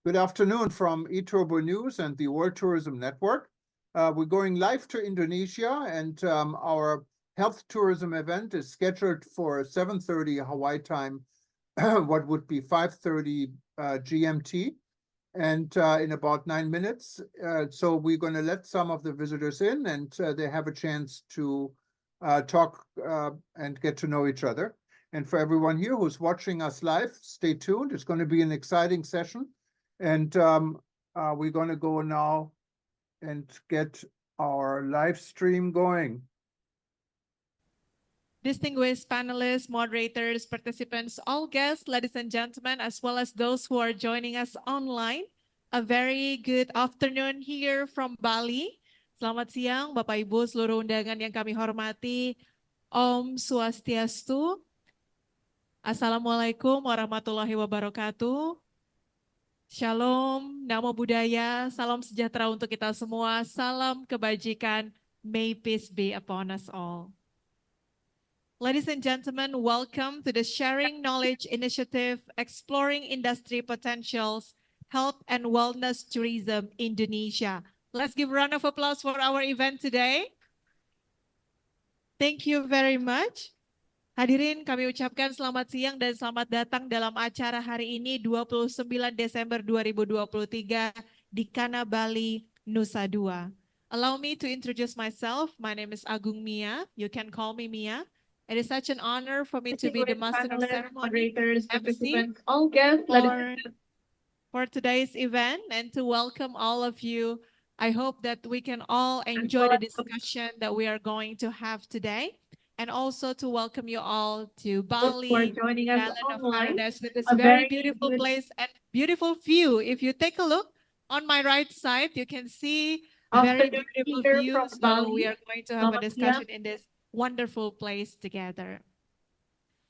Good afternoon from eTurbo News and the World Tourism Network. We're going live to Indonesia, and our health tourism event is scheduled for 7:30 Hawaii time, what would be 5:30 GMT, and in about 9 minutes. So we're going to let some of the visitors in, and they have a chance to talk and get to know each other. And for everyone here who's watching us live, stay tuned. It's going to be an exciting session. And we're going to go now and get our live stream going. Distinguished panelists, moderators, participants, all guests, ladies and gentlemen, as well as those who are joining us online, a very good afternoon here from Bali. Selamat siang, Bapak Ibu, seluruh undangan yang kami hormati. Om Swastiastu. Assalamualaikum warahmatullahi wabarakatuh. Shalom, Namo Buddhaya, salam sejahtera untuk kita semua, salam kebajikan, may peace be upon us all. Ladies and gentlemen, welcome to the Sharing Knowledge Initiative, Exploring Industry Potentials, Health and Wellness Tourism Indonesia. Let's give a round of applause for our event today. Thank you very much. Hadirin, kami ucapkan selamat siang dan selamat datang dalam acara hari ini 29 Desember 2023 di Kana, Bali, Nusa Dua. Allow me to introduce myself. My name is Agung Mia. You can call me Mia. It is such an honor for me to be the master of ceremony, MC, all guests, for today's event and to welcome all of you. I hope that we can all enjoy the discussion that we are going to have today. And also to welcome you all to Bali, Island of Paradise, with this very beautiful place and beautiful view. If you take a look on my right side, you can see very beautiful views. So we are going to have a discussion in this wonderful place together.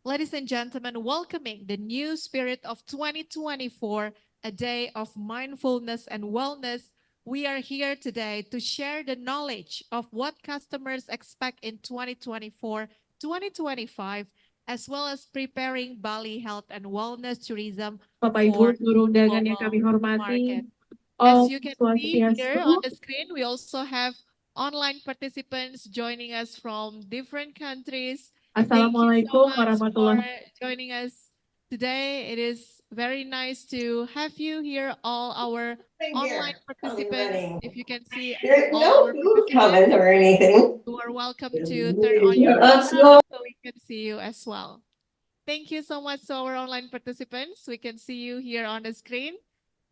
Ladies and gentlemen, welcoming the new spirit of 2024, a day of mindfulness and wellness. We are here today to share the knowledge of what customers expect in 2024, 2025, as well as preparing Bali health and wellness tourism Bapak Ibu, seluruh undangan yang kami hormati. As you can see here on the screen, we also have online participants joining us from different countries. Assalamualaikum warahmatullahi wabarakatuh. Joining us today. It is very nice to have you here, all our online participants. If you can see all our comment or anything. You are welcome to turn on your camera so we can see you as well. Thank you so much to our online participants. We can see you here on the screen.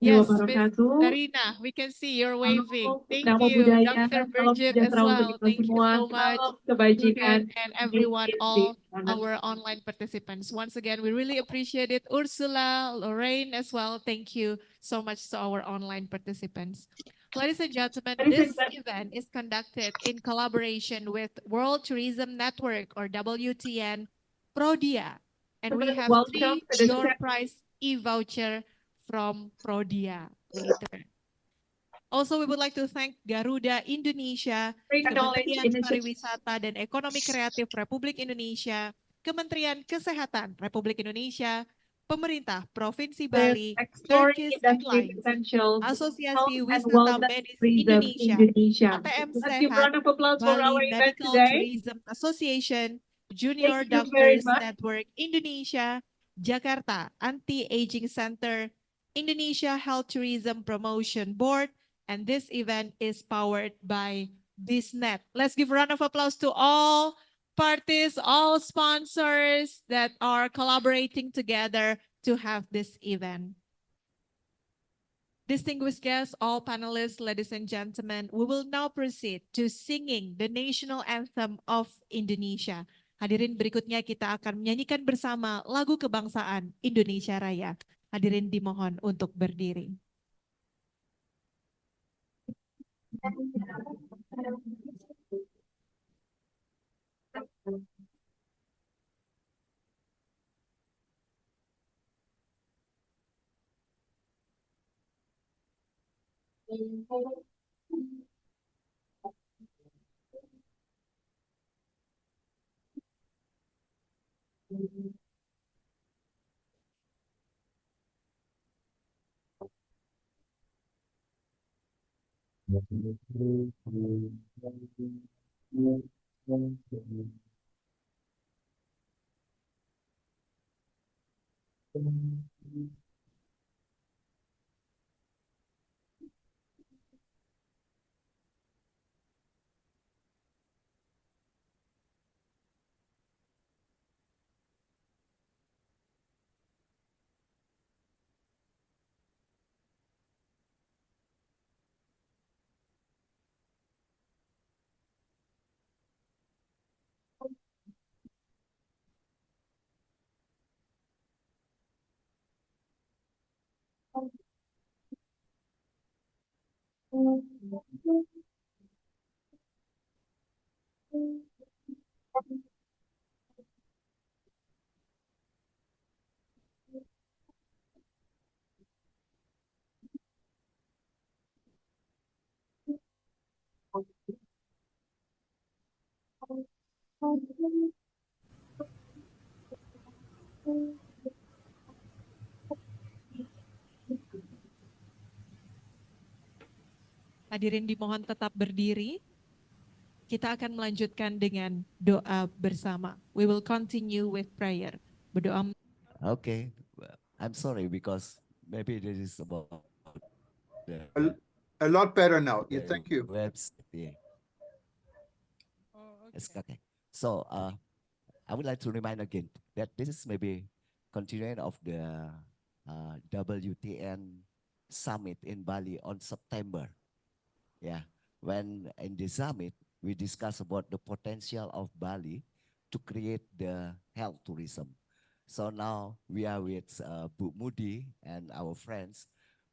Yes, Miss Darina, we can see you're waving. Thank you, Dr. Bridget as well. Thank you so much, kebajikan, and everyone, all our online participants. Once again, we really appreciate it. Ursula, Lorraine as well. Thank you so much to our online participants. Ladies and gentlemen, this event is conducted in collaboration with World Tourism Network, or WTN, Prodia, and we have 3 door prize e-voucher from Prodia. Also, we would like to thank Garuda Indonesia, Kementerian Pariwisata dan Ekonomi Kreatif Republik Indonesia, Kementerian Kesehatan Republik Indonesia, Pemerintah Provinsi Bali, Turkish Airlines, Asosiasi Wisata Medis Indonesia, ATM Sehat, Bali Medical Tourism Association, Junior Doctors Network Indonesia, Jakarta Anti-Aging Center, Indonesia Health Tourism Promotion Board, and this event is powered by BizNet. Let's give a round of applause to all parties, all sponsors that are collaborating together to have this event. Distinguished guests, all panelists, ladies and gentlemen, we will now proceed to singing the national anthem of Indonesia. Hadirin, berikutnya kita akan menyanyikan bersama lagu kebangsaan Indonesia Raya. Hadirin dimohon untuk berdiri. Hadirin dimohon tetap berdiri. Kita akan melanjutkan dengan doa bersama. We will continue with prayer. Berdoa. Okay, well, I'm sorry because maybe this is about A, a lot better now. Yeah, thank you. website. Yeah. Oh, It's okay. So I would like to remind again that this is maybe continuation of the WTN summit in Bali on September. Yeah, when in the summit we discuss about the potential of Bali to create the health tourism. So now we are with Bu Moody and our friends.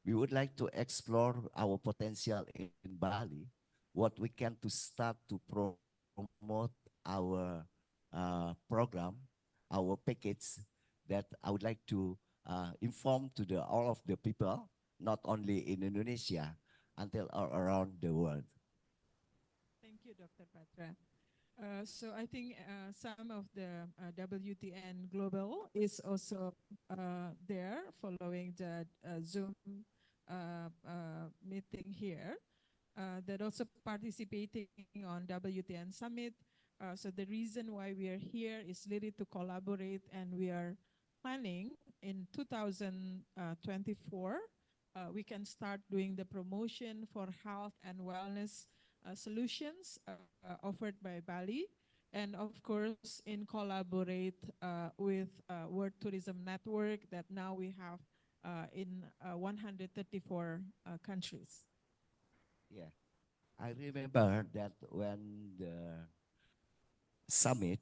We would like to explore our potential in Bali, what we can to start to promote our program, our package that I would like to inform to the all of the people, not only in Indonesia, until all around the world. Thank you, Dr. Patra. So I think some of the WTN Global is also there following the Zoom meeting here. They're also participating on WTN Summit. So the reason why we are here is really to collaborate, and we are planning in 2024, we can start doing the promotion for health and wellness solutions offered by Bali, and of course in collaborate with World Tourism Network that now we have in 134 countries. Yeah, I remember that when the summit,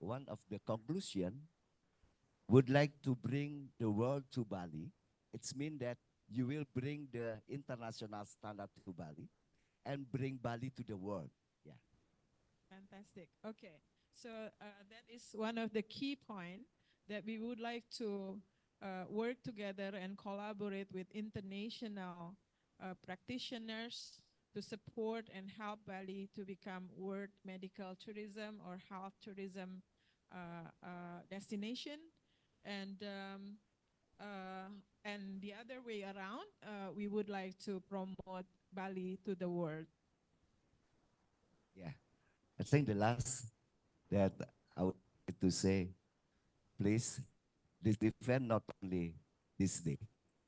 one of the conclusion would like to bring the world to Bali. It's mean that you will bring the international standard to Bali and bring Bali to the world. Yeah. Fantastic. Okay. So that is one of the key points that we would like to work together and collaborate with international practitioners to support and help Bali to become world medical tourism or health tourism destination. And and the other way around, we would like to promote Bali to the world. Yeah. I think the last that I would like to say, please, this event not only this day.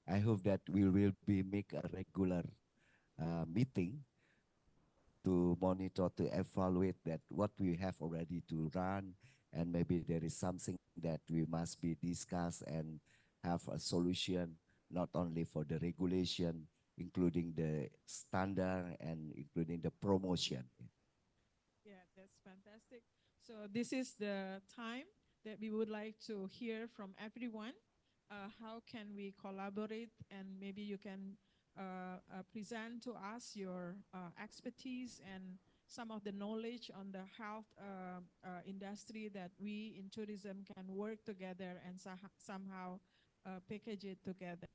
I hope that we will be make a regular meeting to monitor, to evaluate that what we have already to run, and maybe there is something that we must be discussed and have a solution, not only for the regulation, including the standard and including the promotion. Yeah, that's fantastic. So this is the time that we would like to hear from everyone. How can we collaborate? And maybe you can present to us your expertise and some of the knowledge on the health industry that we in tourism can work together and somehow package it together.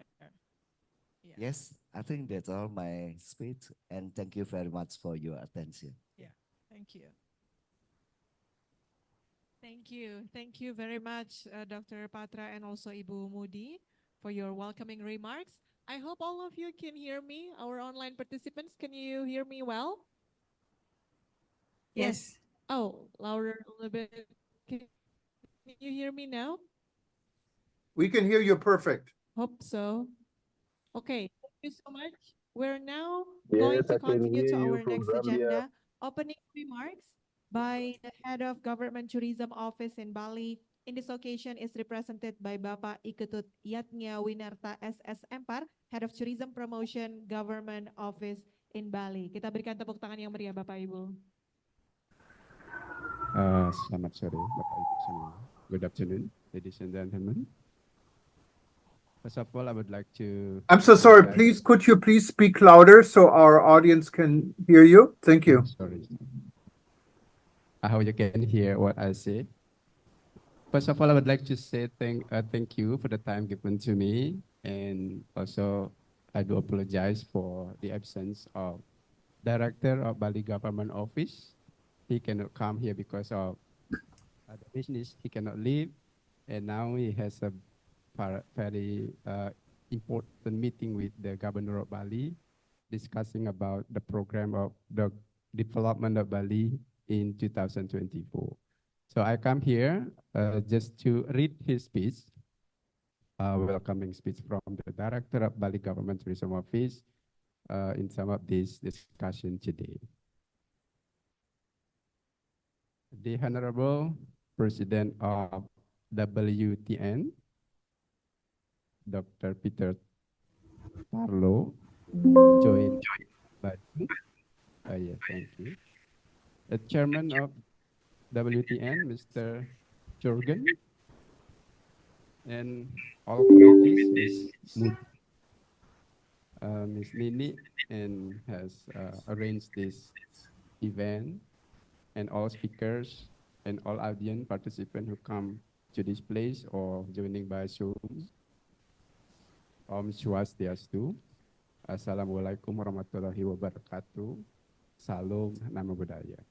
Yeah. Yes, I think that's all my speech, and thank you very much for your attention. Yeah. Thank you. Thank you. Thank you very much, Dr. Patra and also Ibu Moody for your welcoming remarks. I hope all of you can hear me. Our online participants, can you hear me well? Yes. Oh, louder a little bit. Can you hear me now? We can hear you perfect. Hope so. Okay, thank you so much. We're now Yes, going I to can continue hear to you our from next Zambia. agenda. Opening remarks by the head of Government Tourism Office in Bali. In this occasion is represented by Bapak Iketut Yatnya Winarta SS Empar, Head of Tourism Promotion Government Office in Bali. Kita berikan tepuk tangan yang meriah Bapak Ibu. Selamat sore, Bapak Ibu semua. Good afternoon, ladies and gentlemen. First of all, I would like to. I'm so sorry. Please, could you please speak louder so our audience can hear you? Thank you. Sorry. I hope you can hear what I say. First of all, I would like to say thank you for the time given to me, and also I do apologize for the absence of Director of Bali Government Office. He cannot come here because of the business. He cannot leave, and now he has a very important meeting with the Governor of Bali, discussing about the program of the development of Bali in 2024. So I come here just to read his speech, welcoming speech from the Director of Bali Government Tourism Office in some of this discussion today. The Honorable President of WTN, Dr. Peter Tarlo, joined by yeah, thank you. The Chairman of WTN, Mr. Jurgen, and all committees, Ms. Nini, and has arranged this event, and all speakers and all audience participants who come to this place or joining by Zoom. Om Swastiastu. Assalamualaikum warahmatullahi wabarakatuh. Salam nama budaya.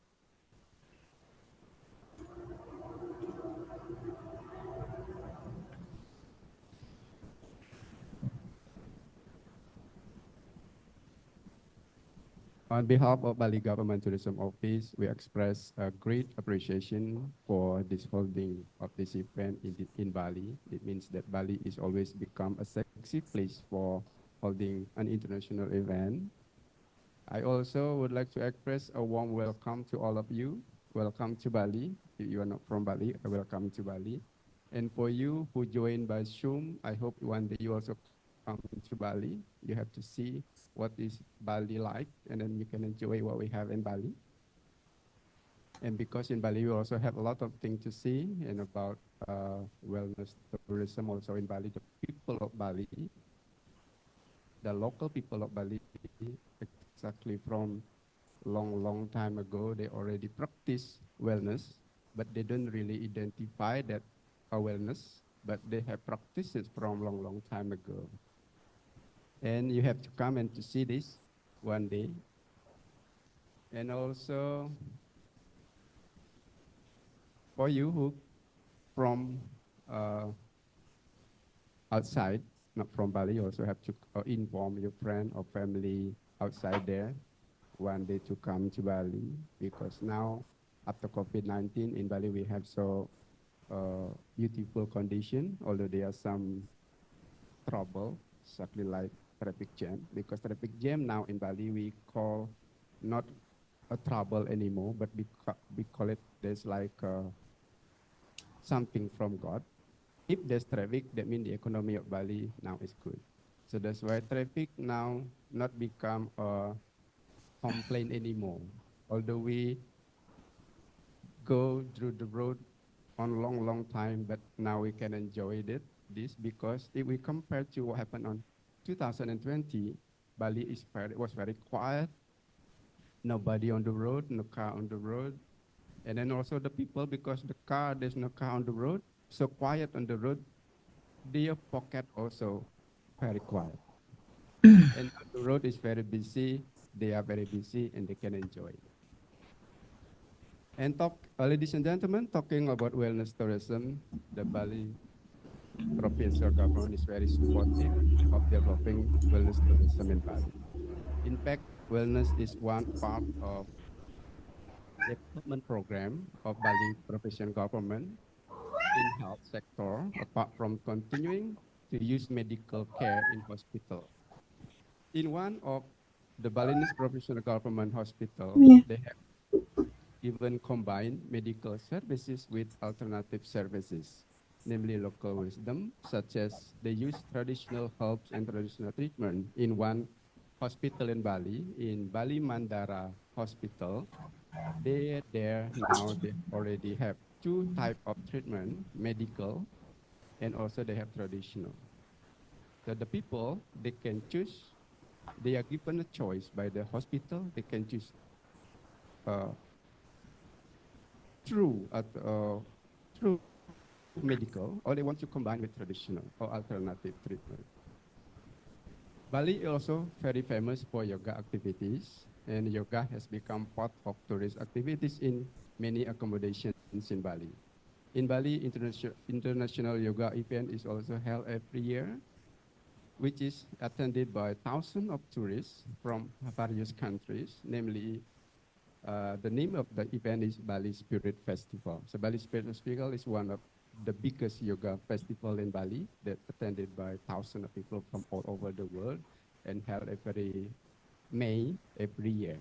On behalf of Bali Government Tourism Office, we express a great appreciation for this holding of this event in Bali. It means that Bali is always become a sexy place for holding an international event. I also would like to express a warm welcome to all of you. Welcome to Bali. If you are not from Bali, welcome to Bali. And for you who joined by Zoom, I hope one day you also come to Bali. You have to see what is Bali like, and then you can enjoy what we have in Bali. And because in Bali, we also have a lot of things to see and about wellness tourism also in Bali, the people of Bali, the local people of Bali, exactly from long time ago, they already practice wellness, but they don't really identify that a wellness, but they have practiced it from long time ago. And you have to come and to see this one day. And also, for you who from outside, not from Bali, you also have to inform your friend or family outside there one day to come to Bali, because now after COVID-19 in Bali, we have so beautiful condition, although there are some trouble, exactly like traffic jam, because traffic jam now in Bali we call not a trouble anymore, but we call it there's like something from God. If there's traffic, that means the economy of Bali now is good. So that's why traffic now not become a complaint anymore. Although we go through the road on long time, but now we can enjoy this because if we compare to what happened on 2020, Bali was very quiet. Nobody on the road, no car on the road. And then also the people, because there's no car on the road, so quiet on the road, their pocket also very quiet. And the road is very busy, they are very busy and they can enjoy it. And ladies and gentlemen, talking about wellness tourism, the Bali provincial government is very supportive of developing wellness tourism in Bali. In fact, wellness is one part of development program of Bali provincial government in health sector, apart from continuing to use medical care in hospital. In one of the Balinese provincial government hospital, they have even combined medical services with alternative services, namely local wisdom, such as they use traditional herbs and traditional treatment in one hospital in Bali, in Bali Mandara Hospital. They there now they already have two type of treatment, medical and also they have traditional. So the people, they can choose, they are given a choice by the hospital, they can choose uh, through through medical, or they want to combine with traditional or alternative treatment. Bali is also very famous for yoga activities, and yoga has become part of tourist activities in many accommodations in Bali. In Bali, international yoga event is also held every year, which is attended by thousands of tourists from various countries, namely the name of the event is Bali Spirit Festival. So Bali Spirit Festival is one of the biggest yoga festival in Bali that attended by thousands of people from all over the world and held every May every year.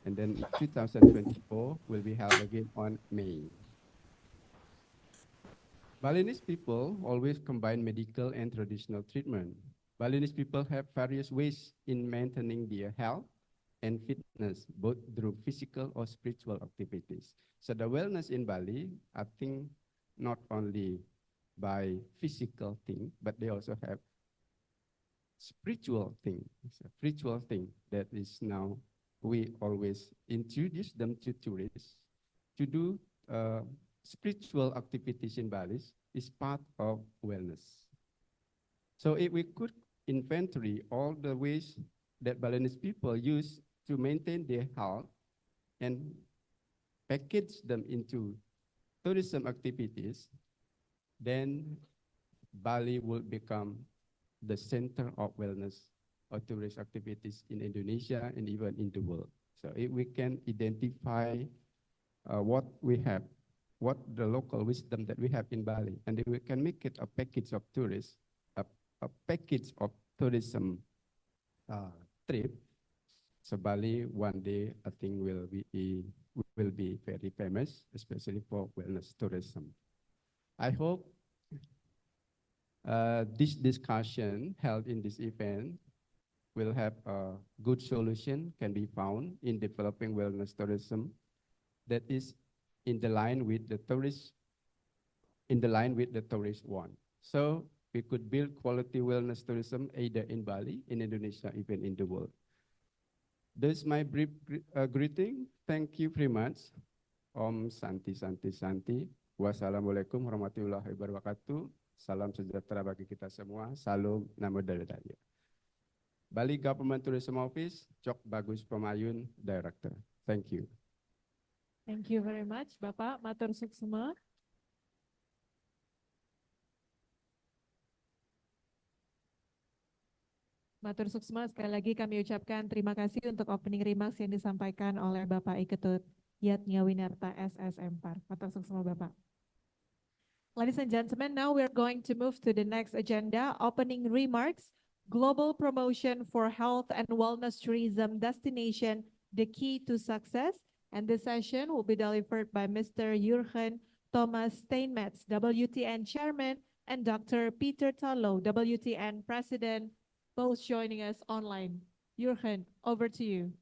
And then 2024 will be held again on May. Balinese people always combine medical and traditional treatment. Balinese people have various ways in maintaining their health and fitness, both through physical or spiritual activities. So the wellness in Bali, I think not only by physical thing, but they also have spiritual thing. It's a spiritual thing that is now, we always introduce them to tourists to do spiritual activities in Bali is part of wellness. So if we could inventory all the ways that Balinese people use to maintain their health and package them into tourism activities, then Bali will become the center of wellness or tourist activities in Indonesia and even in the world. So if we can identify what we have, what the local wisdom that we have in Bali, and if we can make it a package of tourists, a package of tourism trip, so Bali one day I think will be very famous, especially for wellness tourism. I hope this discussion held in this event will have a good solution can be found in developing wellness tourism that is in the line with the tourist want. So we could build quality wellness tourism either in Bali, in Indonesia, even in the world. This is my brief greeting. Thank you very much. Om Santi Santi Santi. Wassalamualaikum warahmatullahi wabarakatuh. Salam sejahtera bagi kita semua. Salam Namo Buddhaya. Bali Government Tourism Office, Cok Bagus Pemayun, Director. Thank you. Thank you very much, Bapak. Matur suksema. Matur suksema, sekali lagi kami ucapkan terima kasih untuk opening remarks yang disampaikan oleh Bapak Iketut Yatnya Winarta SSM Par. Matur suksema, Bapak. Ladies and gentlemen, now we are going to move to the next agenda, opening remarks, global promotion for health and wellness tourism destination, the key to success. And this session will be delivered by Mr. Jurgen Thomas Steinmetz, WTN Chairman, and Dr. Peter Tallo, WTN President, both joining us online. Jurgen, over to you.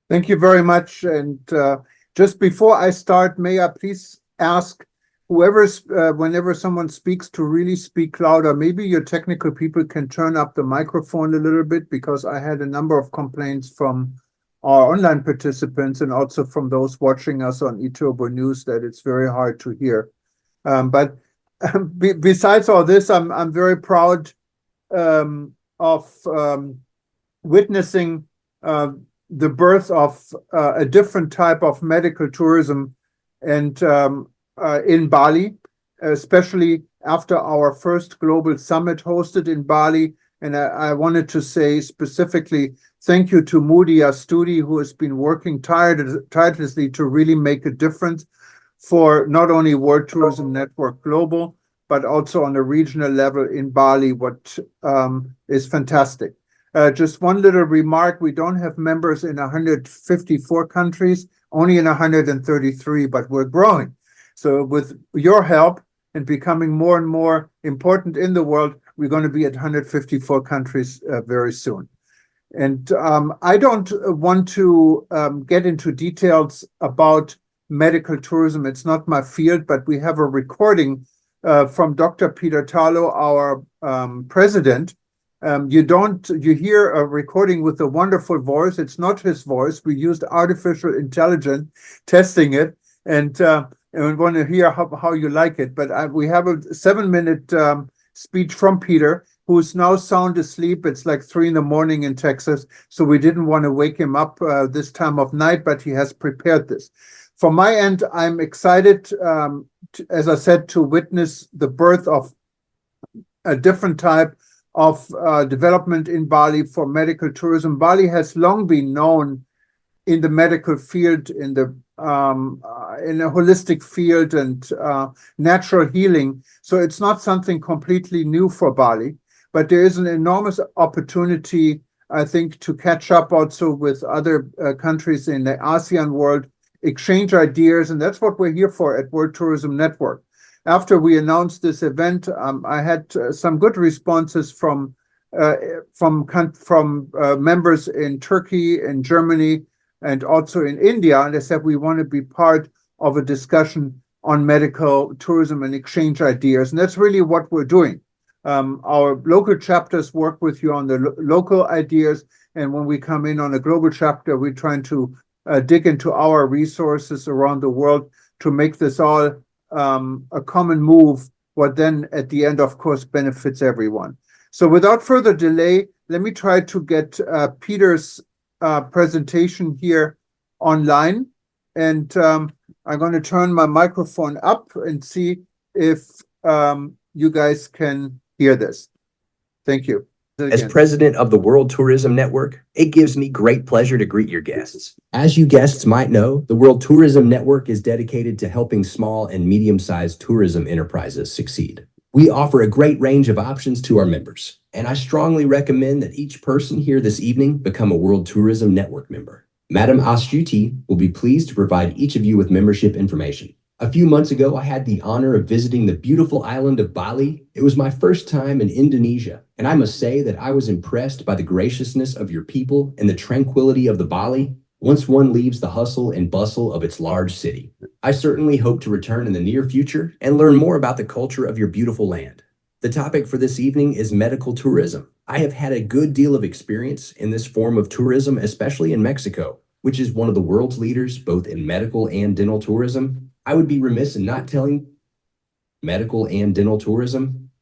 Thank you very much. And just before I start, may I please ask whoever's, whenever someone speaks, to really speak louder. Maybe your technical people can turn up the microphone a little bit, because I had a number of complaints from our online participants and also from those watching us on eTurbo News that it's very hard to hear. But besides all this, I'm very proud of witnessing the birth of a different type of medical tourism and in Bali, especially after our first global summit hosted in Bali. And I wanted to say specifically thank you to Moody Astudi, who has been working tirelessly to really make a difference for not only World Tourism Network Global, but also on a regional level in Bali, what is fantastic. Just one little remark, we don't have members in 154 countries, only in 133, but we're growing. So with your help and becoming more and more important in the world, we're going to be at 154 countries very soon. And I don't want to get into details about medical tourism. It's not my field, but we have a recording from Dr. Peter Talo, our president. You hear a recording with a wonderful voice. It's not his voice. We used artificial intelligence testing it, and we want to hear how you like it. But we have a 7-minute speech from Peter, who's now sound asleep. It's like 3 a.m. in Texas, so we didn't want to wake him up this time of night, but he has prepared this. From my end, I'm excited, as I said, to witness the birth of a different type of development in Bali for medical tourism. Bali has long been known in the medical field, in a holistic field and natural healing. So it's not something completely new for Bali, but there is an enormous opportunity, I think, to catch up also with other countries in the ASEAN world, exchange ideas, and that's what we're here for at World Tourism Network. After we announced this event, I had some good responses from members in Turkey and Germany and also in India, and they said we want to be part of a discussion on medical tourism and exchange ideas, and that's really what we're doing. Our local chapters work with you on the local ideas, and when we come in on a global chapter, we're trying to dig into our resources around the world to make this all a common move, what then at the end, of course, benefits everyone. So without further delay, let me try to get Peter's presentation here online. And I'm going to turn my microphone up and see if you guys can hear this. Thank you. As president of the World Tourism Network, it gives me great pleasure to greet your guests. As you guests might know, the World Tourism Network is dedicated to helping small and medium-sized tourism enterprises succeed. We offer a great range of options to our members, and I strongly recommend that each person here this evening become a World Tourism Network member. Madam Astuti will be pleased to provide each of you with membership information. A few months ago, I had the honor of visiting the beautiful island of Bali. It was my first time in Indonesia, and I must say that I was impressed by the graciousness of your people and the tranquility of the Bali once one leaves the hustle and bustle of its large city. I certainly hope to return in the near future and learn more about the culture of your beautiful land. The topic for this evening is medical tourism. I have had a good deal of experience in this form of tourism, especially in Mexico, which is one of the world's leaders both in medical and dental tourism. I would be remiss in not telling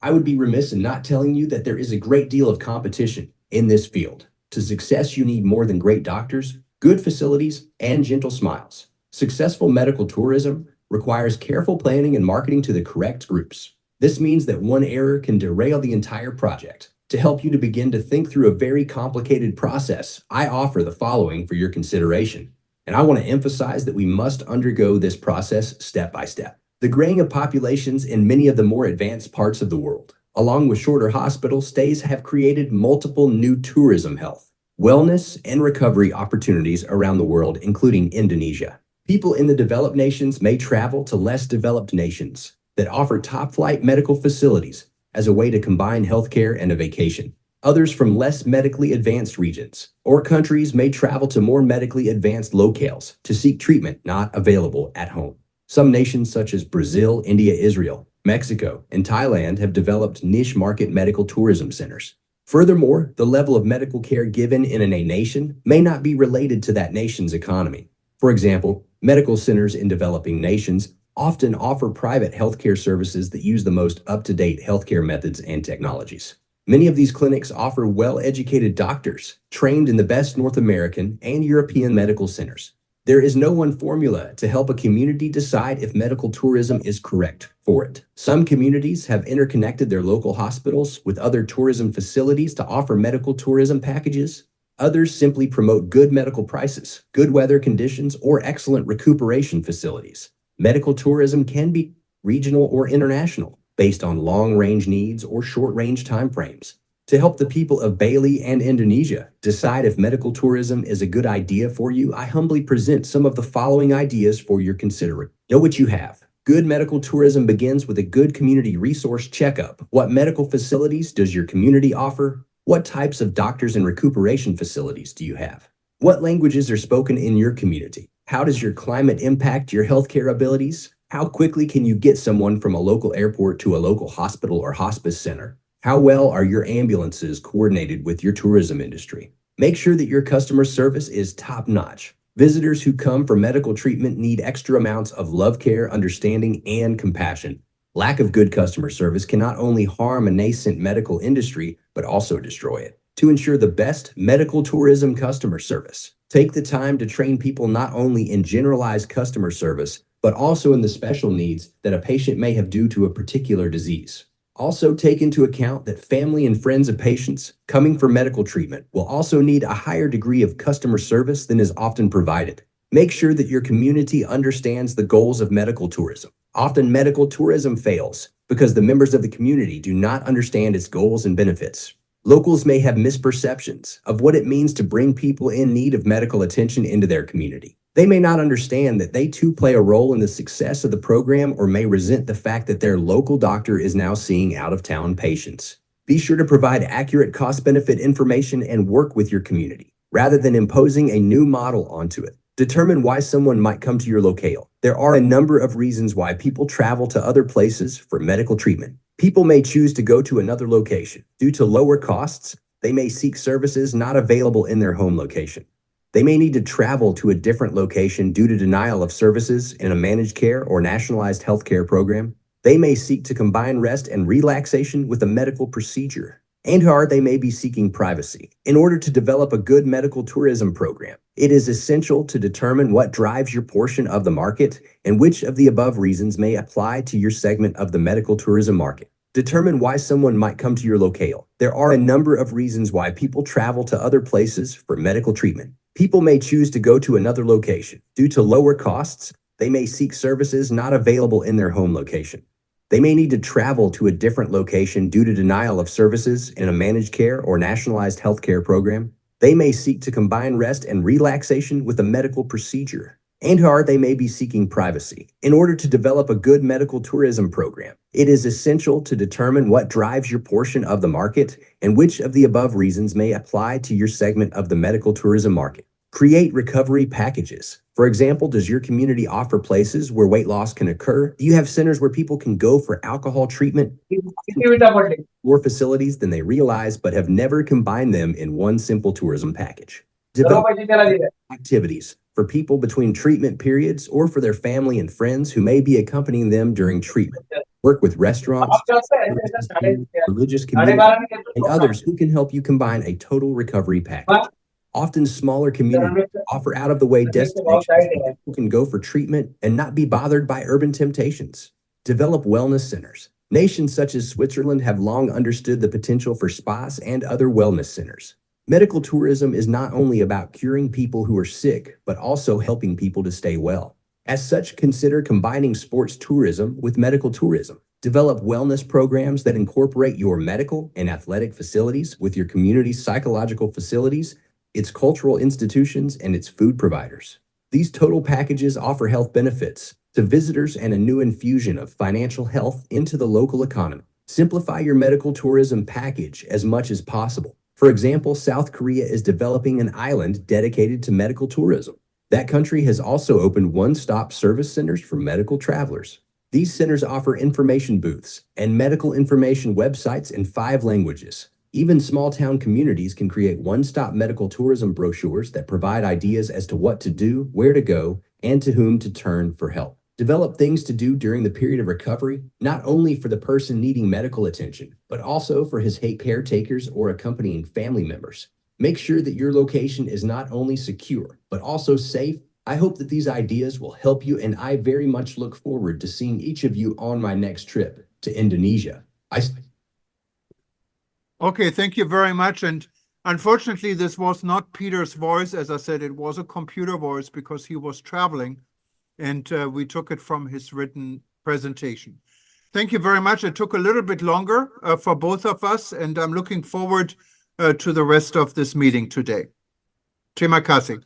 you that there is a great deal of competition in this field. To success, you need more than great doctors, good facilities, and gentle smiles. Successful medical tourism requires careful planning and marketing to the correct groups. This means that one error can derail the entire project. To help you to begin to think through a very complicated process, I offer the following for your consideration. And I want to emphasize that we must undergo this process step by step. The graying of populations in many of the more advanced parts of the world, along with shorter hospital stays, have created multiple new tourism health, wellness, and recovery opportunities around the world, including Indonesia. People in the developed nations may travel to less developed nations that offer top-flight medical facilities as a way to combine healthcare and a vacation. Others from less medically advanced regions or countries may travel to more medically advanced locales to seek treatment not available at home. Some nations such as Brazil, India, Israel, Mexico, and Thailand have developed niche market medical tourism centers. Furthermore, the level of medical care given in a nation may not be related to that nation's economy. For example, medical centers in developing nations often offer private healthcare services that use the most up-to-date healthcare methods and technologies. Many of these clinics offer well-educated doctors trained in the best North American and European medical centers. There is no one formula to help a community decide if medical tourism is correct for it. Some communities have interconnected their local hospitals with other tourism facilities to offer medical tourism packages. Others simply promote good medical prices, good weather conditions, or excellent recuperation facilities. Medical tourism can be regional or international, based on long-range needs or short-range timeframes. To help the people of Bali and Indonesia decide if medical tourism is a good idea for you, I humbly present some of the following ideas for your consideration. Know what you have. Good medical tourism begins with a good community resource checkup. What medical facilities does your community offer? What types of doctors and recuperation facilities do you have? What languages are spoken in your community? How does your climate impact your healthcare abilities? How quickly can you get someone from a local airport to a local hospital or hospice center? How well are your ambulances coordinated with your tourism industry? Make sure that your customer service is top-notch. Visitors who come for medical treatment need extra amounts of love, care, understanding, and compassion. Lack of good customer service can not only harm a nascent medical industry, but also destroy it. To ensure the best medical tourism customer service, take the time to train people not only in generalized customer service, but also in the special needs that a patient may have due to a particular disease. Also take into account that family and friends of patients coming for medical treatment will also need a higher degree of customer service than is often provided. Make sure that your community understands the goals of medical tourism. Often medical tourism fails because the members of the community do not understand its goals and benefits. Locals may have misperceptions of what it means to bring people in need of medical attention into their community. They may not understand that they too play a role in the success of the program, or may resent the fact that their local doctor is now seeing out-of-town patients. Be sure to provide accurate cost-benefit information and work with your community, rather than imposing a new model onto it. Determine why someone might come to your locale. There are a number of reasons why people travel to other places for medical treatment. People may choose to go to another location. Due to lower costs, they may seek services not available in their home location. They may need to travel to a different location due to denial of services in a managed care or nationalized healthcare program. They may seek to combine rest and relaxation with a medical procedure. And/or they may be seeking privacy. In order to develop a good medical tourism program, it is essential to determine what drives your portion of the market and which of the above reasons may apply to your segment of the medical tourism market. Determine why someone might come to your locale. There are a number of reasons why people travel to other places for medical treatment. People may choose to go to another location. Due to lower costs, they may seek services not available in their home location. They may need to travel to a different location due to denial of services in a managed care or nationalized healthcare program. They may seek to combine rest and relaxation with a medical procedure. And/or they may be seeking privacy. In order to develop a good medical tourism program, it is essential to determine what drives your portion of the market and which of the above reasons may apply to your segment of the medical tourism market. Create recovery packages. For example, does your community offer places where weight loss can occur? Do you have centers where people can go for alcohol treatment? More facilities than they realize, but have never combined them in one simple tourism package. Develop activities for people between treatment periods or for their family and friends who may be accompanying them during treatment. Work with restaurants, religious communities, and others who can help you combine a total recovery package. Often smaller communities offer out-of-the-way destinations where people can go for treatment and not be bothered by urban temptations. Develop wellness centers. Nations such as Switzerland have long understood the potential for spas and other wellness centers. Medical tourism is not only about curing people who are sick, but also helping people to stay well. As such, consider combining sports tourism with medical tourism. Develop wellness programs that incorporate your medical and athletic facilities with your community's psychological facilities, its cultural institutions, and its food providers. These total packages offer health benefits to visitors and a new infusion of financial health into the local economy. Simplify your medical tourism package as much as possible. For example, South Korea is developing an island dedicated to medical tourism. That country has also opened one-stop service centers for medical travelers. These centers offer information booths and medical information websites in 5 languages. Even small-town communities can create one-stop medical tourism brochures that provide ideas as to what to do, where to go, and to whom to turn for help. Develop things to do during the period of recovery, not only for the person needing medical attention, but also for his caretakers or accompanying family members. Make sure that your location is not only secure, but also safe I hope that these ideas will help you, and I very much look forward to seeing each of you on my next trip to Indonesia. Okay, thank you very much. And unfortunately, this was not Peter's voice. As I said, it was a computer voice because he was traveling, and we took it from his written presentation. Thank you very much. It took a little bit longer for both of us, and I'm looking forward to the rest of this meeting today. Terima kasih.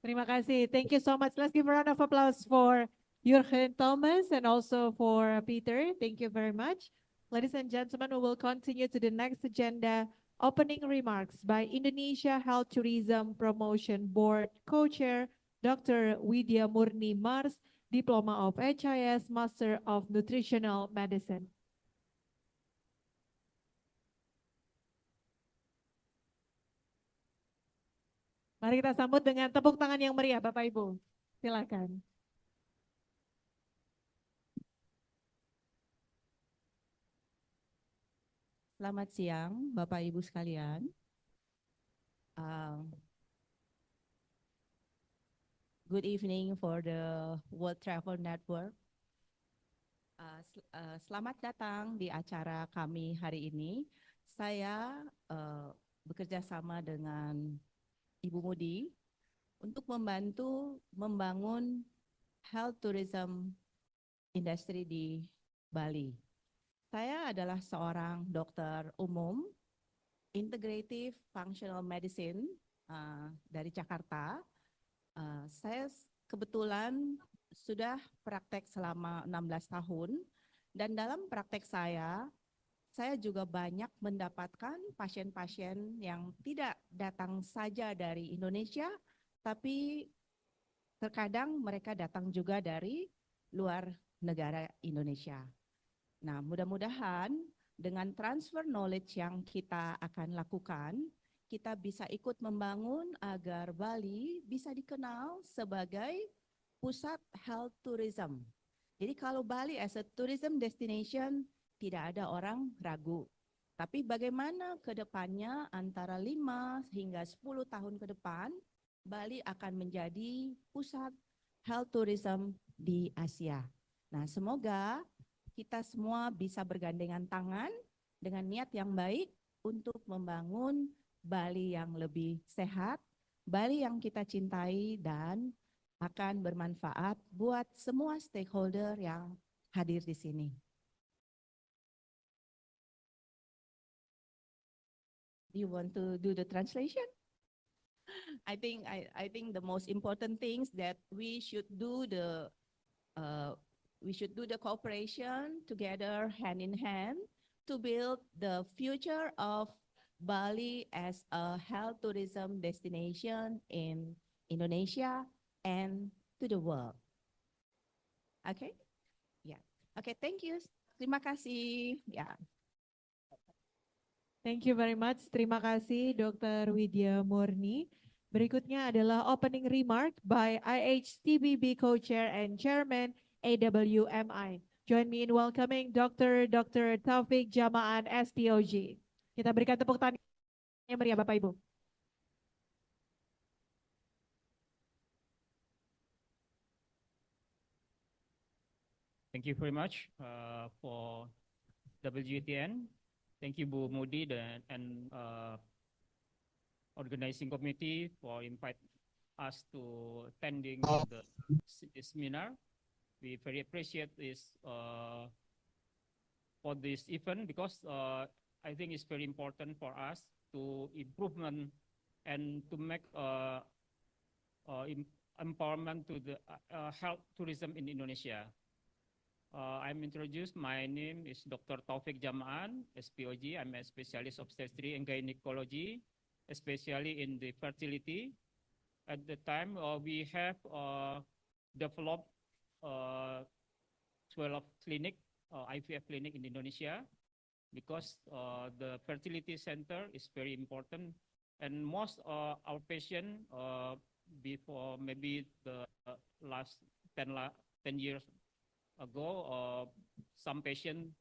Terima kasih. Thank you so much. Let's give a round of applause for Jurgen Thomas and also for Peter. Thank you very much. Ladies and gentlemen, we will continue to the next agenda. Opening remarks by Indonesia Health Tourism Promotion Board Co-Chair Dr. Widya Murni Mars, Diploma of HIS, Master of Nutritional Medicine. Mari kita sambut dengan tepuk tangan yang meriah, Bapak Ibu. Silakan. Selamat siang, Bapak Ibu sekalian. Good evening for the World Travel Network. Selamat datang di acara kami hari ini. Saya bekerja sama dengan Ibu Mudi untuk membantu membangun health tourism industry di Bali. Saya adalah seorang dokter umum, integrative functional medicine dari Jakarta. Saya kebetulan sudah praktek selama 16 tahun, dan dalam praktek saya juga banyak mendapatkan pasien-pasien yang tidak datang saja dari Indonesia, tapi terkadang mereka datang juga dari luar negara Indonesia. Nah, mudah-mudahan dengan transfer knowledge yang kita akan lakukan, kita bisa ikut membangun agar Bali bisa dikenal sebagai pusat health tourism. Jadi kalau Bali as a tourism destination, tidak ada orang ragu. Tapi bagaimana ke depannya antara 5 hingga 10 tahun ke depan, Bali akan menjadi pusat health tourism di Asia. Nah, semoga kita semua bisa bergandengan tangan dengan niat yang baik untuk membangun Bali yang lebih sehat, Bali yang kita cintai, dan akan bermanfaat buat semua stakeholder yang hadir di sini. Do you want to do the translation? I think the most important things that we should do the cooperation together hand in hand to build the future of Bali as a health tourism destination in Indonesia and to the world. Okay? Yeah. Okay, thank you. Terima kasih. Yeah. Thank you very much. Terima kasih Dr. Widya Murni. Berikutnya adalah opening remark by IHTBB Co-Chair and Chairman AWMI. Join me in welcoming Dr. Taufik Jamaan SPOG. Kita berikan tepuk tangan yang meriah Bapak Ibu. Thank you very much for WTN. Thank you, Bu Mudi and organizing committee for invite us to attending this seminar. We very appreciate this for this event because I think it's very important for us to improvement and to make empowerment to the health tourism in Indonesia. I'm introduced. My name is Dr. Taufik Jamaan, SPOG. I'm a specialist obstetrics and gynecology, especially in the fertility. At the time, we have developed 12 clinic, IVF clinic in Indonesia, because the fertility center is very important, and most our patient before maybe the last 10 years ago, some patient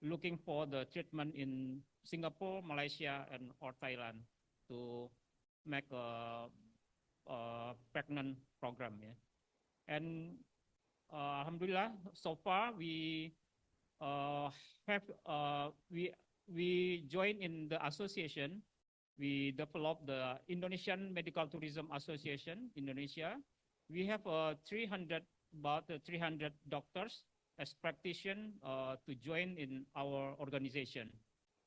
looking for the treatment in Singapore, Malaysia, and or Thailand to make pregnant program. Yeah. And Alhamdulillah, so far have we joined in the association. We developed the Indonesian Medical Tourism Association, Indonesia. We have about 300 doctors as practitioners to join in our organization.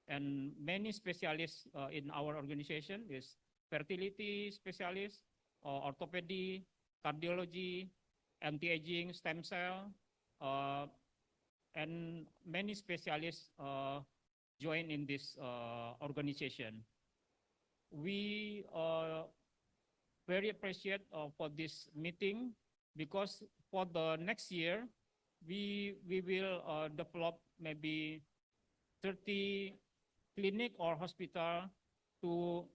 And many specialists in our organization is fertility specialists, orthopedy, cardiology, anti-aging, stem cell, and many specialists join in this organization. We very appreciate for this meeting because for the next year, we will develop maybe 30 clinic or hospital to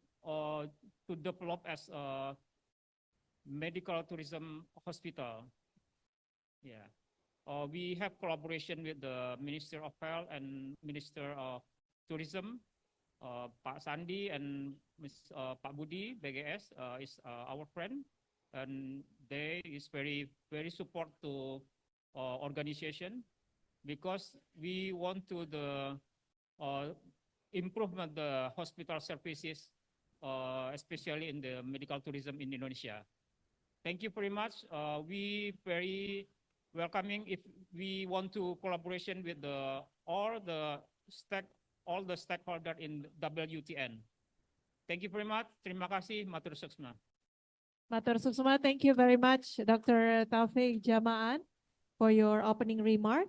develop as a medical tourism hospital. Yeah. We have collaboration with the Minister of Health and Minister of Tourism, Pak Sandi and Pak Budi, BGS is our friend, and they is very support to organization because we want to improvement the hospital services, especially in the medical tourism in Indonesia. Thank you very much. We very welcoming if we want to collaboration with all the stakeholder in WTN. Thank you very much. Terima kasih. Matur suksma. Matur suksma, thank you very much, Dr. Taufik Jamaan, for your opening remark.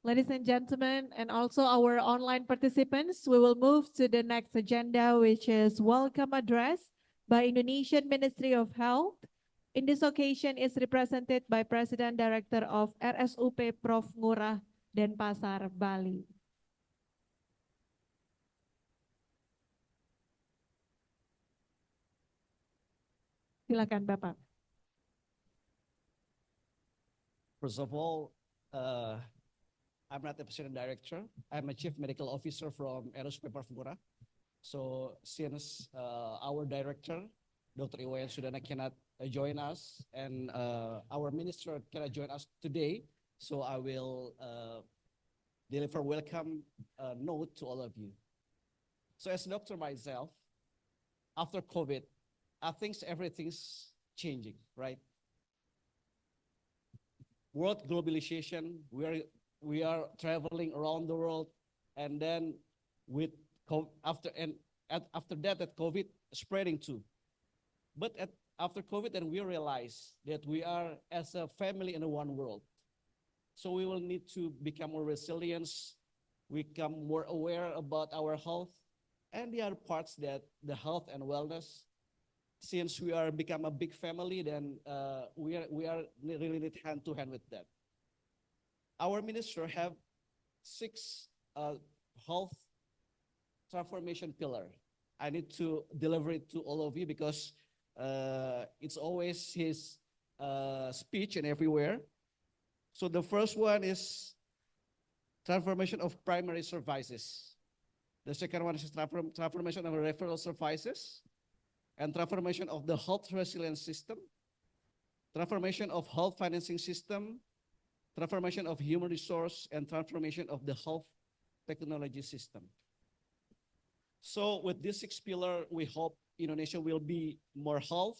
Ladies and gentlemen, and also our online participants, we will move to the next agenda, which is welcome address by Indonesian Ministry of Health. In this occasion is represented by President Director of RSUP Prof. Ngurah Denpasar, Bali. Silakan Bapak. First of all, I'm not the president director. I'm a chief medical officer from RSUP Prof. Ngurah. So since our director, Dr. Iwayan Sudana, cannot join us, and our minister cannot join us today, so I will deliver welcome note to all of you. So as a doctor myself, after COVID, I think everything's changing, right? World globalization, we are traveling around the world, and then after that COVID spreading too. But after COVID, then we realize that we are as a family in one world. So we will need to become more resilient, become more aware about our health, and the other parts that the health and wellness. Since we are become a big family, then we are really need hand to hand with that. Our minister have 6 health transformation pillar. I need to deliver it to all of you because it's always his speech and everywhere. So the first one is transformation of primary services. The second one is transformation of referral services, and transformation of the health resilience system, transformation of health financing system, transformation of human resource, and transformation of the health technology system. So with this 6 pillar, we hope Indonesia will be more health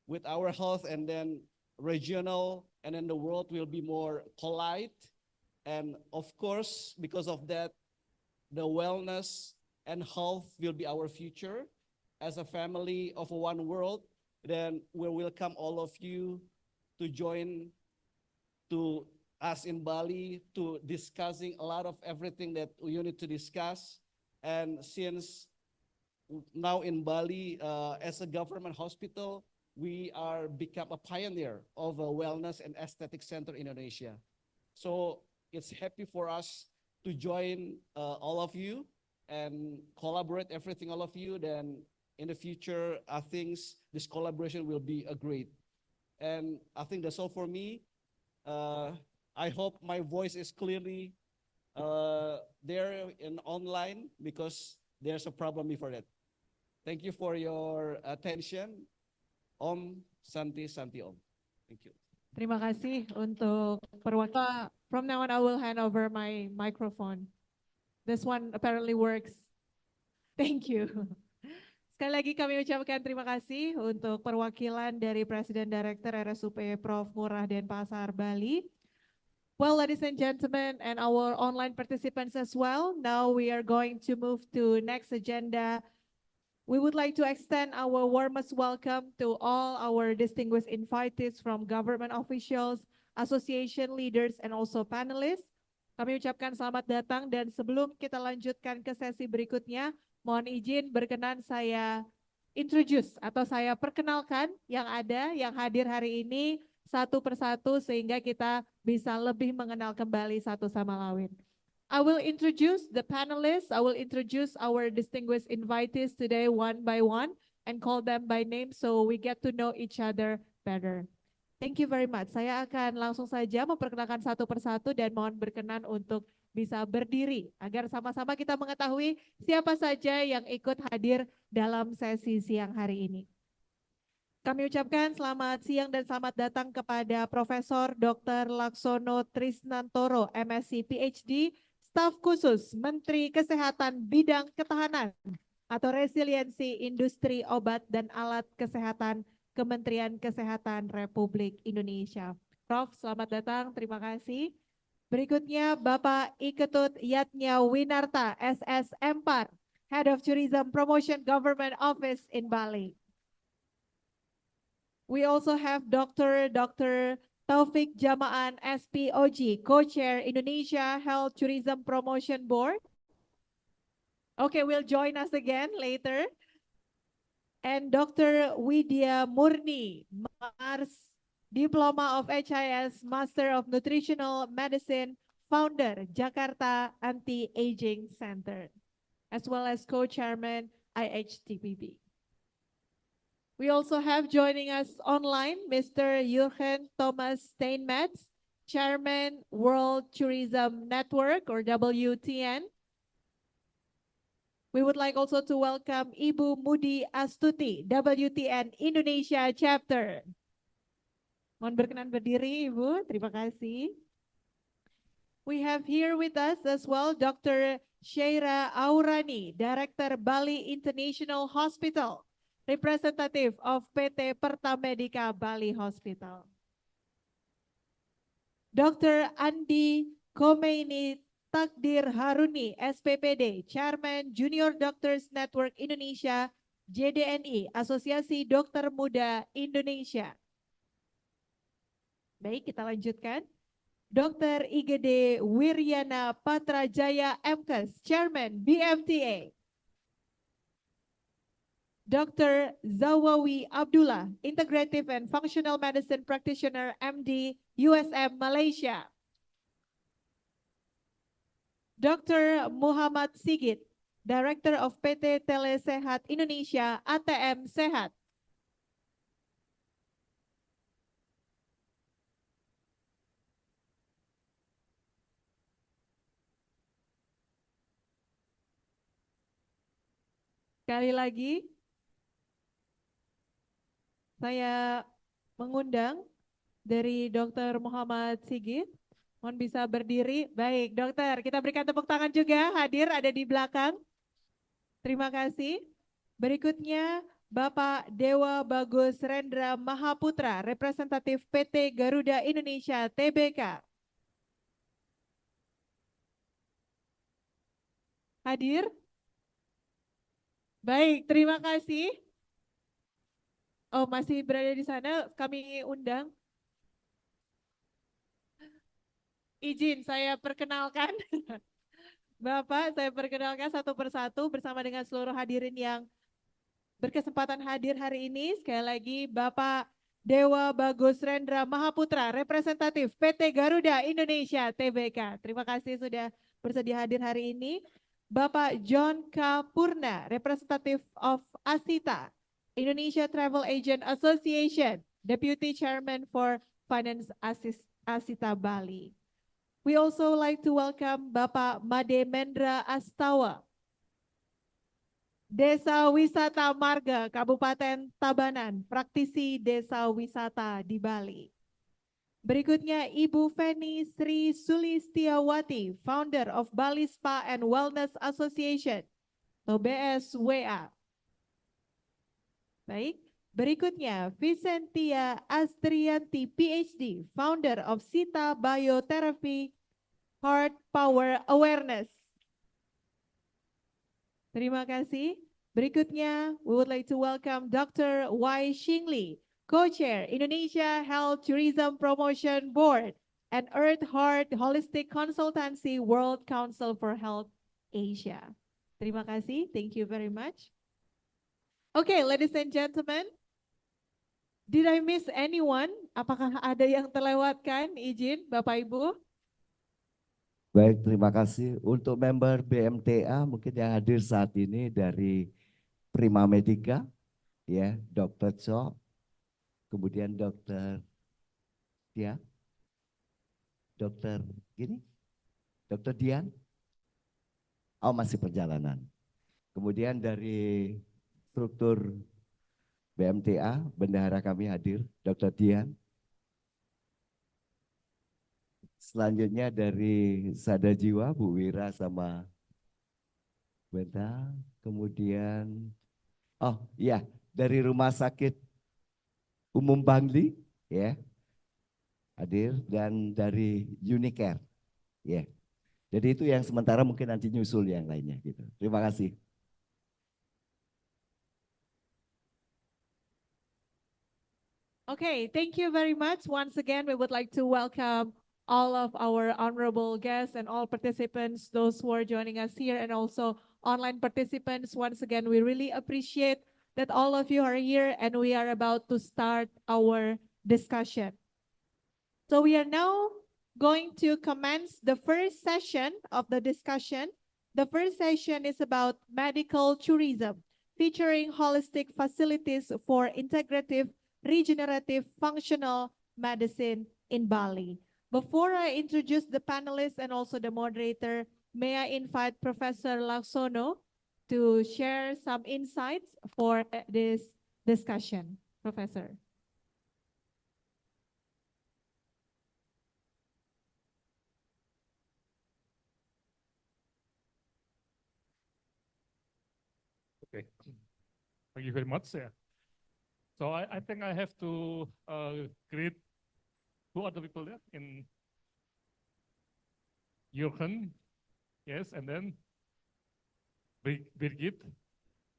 with our health, and then regional, and then the world will be more polite. And of course, because of that, the wellness and health will be our future. As a family of one world, then we welcome all of you to join to us in Bali to discussing a lot of everything that you need to discuss. And since now in Bali, as a government hospital, we are become a pioneer of a wellness and aesthetic center in Indonesia. So it's happy for us to join all of you and collaborate everything, all of you. Then in the future, I think this collaboration will be a great. And I think that's all for me. I hope my voice is clearly there in online because there's a problem before that. Thank you for your attention. Om Santi Santi Om. Thank you. Terima kasih untuk perwakilan. From now on, I will hand over my microphone. This one apparently works. Thank you. Sekali lagi kami ucapkan terima kasih untuk perwakilan dari Presiden Direktur RSUP Prof. Ngurah Denpasar, Bali. Well, ladies and gentlemen, and our online participants as well, now we are going to move to next agenda. We would like to extend our warmest welcome to all our distinguished invitees from government officials, association leaders, and also panelists. Kami ucapkan selamat datang dan sebelum kita lanjutkan ke sesi berikutnya, mohon izin berkenan saya introduce atau saya perkenalkan yang ada, yang hadir hari ini satu persatu sehingga kita bisa lebih mengenal kembali satu sama lain. I will introduce the panelists, I will introduce our distinguished invitees today one by one and call them by name so we get to know each other better. Thank you very much. Saya akan langsung saja memperkenalkan satu persatu dan mohon berkenan untuk bisa berdiri agar sama-sama kita mengetahui siapa saja yang ikut hadir dalam sesi siang hari ini. Kami ucapkan selamat siang dan selamat datang kepada Profesor Dr. Laksono Trisnantoro, MSc PhD, Staf Khusus Menteri Kesehatan Bidang Ketahanan atau Resiliensi Industri Obat dan Alat Kesehatan Kementerian Kesehatan Republik Indonesia. Prof, selamat datang, terima kasih. Berikutnya Bapak Iketut Yatnya Winarta, SS Empar, Head of Tourism Promotion Government Office in Bali. We also have Dr. Taufik Jamaan, SPOG, Co-Chair Indonesia Health Tourism Promotion Board. Okay, will join us again later. And Dr. Widya Murni, Mars, Diploma of HIS, Master of Nutritional Medicine, Founder, Jakarta Anti-Aging Center, as well as Co-Chairman, IHTPB. We also have joining us online, Mr. Jurgen Thomas Steinmetz, Chairman, World Tourism Network, or WTN. We would like also to welcome Ibu Mudi Astuti, WTN Indonesia Chapter. Mohon berkenan berdiri, Ibu. Terima kasih. We have here with us as well Dr. Sheira Aurani, Director Bali International Hospital, representative of PT Pertamedica Bali Hospital. Dr. Andi Khomeini Takdir Haruni, SPPD, Chairman Junior Doctors Network Indonesia, JDNI, Asosiasi Dokter Muda Indonesia. Baik, kita lanjutkan. Dr. IGD Wiryana Patrajaya MKes, Chairman BMTA. Dr. Zawawi Abdullah, Integrative and Functional Medicine Practitioner, MD, USM, Malaysia. Dr. Muhammad Sigit, Director of PT Telesehat Indonesia, ATM Sehat. Sekali lagi, saya mengundang dari Dr. Muhammad Sigit. Mohon bisa berdiri. Baik, dokter, kita berikan tepuk tangan juga, hadir ada di belakang. Terima kasih. Berikutnya, Bapak Dewa Bagus Rendra Mahaputra, representatif PT Garuda Indonesia Tbk. Hadir? Baik, terima kasih. Oh, masih berada di sana, kami undang. Izin saya perkenalkan. Bapak, saya perkenalkan satu persatu bersama dengan seluruh hadirin yang berkesempatan hadir hari ini. Sekali lagi, Bapak Dewa Bagus Rendra Mahaputra, representatif PT Garuda Indonesia Tbk. Terima kasih sudah bersedia hadir hari ini. Bapak John K. Purna, representative of ASITA, Indonesia Travel Agent Association, Deputy Chairman for Finance ASITA Bali. We also like to welcome Bapak Made Mendra Astawa, Desa Wisata Marga, Kabupaten Tabanan, praktisi desa wisata di Bali. Berikutnya Ibu Feni Sri Sulistiawati, founder of Bali Spa and Wellness Association, atau BSWA. Baik, berikutnya Vicentia Astrianti, PhD, founder of Sita Biotherapy Heart Power Awareness. Terima kasih. Berikutnya, we would like to welcome Dr. Y. Shingli, Co-Chair Indonesia Health Tourism Promotion Board and Earth Heart Holistic Consultancy World Council for Health Asia. Terima kasih. Thank you very much. Okay, ladies and gentlemen, did I miss anyone? Apakah ada yang terlewatkan? Izin, Bapak Ibu. Baik, terima kasih. Untuk member BMTA mungkin yang hadir saat ini dari Prima Medica, ya, Dr. Cho, kemudian Dr. ya, Dr. gini, Dr. Dian, oh masih perjalanan. Kemudian dari struktur BMTA, bendahara kami hadir, Dr. Dian. Selanjutnya dari Sada Jiwa, Bu Wira sama Benta. Kemudian, oh iya, dari Rumah Sakit Umum Bangli, ya, hadir, dan dari Unicare, ya. Jadi itu yang sementara, mungkin nanti nyusul yang lainnya gitu. Terima kasih. Okay, thank you very much. Once again, we would like to welcome all of our honorable guests and all participants, those who are joining us here and also online participants. Once again, we really appreciate that all of you are here and we are about to start our discussion. So we are now going to commence the first session of the discussion. The first session is about medical tourism, featuring holistic facilities for integrative regenerative functional medicine in Bali. Before I introduce the panelists and also the moderator, may I invite Professor Laksono to share some insights for this discussion. Professor. Okay, thank you very much. Yeah. So I think I have to greet two other people there in Jochen, yes, and then Birgit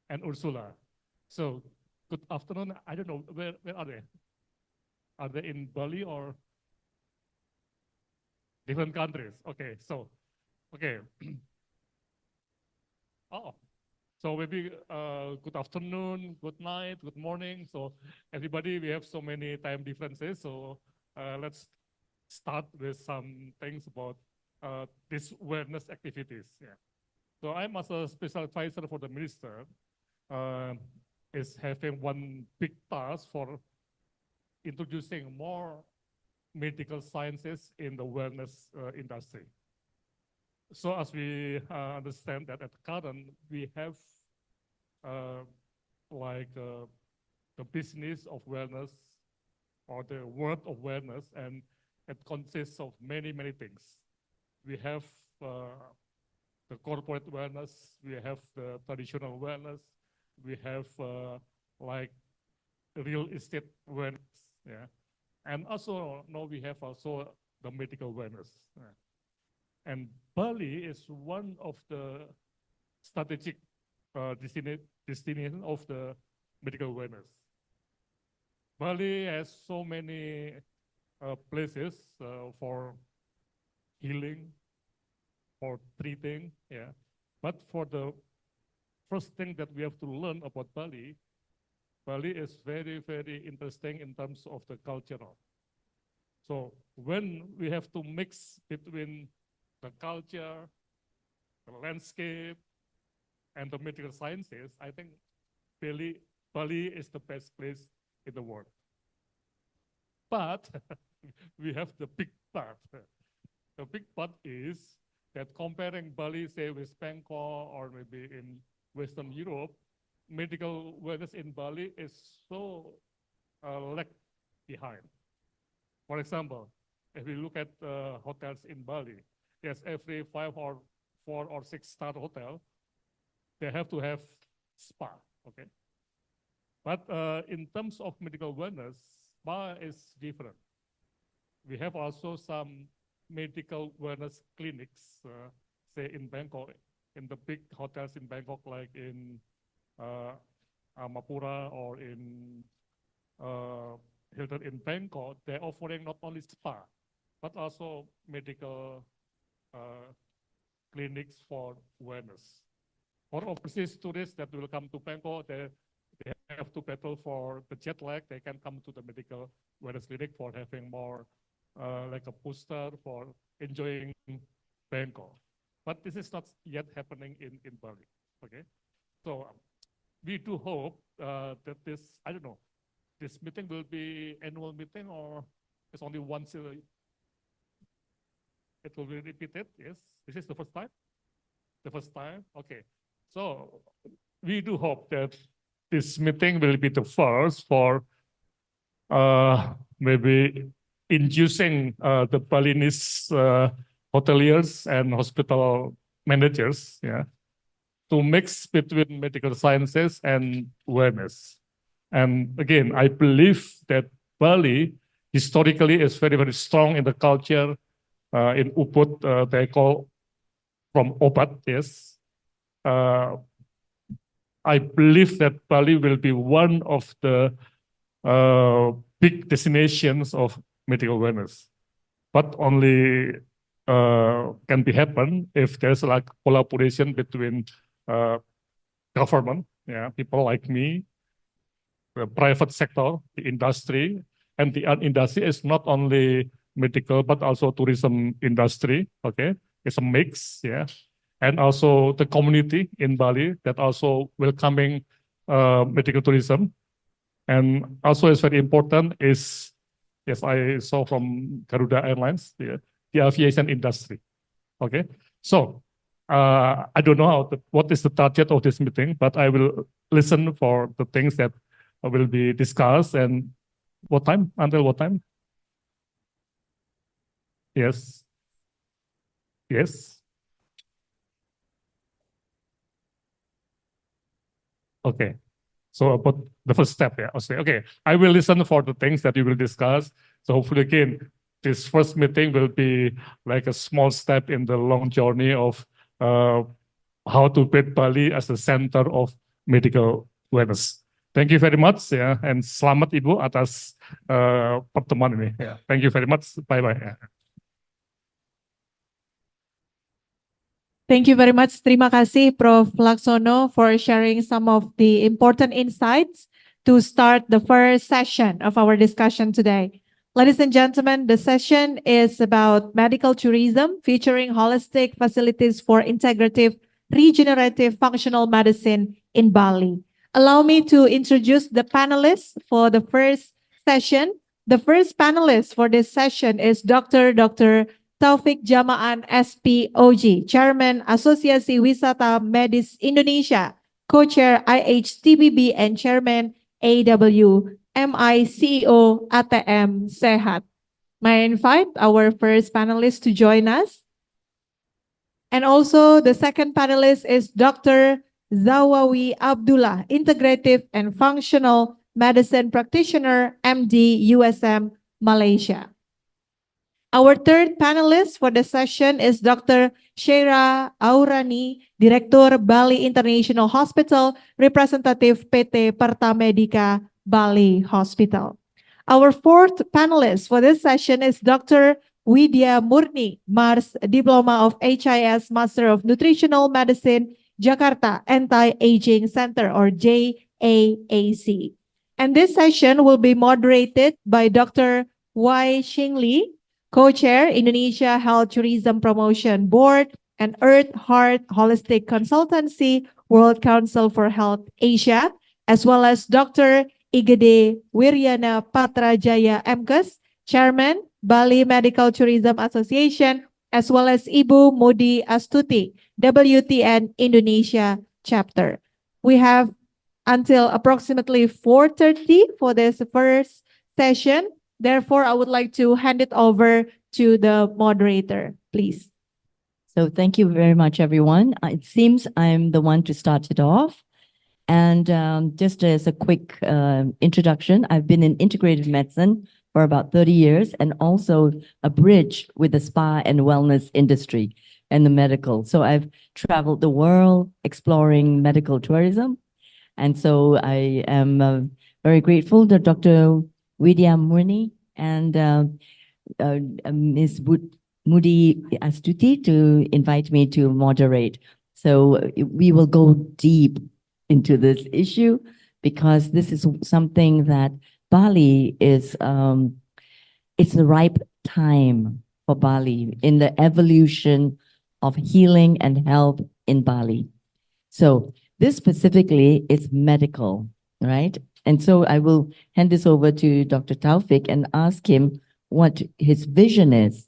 and Ursula. So good afternoon. I don't know, where are they? Are they in Bali or different countries? Okay, so, okay. Oh, so maybe good afternoon, good night, good morning. So everybody, we have so many time differences. So let's start with some things about these awareness activities. Yeah. So I'm as a special advisor for the minister, is having one big task for introducing more medical sciences in the wellness industry. So as we understand that at current, we have the business of wellness or the world of wellness, and it consists of many, many things. We have the corporate wellness, we have the traditional wellness, we have like real estate wellness, yeah. And also now we have also the medical wellness. Yeah. And Bali is one of the strategic destination of the medical wellness. Bali has so many places for healing, for treating, yeah. But for the first thing that we have to learn about Bali, Bali is very, very interesting in terms of the cultural. So when we have to mix between the culture, the landscape, and the medical sciences, I think Bali is the best place in the world. But we have the big part. The big part is that comparing Bali, say, with Bangkok or maybe in Western Europe, medical wellness in Bali is so lag behind. For example, if we look at hotels in Bali, yes, every 5 or 4 or 6-star hotel, they have to have spa, okay? But in terms of medical wellness, spa is different. We have also some medical wellness clinics, say in Bangkok, in the big hotels in Bangkok, like in Amapura or in Hilton in Bangkok. They're offering not only spa, but also medical clinics for wellness. For overseas tourists that will come to Bangkok, they have to battle for the jet lag. They can come to the medical wellness clinic for having more like a booster for enjoying Bangkok. But this is not yet happening in Bali, okay? So we do hope that this, I don't know, this meeting will be annual meeting or it's only once a it will be repeated, yes? This is the first time? The first time, okay. So we do hope that this meeting will be the first for maybe inducing the Balinese hoteliers and hospital managers, yeah, to mix between medical sciences and wellness. And again, I believe that Bali historically is very, very strong in the culture. In Ubud, they call from Obat, yes. I believe that Bali will be one of the big destinations of medical wellness, but only can be happen if there's like collaboration between government, yeah, people like me, the private sector, the industry, and the industry is not only medical but also tourism industry. Okay, it's a mix, yeah, and also the community in Bali that also welcoming medical tourism, and also is very important is, yes, I saw from Garuda Airlines, the aviation industry. Okay, so I don't know what is the target of this meeting, but I will listen for the things that will be discussed. And what time? Until what time? Yes. Yes. Okay. So about the first step, yeah. Okay. I will listen for the things that you will discuss. So hopefully again, this first meeting will be like a small step in the long journey of how to build Bali as the center of medical wellness. Thank you very much, ya, and selamat Ibu atas pertemuan ini. Yeah. Thank you very much. Bye bye. Yeah. Thank you very much. Terima kasih Prof. Laksono for sharing some of the important insights to start the first session of our discussion today. Ladies and gentlemen, the session is about medical tourism featuring holistic facilities for integrative, regenerative, functional medicine in Bali. Allow me to introduce the panelists for the first session. The first panelist for this session is Dr. Taufik Jamaan, SPOG, Chairman Asosiasi Wisata Medis Indonesia, Co-Chair IHTBB, and Chairman AWMI, CEO ATM Sehat. May I invite our first panelist to join us? And also the second panelist is Dr. Zawawi Abdullah, Integrative and Functional Medicine Practitioner, MD, USM, Malaysia. Our third panelist for the session is Dr. Sheira Aurani, Director Bali International Hospital, Representative PT Perta Medica Bali Hospital. Our fourth panelist for this session is Dr. Widya Murni, Mars Diploma of HIS Master of Nutritional Medicine, Jakarta Anti-Aging Center, or JAAC. And this session will be moderated by Dr. Wai Shing Lee, Co-Chair, Indonesia Health Tourism Promotion Board, and Earth Heart Holistic Consultancy, World Council for Health Asia, as well as Dr. Igede Wiryana Patrajaya MKes, Chairman, Bali Medical Tourism Association, as well as Ibu Modi Astuti, WTN Indonesia chapter. We have until approximately 4:30 for this first session. Therefore, I would like to hand it over to the moderator, please. So thank you very much, everyone. It seems I'm the one to start it off. And just as a quick introduction, I've been in integrative medicine for about 30 years and also a bridge with the spa and wellness industry and the medical. So I've traveled the world exploring medical tourism. And so I am very grateful to Dr. Vidya Murni and Ms. Moody Astuti to invite me to moderate. So we will go deep into this issue because this is something that Bali is, it's the ripe time for Bali in the evolution of healing and health in Bali. So this specifically is medical, right? And so I will hand this over to Dr. Taufik and ask him what his vision is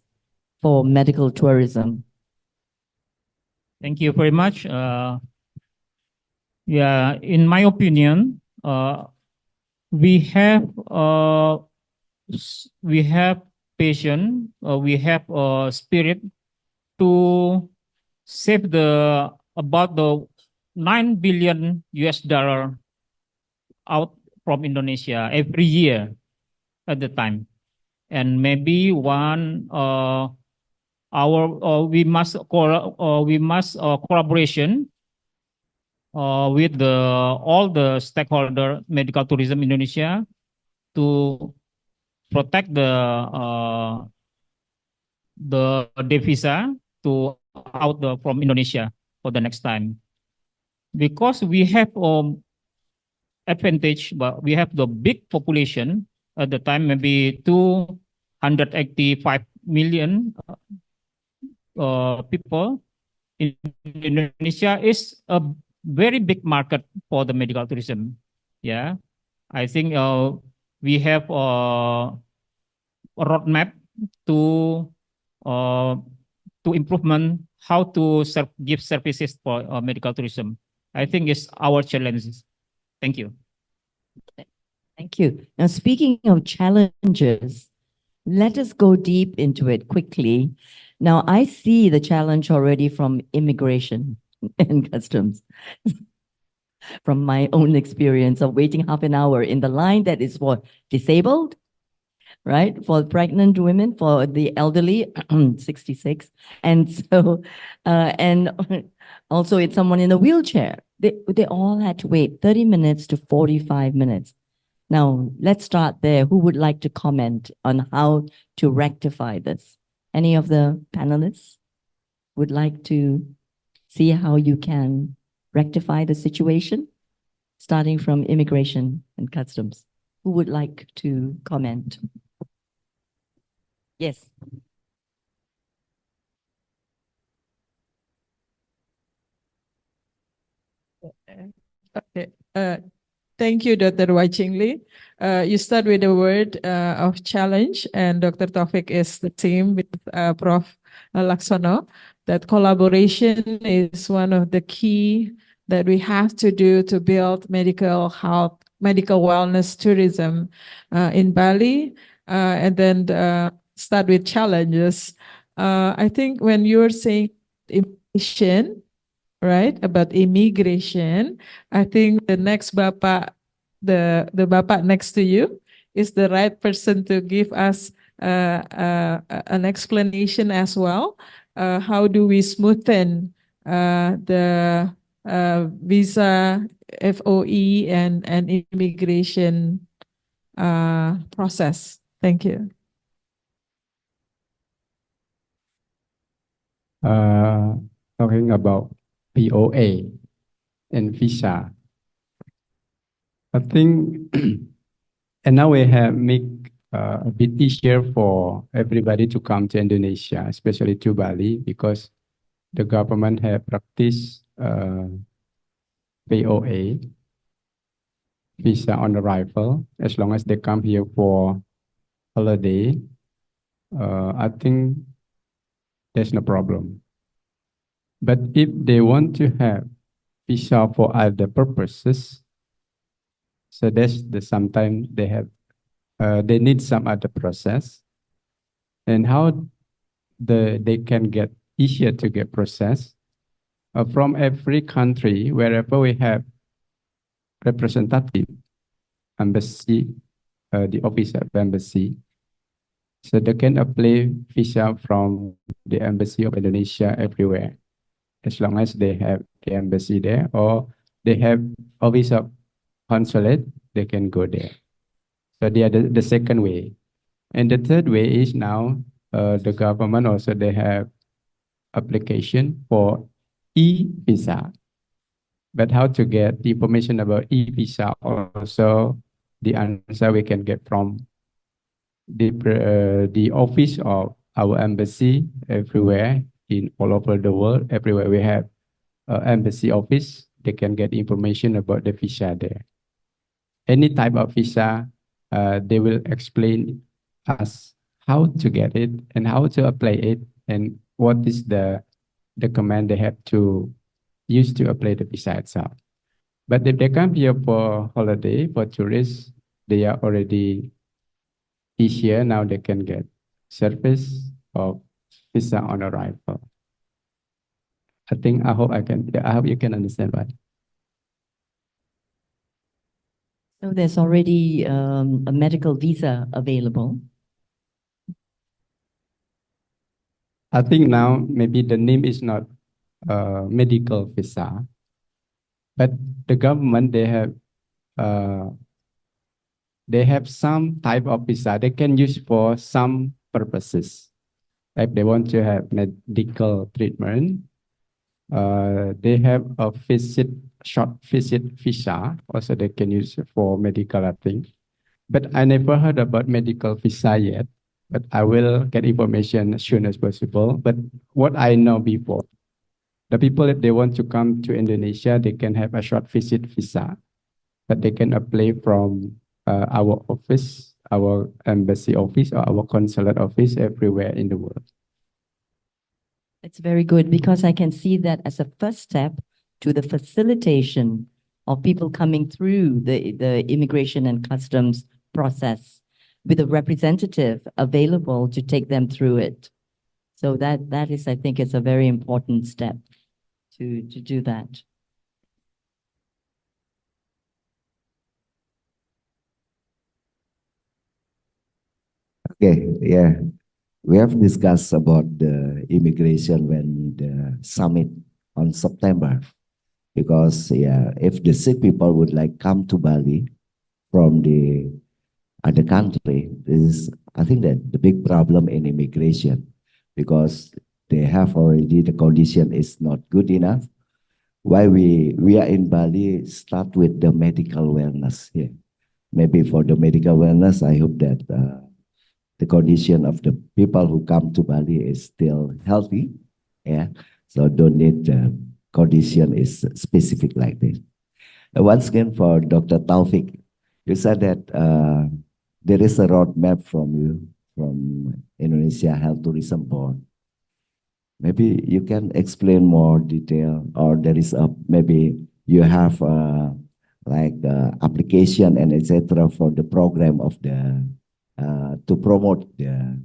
for medical tourism. Thank you very much. Yeah, in my opinion, we have passion, we have spirit to save the about the $9 billion out from Indonesia every year at the time, and maybe one we must collaboration with all the stakeholder medical tourism Indonesia to protect the devisa to out from Indonesia for the next time, because we have advantage, but we have the big population at the time, maybe 285 million people. In Indonesia is a very big market for the medical tourism. Yeah, I think we have a roadmap to improvement how to give services for medical tourism. I think it's our challenges. Thank you. Thank you. Now, speaking of challenges, let us go deep into it quickly. Now, I see the challenge already from immigration and customs. From my own experience of waiting half an hour in the line that is for disabled, right? For pregnant women, for the elderly, 66. And so, and also it's someone in a wheelchair. They all had to wait 30 minutes to 45 minutes. Now, let's start there. Who would like to comment on how to rectify this? Any of the panelists would like to see how you can rectify the situation, starting from immigration and customs? Who would like to comment? Yes. Okay. Thank you, Dr. Wai Ching-Lee. You start with the word of challenge, and Dr. Taufik is the team with Prof. Laksono. That collaboration is one of the key that we have to do to build medical health, medical wellness tourism in Bali. And then start with challenges. I think when you're saying immigration, right, about immigration, I think the next Bapak, the Bapak next to you is the right person to give us an explanation as well. How do we smoothen the visa, FOE, and immigration process? Thank you. Talking about POA and visa, I think, and now we have make a bit easier for everybody to come to Indonesia, especially to Bali, because the government have practiced POA, visa on arrival, as long as they come here for holiday. I think there's no problem. But if they want to have visa for other purposes. So that's the sometimes they need some other process. And how they can get easier to get processed from every country, wherever we have representative embassy, the office of embassy. So they can apply visa from the embassy of Indonesia everywhere, as long as they have the embassy there or they have office of consulate, they can go there. So they are the second way. And the third way is now the government also they have application for e-visa. But how to get the information about e-visa also the answer we can get from the office of our embassy everywhere in all over the world. Everywhere we have embassy office, they can get information about the visa there. Any type of visa, they will explain us how to get it and how to apply it and what is the command they have to use to apply the visa itself. But if they come here for holiday, for tourists, they are already here. Now they can get service of visa on arrival. I hope you can understand why. So there's already a medical visa available. I think now maybe the name is not medical visa, but the government they have some type of visa they can use for some purposes. If they want to have medical treatment, they have a short visit visa. Also, they can use it for medical, I think. But I never heard about medical visa yet. But I will get information as soon as possible. But what I know before, the people, if they want to come to Indonesia, they can have a short visit visa. But they can apply from our office, our embassy office, or our consulate office everywhere in the world. It's very good because I can see that as a first step to the facilitation of people coming through the immigration and customs process with a representative available to take them through it. So that is, I think, it's a very important step to do that. Okay, yeah. We have discussed about the immigration when the summit on September, because if the sick people would like come to Bali from the other country, I think that the big problem in immigration, because they have already the condition is not good enough. Why we are in Bali start with the medical wellness here. Maybe for the medical wellness, I hope that the condition of the people who come to Bali is still healthy, so don't need the condition is specific like this. Once again, for Dr. Taufik, you said that there is a roadmap from you, from Indonesia Health Tourism Board. Maybe you can explain more detail, or there is maybe you have application and etc. for the program of the to promote the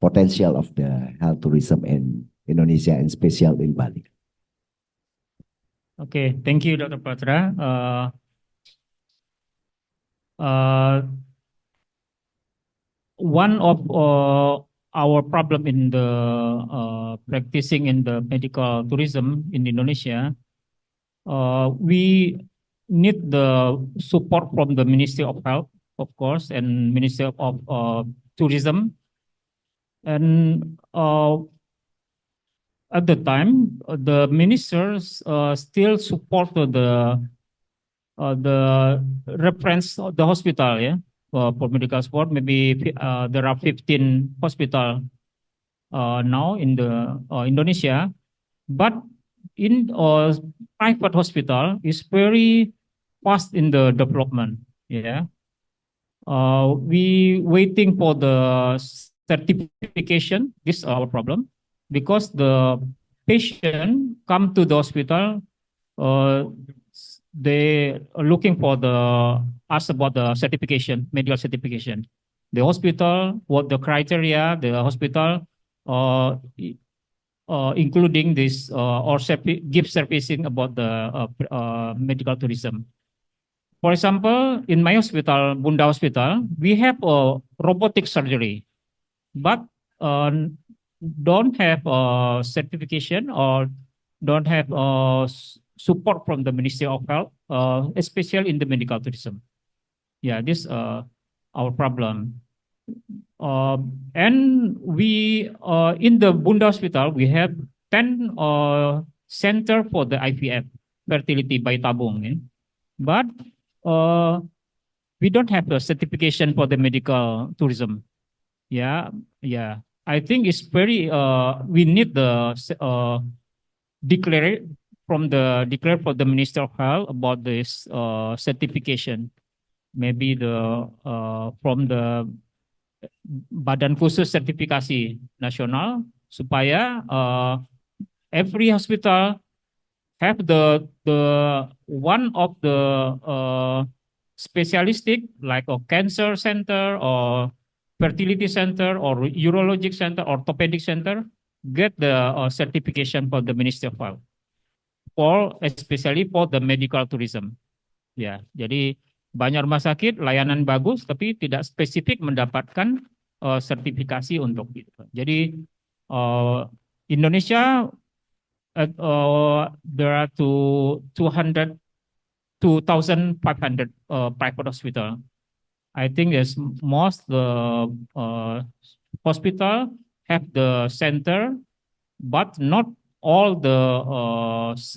potential of the health tourism in Indonesia and special in Bali. Okay, thank you, Dr. Patra. One of our problem in the practicing in the medical tourism in Indonesia, we need the support from the Ministry of Health, of course, and Ministry of Tourism. And at the time, the ministers still support the reference of the hospital, for medical support. Maybe there are 15 hospital now in the Indonesia, but in private hospital is very fast in the development. We waiting for the certification. This is our problem, because the patient come to the hospital they are looking for ask about the certification, medical certification. The hospital, what the criteria, the hospital, including this or give servicing about the medical tourism. For example, in my hospital, Bunda Hospital, we have a robotic surgery, but don't have certification or don't have support from the Ministry of Health, especially in the medical tourism. Yeah, this our problem. And we in the Bunda Hospital we have 10 center for the IVF fertility by tabung, but we don't have a certification for the medical tourism. Yeah, yeah. I think it's very we need the declare for the Minister of Health about this certification. Maybe the from the Badan Khusus Sertifikasi Nasional supaya every hospital have the one of the specialistic like a cancer center or fertility center or urologic center, orthopedic center, get the certification for the Ministry of Health, especially for the medical tourism. Ya, jadi banyak rumah sakit layanan bagus, tapi tidak spesifik mendapatkan sertifikasi untuk itu. Jadi Indonesia there are 2,500 private hospital. I think yes, most the hospital have the center, but not all the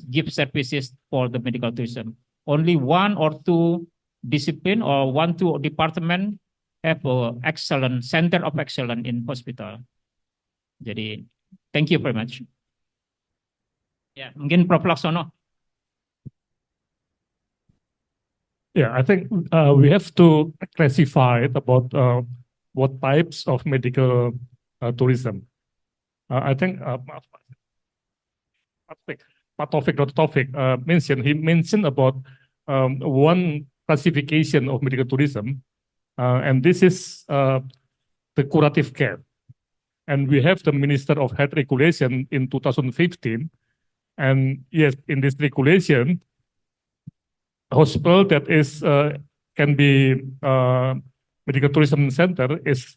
give services for the medical tourism. Only one or two discipline or one two department have excellent center of excellence in hospital. Jadi, thank you very much. Ya, mungkin Prof. Laksono. Yeah, I think we have to classify it about what types of medical tourism. I think Dr. Taufik mentioned about one classification of medical tourism, and this is the curative care. And we have the Minister of Health regulation in 2015, and yes, in this regulation, hospital that is can be medical tourism center is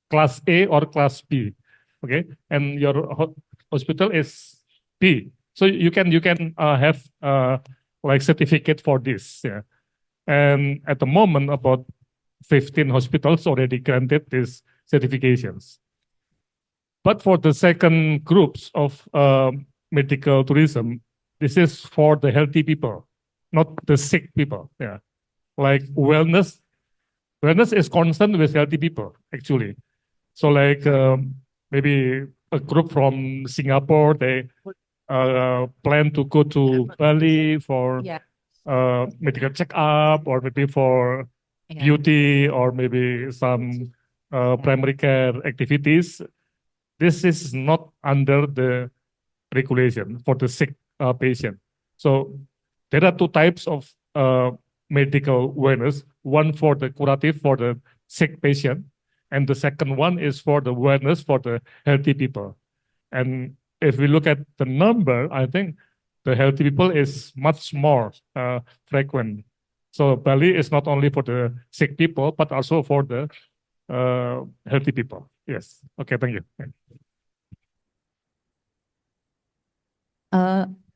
class A or class B, okay, and your hospital is B, so you can have like certificate for this, yeah. And at the moment, about 15 hospitals already granted these certifications. But for the second groups of medical tourism, this is for the healthy people, not the sick people. Yeah, like wellness is concerned with healthy people actually. So like maybe a group from Singapore, they plan to go to Bali for medical checkup, or maybe for beauty, or maybe some primary care activities. This is not under the regulation for the sick patient. So there are two types of medical wellness, one for the curative for the sick patient, and the second one is for the wellness for the healthy people. And if we look at the number, I think the healthy people is much more frequent. So Bali is not only for the sick people, but also for the healthy people. Yes. Okay, thank you.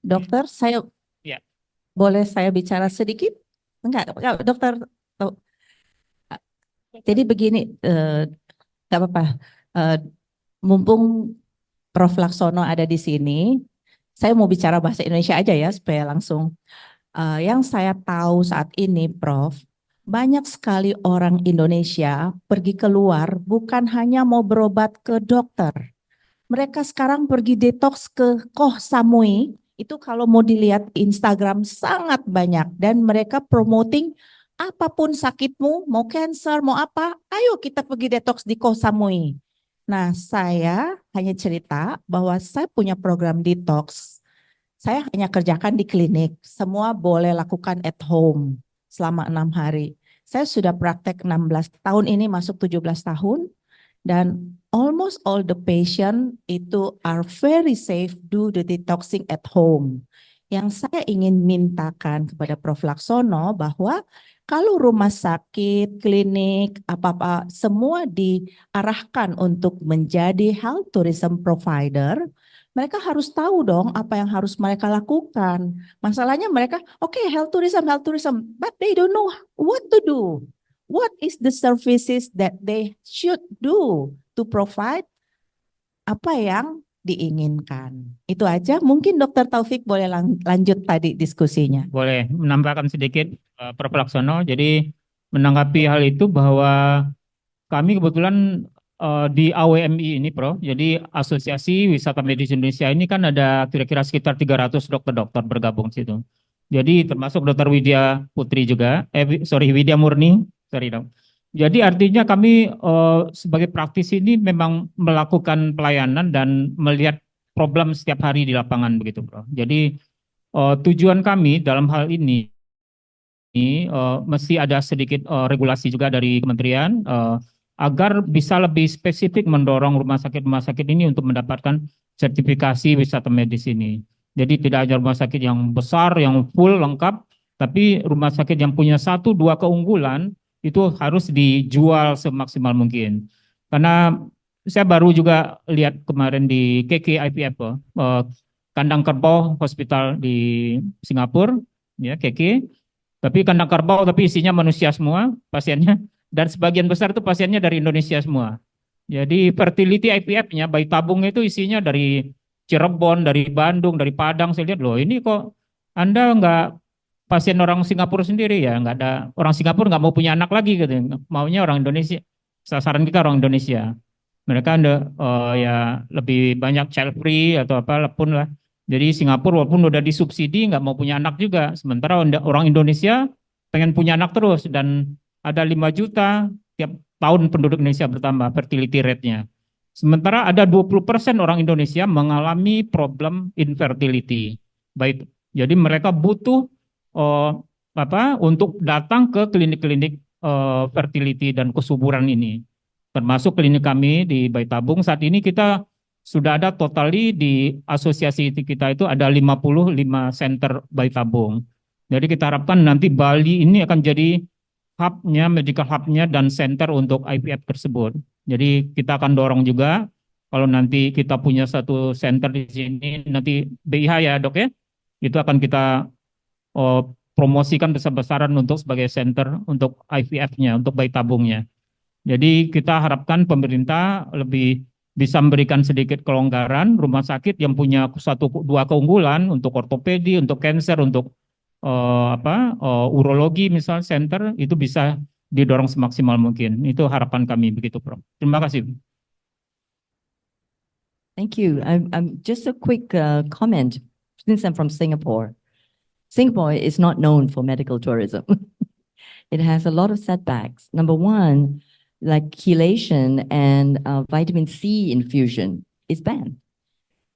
Dokter, saya boleh saya bicara sedikit? Enggak, dokter. Jadi begini, nggak apa-apa. Mumpung Prof. Laksono ada di sini, saya mau bicara bahasa Indonesia aja ya, supaya langsung. Yang saya tahu saat ini, Prof, banyak sekali orang Indonesia pergi keluar bukan hanya mau berobat ke dokter. Mereka sekarang pergi detox ke Koh Samui, itu kalau mau dilihat Instagram sangat banyak, dan mereka promoting apapun sakitmu, mau cancer, mau apa, ayo kita pergi detox di Koh Samui. Nah, saya hanya cerita bahwa saya punya program detox. saya hanya kerjakan di klinik. Semua boleh lakukan at home selama 6 hari. Saya sudah praktek 16 tahun ini masuk 17 tahun. Dan almost all the patient itu are very safe do the detoxing at home. Yang saya ingin mintakan kepada Prof. Laksono bahwa kalau rumah sakit, klinik, apa-apa semua diarahkan untuk menjadi health tourism provider, mereka harus tahu dong apa yang harus mereka lakukan. Masalahnya mereka, okay, health tourism, but they don't know what to do. What is the services that they should do to provide apa yang diinginkan? Itu aja. Mungkin Dr. Taufik boleh lanjut tadi diskusinya. Boleh menambahkan sedikit, Prof. Laksono. Jadi menanggapi hal itu bahwa kami kebetulan di AWMI ini, Prof. Jadi Asosiasi Wisata Medis Indonesia ini kan ada kira-kira sekitar 300 dokter-dokter bergabung di situ. Jadi termasuk Dr. Widya Putri juga, Widya Murni, sorry dong. Jadi artinya kami sebagai praktisi ini memang melakukan pelayanan dan melihat problem setiap hari di lapangan begitu, Prof. Jadi tujuan kami dalam hal ini mesti ada sedikit regulasi juga dari kementerian agar bisa lebih spesifik mendorong rumah sakit ini untuk mendapatkan sertifikasi wisata medis ini. Jadi tidak hanya rumah sakit yang besar, yang full, lengkap, tapi rumah sakit yang punya 1-2 keunggulan itu harus dijual semaksimal mungkin. Karena saya baru juga lihat kemarin di KK IPF, kandang kerbau hospital di Singapura, ya KK. Tapi kandang kerbau tapi isinya manusia semua pasiennya, dan sebagian besar itu pasiennya dari Indonesia semua. Jadi fertility IVF-nya bayi tabung itu isinya dari Cirebon, dari Bandung, dari Padang. Saya lihat loh, ini kok Anda nggak pasien orang Singapura sendiri ya, nggak ada orang Singapura nggak mau punya anak lagi gitu, maunya orang Indonesia. Sasaran kita orang Indonesia. Mereka ya lebih banyak child free atau apa pun lah. Jadi Singapura walaupun udah disubsidi nggak mau punya anak juga, sementara orang Indonesia pengen punya anak terus, dan ada 5 juta tiap tahun penduduk Indonesia bertambah fertility rate-nya. Sementara ada 20% orang Indonesia mengalami problem infertility. Baik, jadi mereka butuh untuk datang ke klinik-klinik fertility dan kesuburan ini. Termasuk klinik kami di Bayi Tabung. Saat ini kita sudah ada totali di asosiasi kita itu ada 55 center Bayi Tabung. Jadi kita harapkan nanti Bali ini akan jadi hubnya, medical hubnya dan center untuk IVF tersebut. Jadi kita akan dorong juga kalau nanti kita punya satu center di sini, nanti BIH ya dok ya, itu akan kita promosikan besar-besaran untuk sebagai center untuk IVF-nya, untuk bayi tabungnya. Jadi kita harapkan pemerintah lebih bisa memberikan sedikit kelonggaran rumah sakit yang punya 1-2 keunggulan untuk ortopedi, untuk cancer, untuk urologi misal center itu bisa didorong semaksimal mungkin. Itu harapan kami begitu, Prof. Terima kasih. Thank you. I'm just a quick comment since I'm from Singapore. Singapore is not known for medical tourism. It has a lot of setbacks. Number one, like chelation and vitamin C infusion is banned.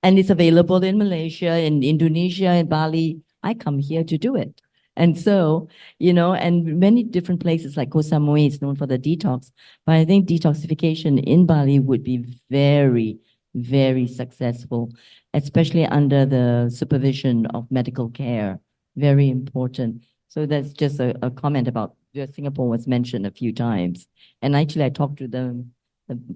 And it's available in Malaysia, in Indonesia, in Bali. I come here to do it. And so, and many different places like Koh Samui is known for the detox. But I think detoxification in Bali would be very, very successful, especially under the supervision of medical care. Very important. So that's just a comment about Singapore was mentioned a few times. And actually I talked to the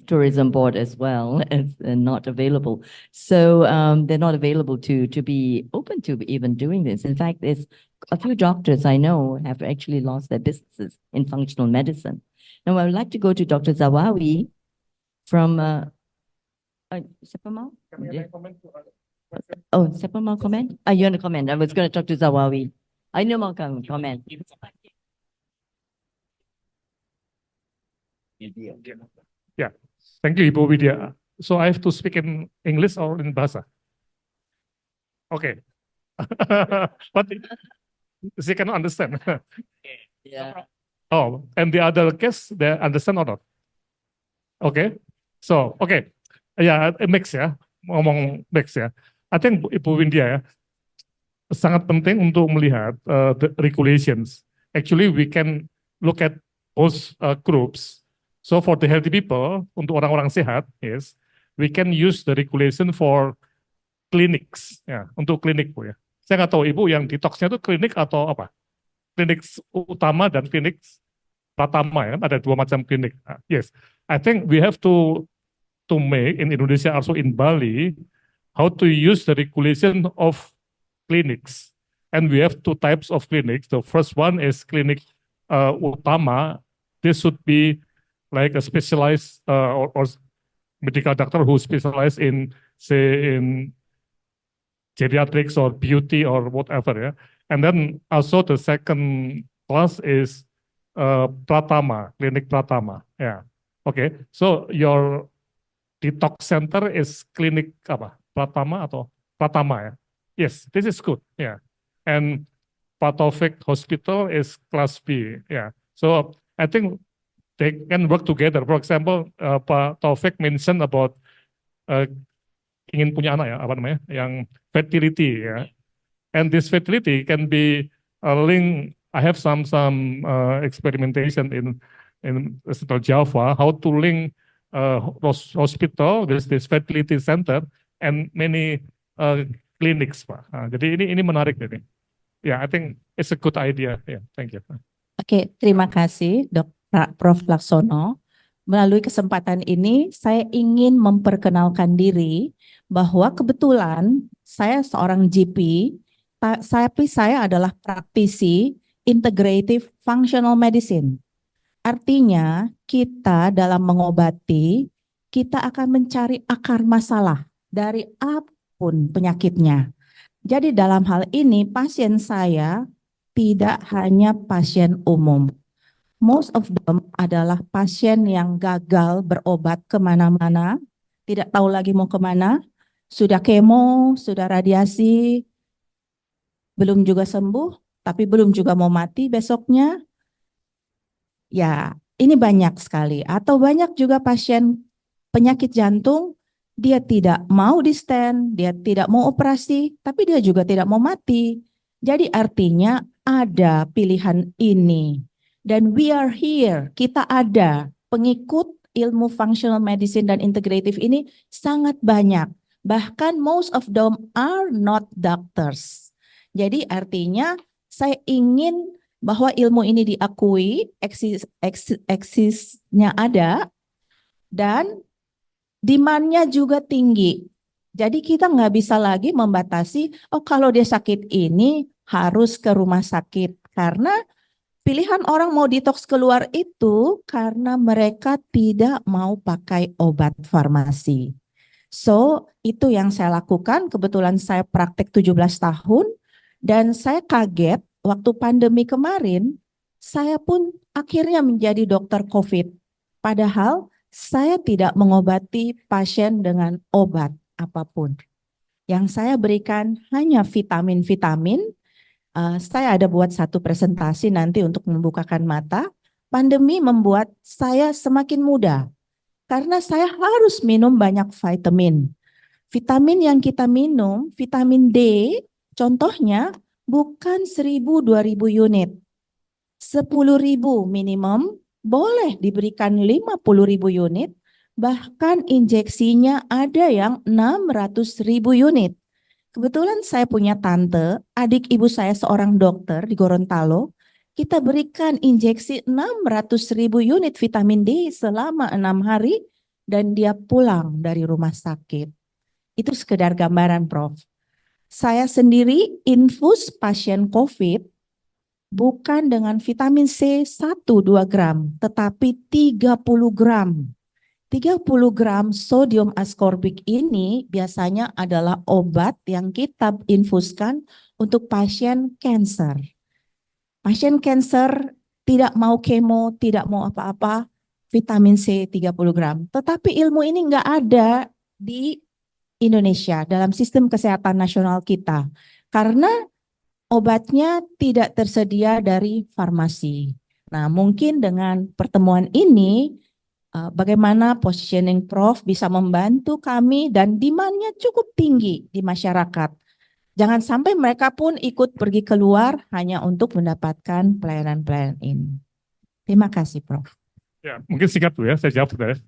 tourism board as well as not available. So they're not available to be open to even doing this. In fact, there's a few doctors I know have actually lost their businesses in functional medicine. Now I would like to go to Dr. Zawawi from siapa mau? Oh, siapa mau comment? You want to comment? I was going to talk to Zawawi. I know mau comment. Yeah, thank you, Ibu Widya. So I have to speak in English or in Bahasa? Okay. But she cannot understand. Yeah. Oh, and the other case, they understand or not? Okay. So, okay. Yeah, mix ya. Ngomong mix ya. I think Ibu Widya ya. sangat penting untuk melihat the regulations. Actually, we can look at both groups. So for the healthy people, untuk orang-orang sehat, yes, we can use the regulation for clinics, ya, untuk klinik, Bu ya. Saya nggak tahu Ibu yang detoxnya itu klinik atau apa? Klinik utama dan klinik pratama, ya kan? Ada dua macam klinik. Yes, I think we have to make in Indonesia, also in Bali, how to use the regulation of clinics. And we have two types of clinics. The first one is clinic utama. This should be like a specialized or medical doctor who specialize in, say, in geriatrics or beauty or whatever. Yeah. And then also the second class is pratama, clinic pratama. Yeah. Okay. So your detox center is clinic apa? Pratama atau pratama ya? Yes, this is good. Yeah. And Pak Taufik Hospital is class B. Yeah. So I think they can work together. For example, Pak Taufik mentioned about ingin punya anak ya, apa namanya? Yang fertility ya. And this fertility can be a link. I have some experimentation in Java how to link hospital with this fertility center and many clinics, Pak. Jadi ini menarik ini. Yeah, I think it's a good idea. Yeah, thank you. Oke, terima kasih Prof. Laksono. Melalui kesempatan ini saya ingin memperkenalkan diri bahwa kebetulan saya seorang GP, tapi saya adalah praktisi integrative functional medicine. Artinya kita dalam mengobati, kita akan mencari akar masalah dari apapun penyakitnya. Jadi dalam hal ini pasien saya tidak hanya pasien umum. Most of them adalah pasien yang gagal berobat kemana-mana, tidak tahu lagi mau kemana, sudah kemo, sudah radiasi, belum juga sembuh, tapi belum juga mau mati besoknya. Ya, ini banyak sekali. Atau banyak juga pasien penyakit jantung, dia tidak mau di-stent, dia tidak mau operasi, tapi dia juga tidak mau mati. Jadi artinya ada pilihan ini. Dan we are here, kita ada. Pengikut ilmu functional medicine dan integrative ini sangat banyak. Bahkan most of them are not doctors. Jadi artinya saya ingin bahwa ilmu ini diakui, eksisnya ada, dan demand-nya juga tinggi. Jadi kita nggak bisa lagi membatasi, oh kalau dia sakit ini harus ke rumah sakit. Karena pilihan orang mau detox keluar itu karena mereka tidak mau pakai obat farmasi. So, itu yang saya lakukan. Kebetulan saya praktek 17 tahun dan saya kaget waktu pandemi kemarin, saya pun akhirnya menjadi dokter COVID. Padahal saya tidak mengobati pasien dengan obat apapun. Yang saya berikan hanya vitamin-vitamin. Saya ada buat satu presentasi nanti untuk membukakan mata. Pandemi membuat saya semakin muda karena saya harus minum banyak vitamin. Vitamin yang kita minum, vitamin D, contohnya bukan 1.000-2.000 unit. 10.000 minimum, boleh diberikan 50.000 unit, bahkan injeksinya ada yang 600.000 unit. Kebetulan saya punya tante, adik ibu saya seorang dokter di Gorontalo, kita berikan injeksi 600.000 unit vitamin D selama 6 hari dan dia pulang dari rumah sakit. Itu sekedar gambaran, Prof. Saya sendiri infus pasien COVID bukan dengan vitamin C 1-2 gram, tetapi 30 gram. 30 gram sodium ascorbik ini biasanya adalah obat yang kita infuskan untuk pasien kanker. Pasien kanker tidak mau kemo, tidak mau apa-apa, vitamin C 30 gram. Tetapi ilmu ini enggak ada di Indonesia dalam sistem kesehatan nasional kita. Karena obatnya tidak tersedia dari farmasi. Nah, mungkin dengan pertemuan ini, bagaimana positioning Prof bisa membantu kami dan demand-nya cukup tinggi di masyarakat. Jangan sampai mereka pun ikut pergi keluar hanya untuk mendapatkan pelayanan-pelayanan ini. Terima kasih, Prof. Ya, mungkin singkat Bu ya, saya jawab sebentar.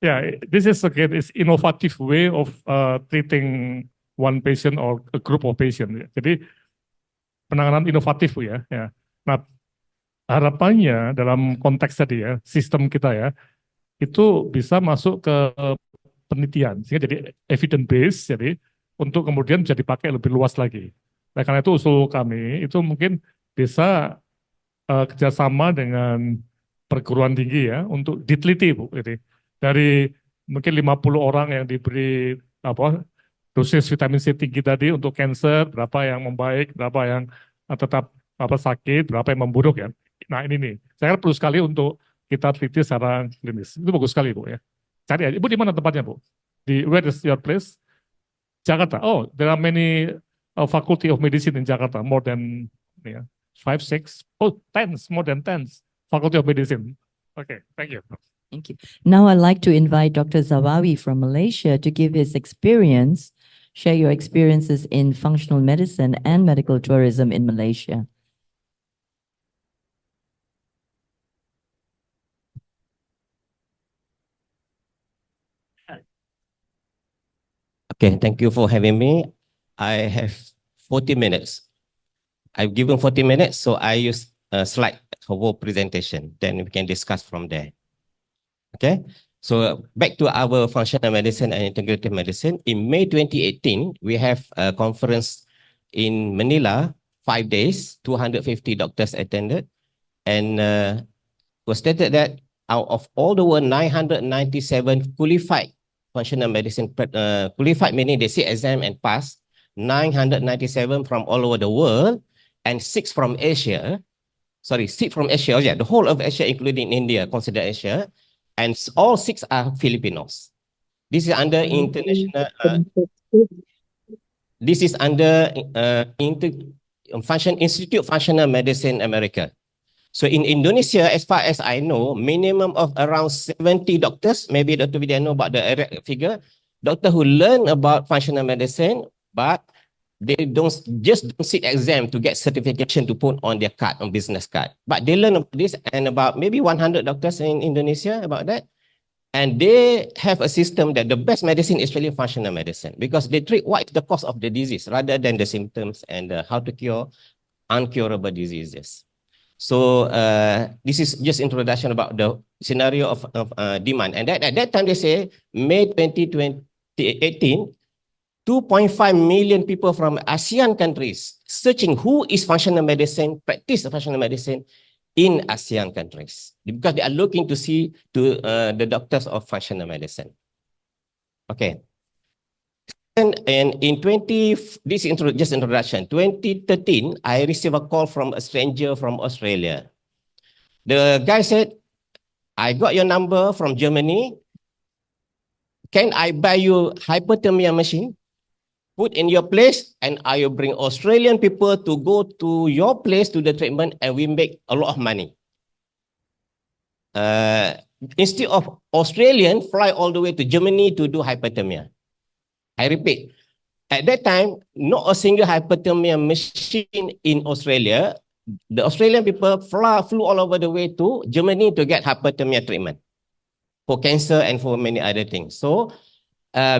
Ya, this is again is innovative way of treating one patient or a group of patient. Jadi penanganan inovatif Bu ya. Ya. Nah, harapannya dalam konteks tadi ya, sistem kita ya, itu bisa masuk ke penelitian, sehingga jadi evidence based, jadi untuk kemudian bisa dipakai lebih luas lagi. Nah, karena itu usul kami itu mungkin bisa kerjasama dengan perguruan tinggi ya untuk diteliti Bu. Jadi dari mungkin 50 orang yang diberi dosis vitamin C tinggi tadi untuk cancer, berapa yang membaik, berapa yang tetap sakit, berapa yang memburuk ya. Nah ini nih, saya kira perlu sekali untuk kita teliti secara klinis. Itu bagus sekali Bu ya. Cari aja. Ibu di mana tempatnya Bu? Where is your place? Jakarta. Oh, there are many faculty of medicine in Jakarta, more than 5, 6, 10, more than 10 faculty of medicine. Okay, thank you. Thank you. Now I'd like to invite Dr. Zawawi from Malaysia to give his experience, share your experiences in functional medicine and medical tourism in Malaysia. Okay, thank you for having me. I have 40 minutes. I've given 40 minutes, so I use a slide for whole presentation. Then we can discuss from there. Okay, so back to our functional medicine and integrative medicine. In May 2018, we have a conference in Manila, 5 days, 250 doctors attended. And was stated that out of all the 997 qualified functional medicine, qualified meaning they sit exam and pass, 997 from all over the world, and 6 from Asia. Sorry, 6 from Asia, yeah, the whole of Asia, including India, considered Asia, and all 6 are Filipinos. This is under international. This is under Institute Functional Medicine America. So in Indonesia, as far as I know, minimum of around 70 doctors, maybe Dr. Vidya know about the figure, doctor who learn about functional medicine, but they don't sit exam to get certification to put on their card, on business card. But they learn about this, and about maybe 100 doctors in Indonesia about that. And they have a system that the best medicine is really functional medicine, because they treat what is the cause of the disease rather than the symptoms and how to cure uncurable diseases. So this is just introduction about the scenario of demand. And at that time they say May 2018, 2.5 million people from ASEAN countries searching who is functional medicine, practice functional medicine in ASEAN countries, because they are looking to see the doctors of functional medicine. Okay. And in this is just introduction, 2013, I received a call from a stranger from Australia. The guy said, I got your number from Germany. Can I buy you hypothermia machine? Put in your place, and I will bring Australian people to go to your place to the treatment, and we make a lot of money. Instead of Australian fly all the way to Germany to do hypothermia. I repeat, at that time, not a single hypothermia machine in Australia. The Australian people flew all over the way to Germany to get hypothermia treatment for cancer and for many other things. So,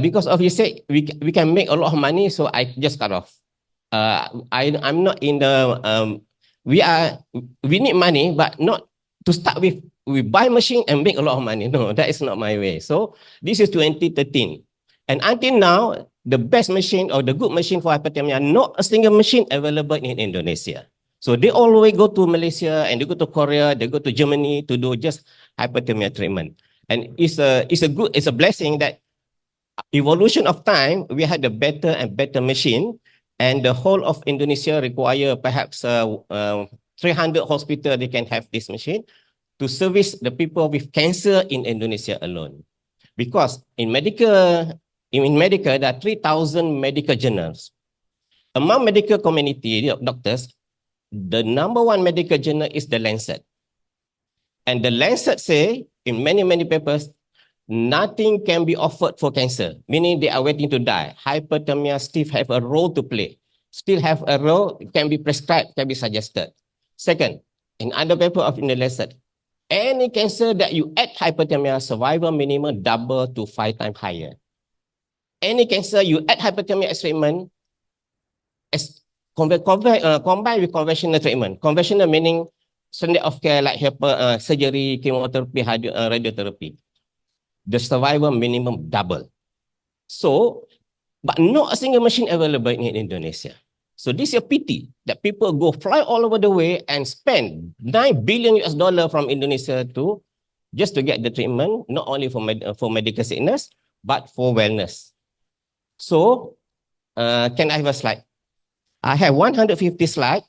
because of you say we can make a lot of money, so I just cut off. I'm not in the we need money, but not to start with. We buy machine and make a lot of money. No, that is not my way. So this is 2013. And until now, the best machine or the good machine for hypothermia, not a single machine available in Indonesia. So they always go to Malaysia and they go to Korea, they go to Germany to do just hypothermia treatment. And it's a blessing that evolution of time, we had a better and better machine, and the whole of Indonesia require perhaps 300 hospitals, they can have this machine to service the people with cancer in Indonesia alone. Because in Medica, there are 3,000 medical journals. Among medical community doctors, the #1 medical journal is the Lancet. And the Lancet say, in many, many papers, nothing can be offered for cancer, meaning they are waiting to die. Hyperthermia still have a role to play, still have a role, can be prescribed, can be suggested. Second, in other paper of in the lesson, any cancer that you add hyperthermia, survival minimum double to 5 times higher. Any cancer you add hyperthermia as treatment, as combined with conventional treatment. Conventional meaning standard of care like surgery, chemotherapy, radiotherapy. The survival minimum double. So, but not a single machine available in Indonesia. So this is a pity that people go fly all over the way and spend $9 billion from Indonesia to just to get the treatment, not only for medical sickness, but for wellness. So, can I have a slide? I have 150 slides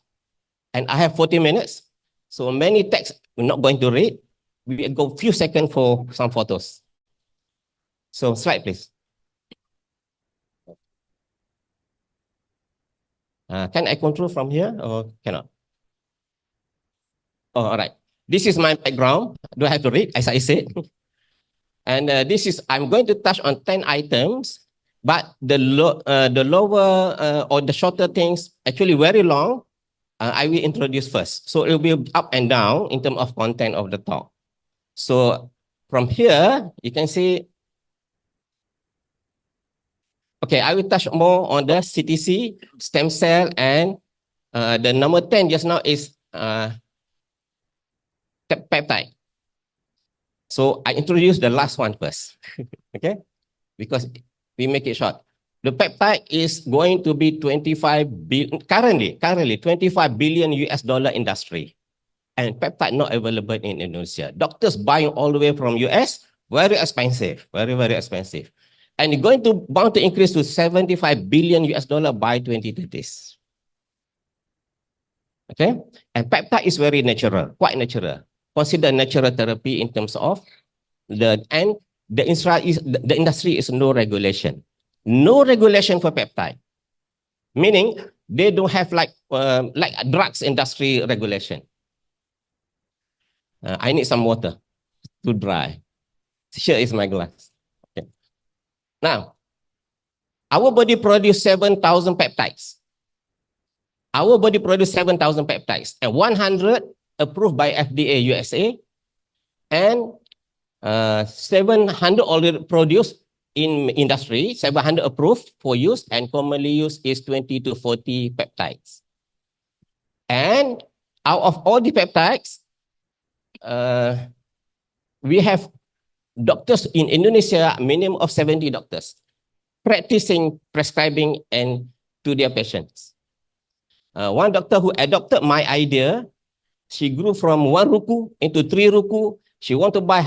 and I have 40 minutes. So many texts we're not going to read. We will go few seconds for some photos. So slide, please. Can I control from here or cannot? Oh, all right. This is my background. Do I have to read as I said? And this is, I'm going to touch on 10 items, but the lower or the shorter things, actually very long, I will introduce first. So it will be up and down in terms of content of the talk. So from here, you can see, okay, I will touch more on the CTC, stem cell, and the number 10 just now is peptide. So I introduce the last one first, okay? Because we make it short. The peptide is going to be 25 billion, currently 25 billion US dollar industry. And peptide not available in Indonesia. Doctors buying all the way from US, very expensive, very, very expensive. And it's going to bound to increase to 75 billion US dollar by 2030s. Okay? And peptide is very natural, quite natural. Consider natural therapy in terms of the industry is no regulation. No regulation for peptide. Meaning they don't have like drugs industry regulation. I need some water to dry. Here is my glass. Okay. Now, our body produces 7,000 peptides. Our body produces 7,000 peptides and 100 approved by FDA USA and 700 already produced in industry, 700 approved for use and commonly used is 20 to 40 peptides. And out of all the peptides, we have doctors in Indonesia, minimum of 70 doctors practicing, prescribing and to their patients. One doctor who adopted my idea, she grew from 1 ruku into 3 ruku. She want to buy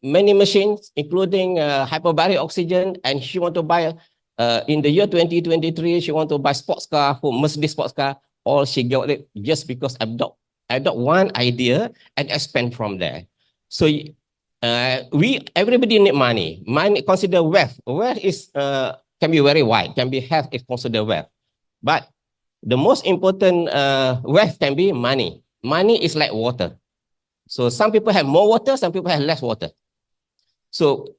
many machines, including hyperbaric oxygen, and she want to buy, in the year 2023, she want to buy sports car, Mercedes sports car. All she got it just because I adopt one idea and expand from there. So everybody need money. Money consider wealth. Wealth is can be very wide, can be health is considered wealth. But the most important wealth can be money. Money is like water. So some people have more water, some people have less water. So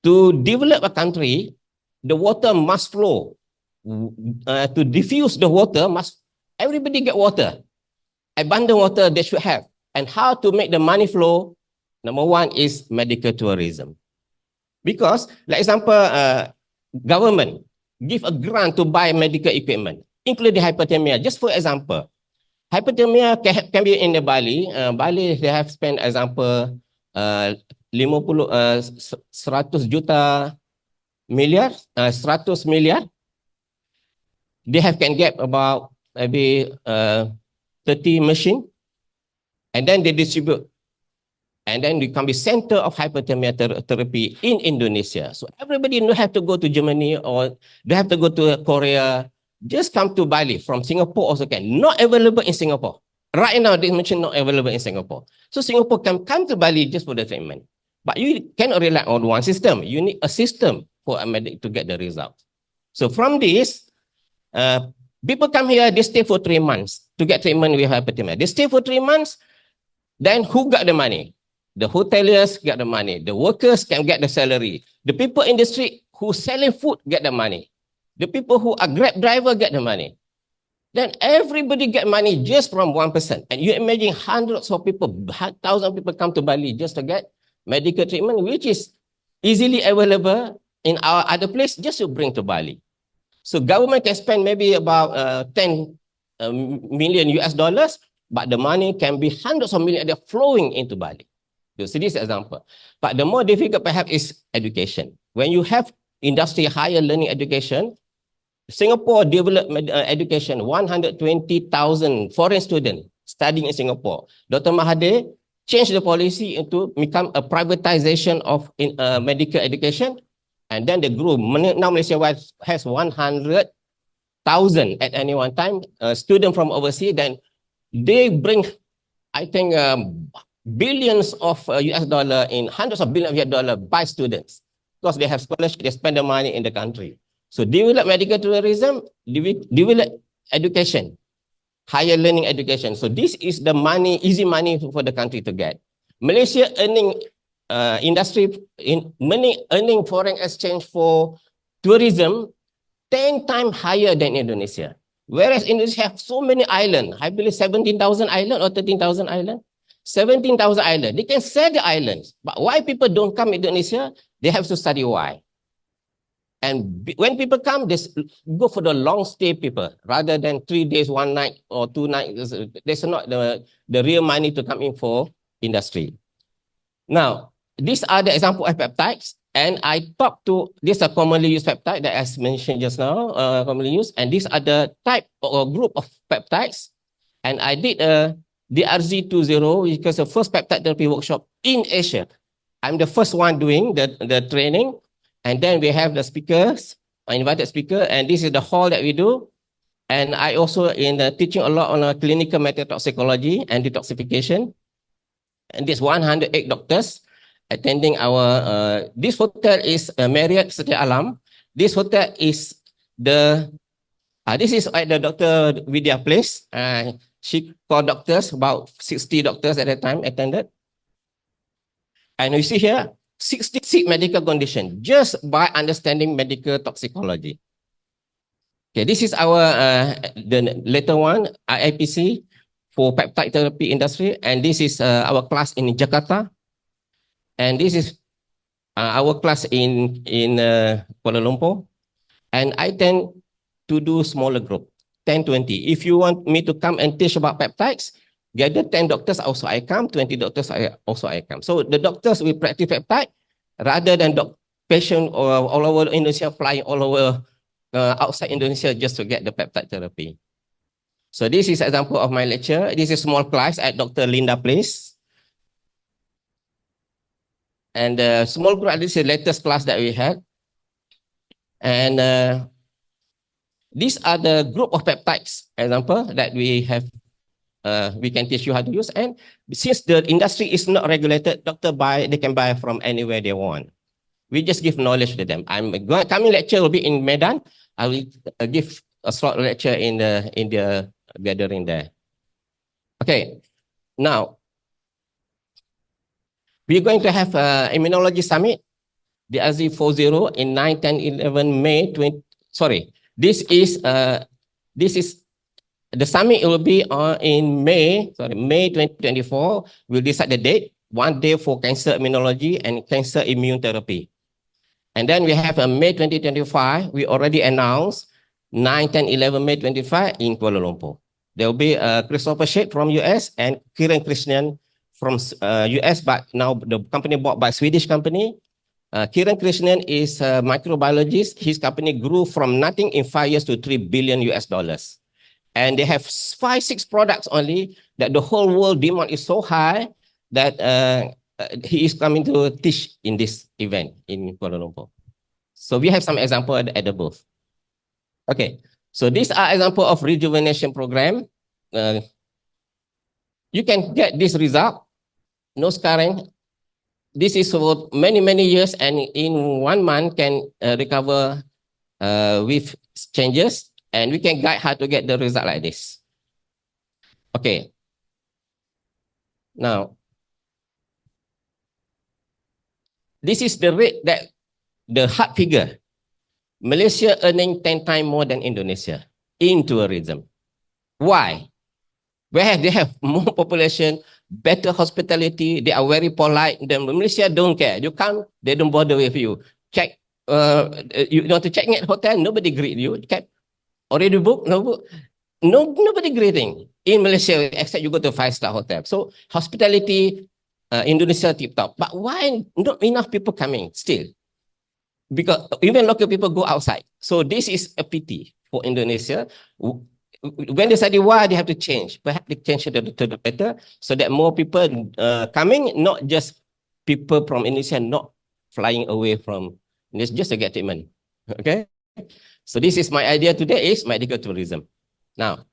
to develop a country, the water must flow. To diffuse the water, everybody get water. Abundant water they should have. And how to make the money flow? Number one is medical tourism. Because, like example, government give a grant to buy medical equipment, including hyperthermia. Just for example, hyperthermia can be in the Bali. Bali, they have spent, example, 100 juta miliar, 100 miliar. They can get about maybe 30 machine, and then they distribute. And then it can be center of hyperthermia therapy in Indonesia. So everybody don't have to go to Germany or they have to go to Korea. Just come to Bali from Singapore also can. Not available in Singapore. Right now, this machine not available in Singapore. So Singapore can come to Bali just for the treatment. But you cannot rely on one system. You need a system for a medic to get the result. So from this, people come here, they stay for 3 months to get treatment with hyperthermia. They stay for 3 months, then who got the money? The hoteliers get the money. The workers can get the salary. The people in the street who selling food get the money. The people who are Grab driver get the money. Then everybody get money just from one person. And you imagine hundreds of people, thousands of people come to Bali just to get medical treatment, which is easily available in our other place, just to bring to Bali. So government can spend maybe about 10 million US dollars, but the money can be hundreds of millions that are flowing into Bali. So this example. But the more difficult perhaps is education. When you have industry higher learning education, Singapore developed education, 120,000 foreign students studying in Singapore. Dr. Mahathir changed the policy into become a privatization of medical education. And then the group, now Malaysia has 100,000 at any one time, students from overseas. Then they bring, I think, billions of US dollar in hundreds of billions of US dollar by students. Because they have scholarship, they spend the money in the country. So develop medical tourism, develop education, higher learning education. So this is the money, easy money for the country to get. Malaysia earning industry in money earning foreign exchange for tourism 10 times higher than Indonesia. Whereas Indonesia have so many islands, I believe 17,000 islands or 13,000 islands, 17,000 islands. They can sell the islands, but why people don't come to Indonesia? They have to study why. And when people come, they go for the long stay people rather than 3 days, 1 night or 2 nights. There's not the real money to come in for industry. Now, these are the example of peptides. And I talked to, these are commonly used peptide that I mentioned just now, commonly used. And these are the type or group of peptides. And I did a DRZ20, which is the first peptide therapy workshop in Asia. I'm the first one doing the training. And then we have the speakers, invited speaker, and this is the hall that we do. And I also in teaching a lot on clinical metatoxicology and detoxification. And this 108 doctors attending our, this hotel is Marriott Setia Alam. This hotel is this is at the Dr. Vidya place. She called doctors, about 60 doctors at that time attended. And you see here, 66 medical condition just by understanding medical toxicology. Okay, this is our the later one, IIPC for peptide therapy industry, and this is our class in Jakarta, and this is our class in Kuala Lumpur, and I tend to do smaller group, 10, 20. If you want me to come and teach about peptides, gather 10 doctors also I come, 20 doctors also I come. So the doctors will practice peptide rather than patient all over Indonesia flying all over outside Indonesia just to get the peptide therapy. So this is an example of my lecture. This is a small class at Dr. Linda Place. And the small group, this is the latest class that we had. And these are the group of peptides, example, that we have. We can teach you how to use. And since the industry is not regulated, they can buy from anywhere they want. We just give knowledge to them. Coming lecture will be in Medan. I will give a short lecture in the gathering there. Okay, now we're going to have immunology summit, the RZ40 in 9, 10, 11 May 20. Sorry, this is the summit will be in May 2024. We'll decide the date, 1 day for cancer immunology and cancer immune therapy. And then we have a May 2025, we already announced 9, 10, 11 May 25 in Kuala Lumpur. There will be Christopher Shade from US and Kiran Krishnan from US, but now the company bought by Swedish company. Kiran Krishnan is a microbiologist. His company grew from nothing in 5 years to $3 billion US dollars. And they have 5, 6 products only that the whole world demand is so high that he is coming to teach in this event in Kuala Lumpur. So we have some example at the booth. Okay, so these are example of rejuvenation program. You can get this result, no scarring. This is for many, many years, and in 1 month can recover with changes. And we can guide how to get the result like this. Okay. Now, this is the rate that the hard figure. Malaysia earning 10 times more than Indonesia in tourism. Why? Where they have more population, better hospitality, they are very polite. Then Malaysia don't care. You come, they don't bother with you. Check, you want to check in at hotel, nobody greet you. Check, already booked, no book. No, nobody greeting in Malaysia except you go to a 5-star hotel. So hospitality, Indonesia tip top. But why not enough people coming still? Because even local people go outside. So this is a pity for Indonesia. When they study why they have to change, perhaps they change to the better so that more people coming, not just people from Indonesia not flying away from Indonesia just to get treatment. Okay, so this is my idea today is medical tourism. Now,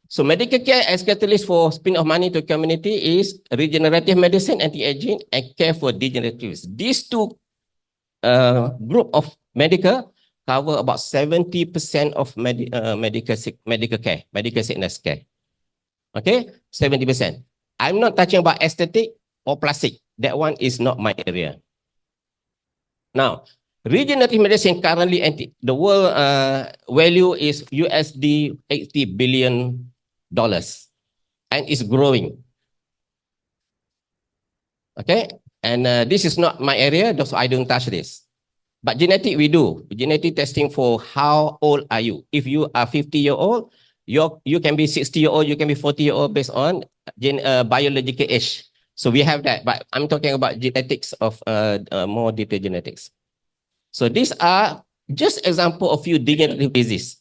so medical care as catalyst for spin of money to community is regenerative medicine, anti-aging, and care for degeneratives. These two group of medical cover about 70% of medical care, medical sickness care. Okay, 70%. I'm not touching about aesthetic or plastic. That one is not my area. Now, regenerative medicine currently, the world value is USD $80 billion and is growing. Okay, and this is not my area, so I don't touch this. But genetic we do. Genetic testing for how old are you. If you are 50-year-old, you can be 60-year-old, you can be 40-year-old based on biological age. So we have that, but I'm talking about genetics of more detailed genetics. So these are just example of few degenerative diseases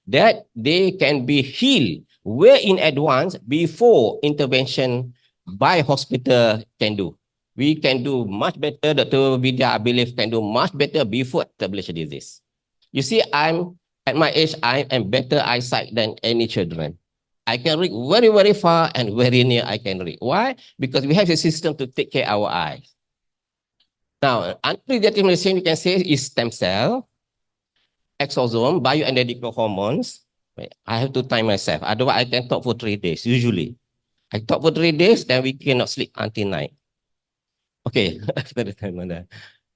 that they can be healed way in advance before intervention by hospital can do. We can do much better. Dr. Vidya, I believe, can do much better before establish disease. You see, I'm at my age, I am better eyesight than any children. I can read very, very far and very near I can read. Why? Because we have a system to take care of our eyes. Now, anti-regenerative medicine, we can say is stem cell, exosome, bioidentical hormones. Wait, I have to time myself. Otherwise, I can talk for 3 days, usually. I talk for 3 days, then we cannot sleep until night. Okay, after the time on that.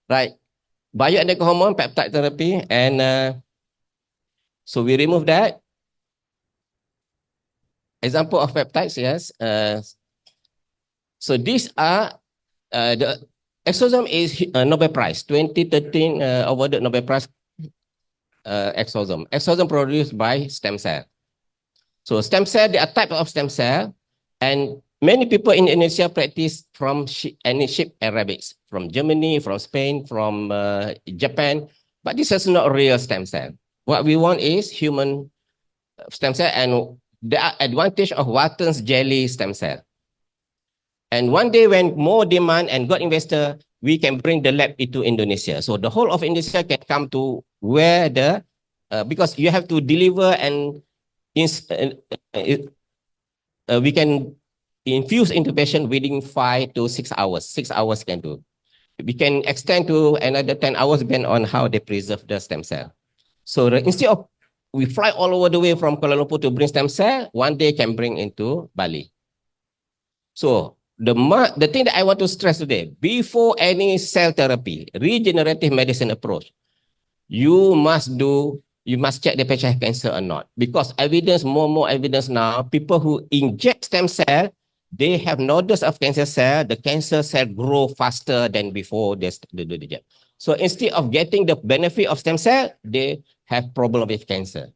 Right. Bioidentical hormone, peptide therapy, and so we remove that. Example of peptides, yes. So these are the exosome is Nobel Prize, 2013 awarded Nobel Prize exosome. Exosome produced by stem cell. So stem cell, there are types of stem cell, and many people in Indonesia practice from sheep and rabbits, from Germany, from Spain, from Japan, but this is not real stem cell. What we want is human stem cell, and the advantage of Watten's jelly stem cell. And one day when more demand and got investor, we can bring the lab into Indonesia. So the whole of Indonesia can come to where the, because you have to deliver and we can infuse into patient within 5 to 6 hours. 6 hours can do. We can extend to another 10 hours depending on how they preserve the stem cell. So instead of we fly all over the way from Kuala Lumpur to bring stem cell, one day can bring into Bali. So the thing that I want to stress today, before any cell therapy, regenerative medicine approach, you must check the patient have cancer or not. Because evidence, more evidence now, people who inject stem cell, they have nodules of cancer cell, the cancer cell grow faster than before they do the jab. So instead of getting the benefit of stem cell, they have problem with cancer.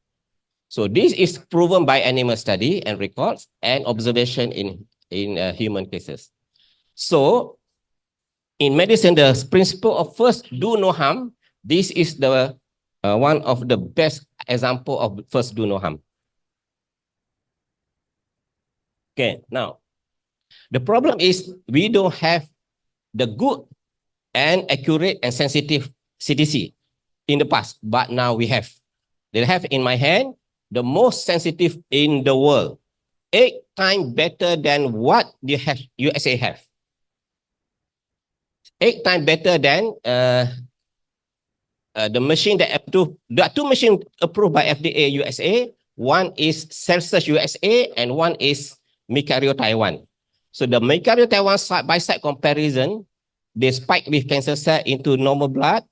So this is proven by animal study and records and observation in human cases. So in medicine, the principle of first do no harm, this is the one of the best example of first do no harm. Okay, now, the problem is we don't have the good and accurate and sensitive CTC in the past, but now we have. They have in my hand the most sensitive in the world, 8 times better than what they have, USA have. 8 times better than the machine that approved. There are 2 machines approved by FDA USA. One is Celsus USA and one is Micario Taiwan. So the Micario Taiwan side by side comparison they spike with cancer cell into normal blood,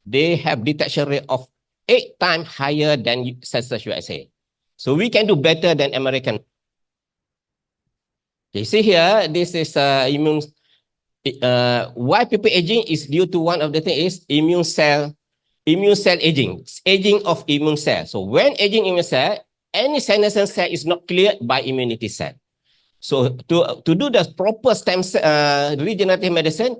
they have detection rate of 8 times higher than census USA. So we can do better than American. Okay, see here, this is immune. Why people aging is due to one of the thing is immune cell aging of immune cell. So when aging immune cell, any senescent cell is not cleared by immunity cell. So to do the proper stem cell, regenerative medicine,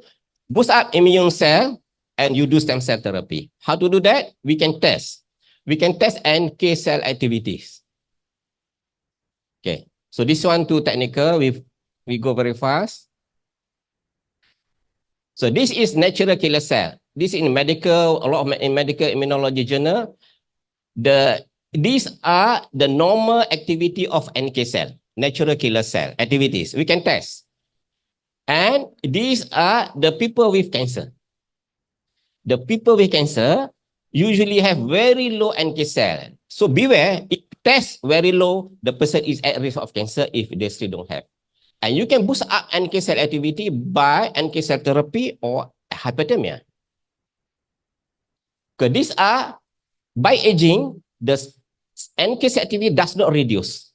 boost up immune cell and you do stem cell therapy. How to do that? We can test. We can test NK cell activities. Okay, so this one too technical. We go very fast. So this is natural killer cell. This in medical, a lot of in medical immunology journal. These are the normal activity of NK cell, natural killer cell activities. We can test. And these are the people with cancer. The people with cancer usually have very low NK cell. So beware, if test very low, the person is at risk of cancer if they still don't have. And you can boost up NK cell activity by NK cell therapy or hyperthermia. Because these are, by aging, the NK cell activity does not reduce.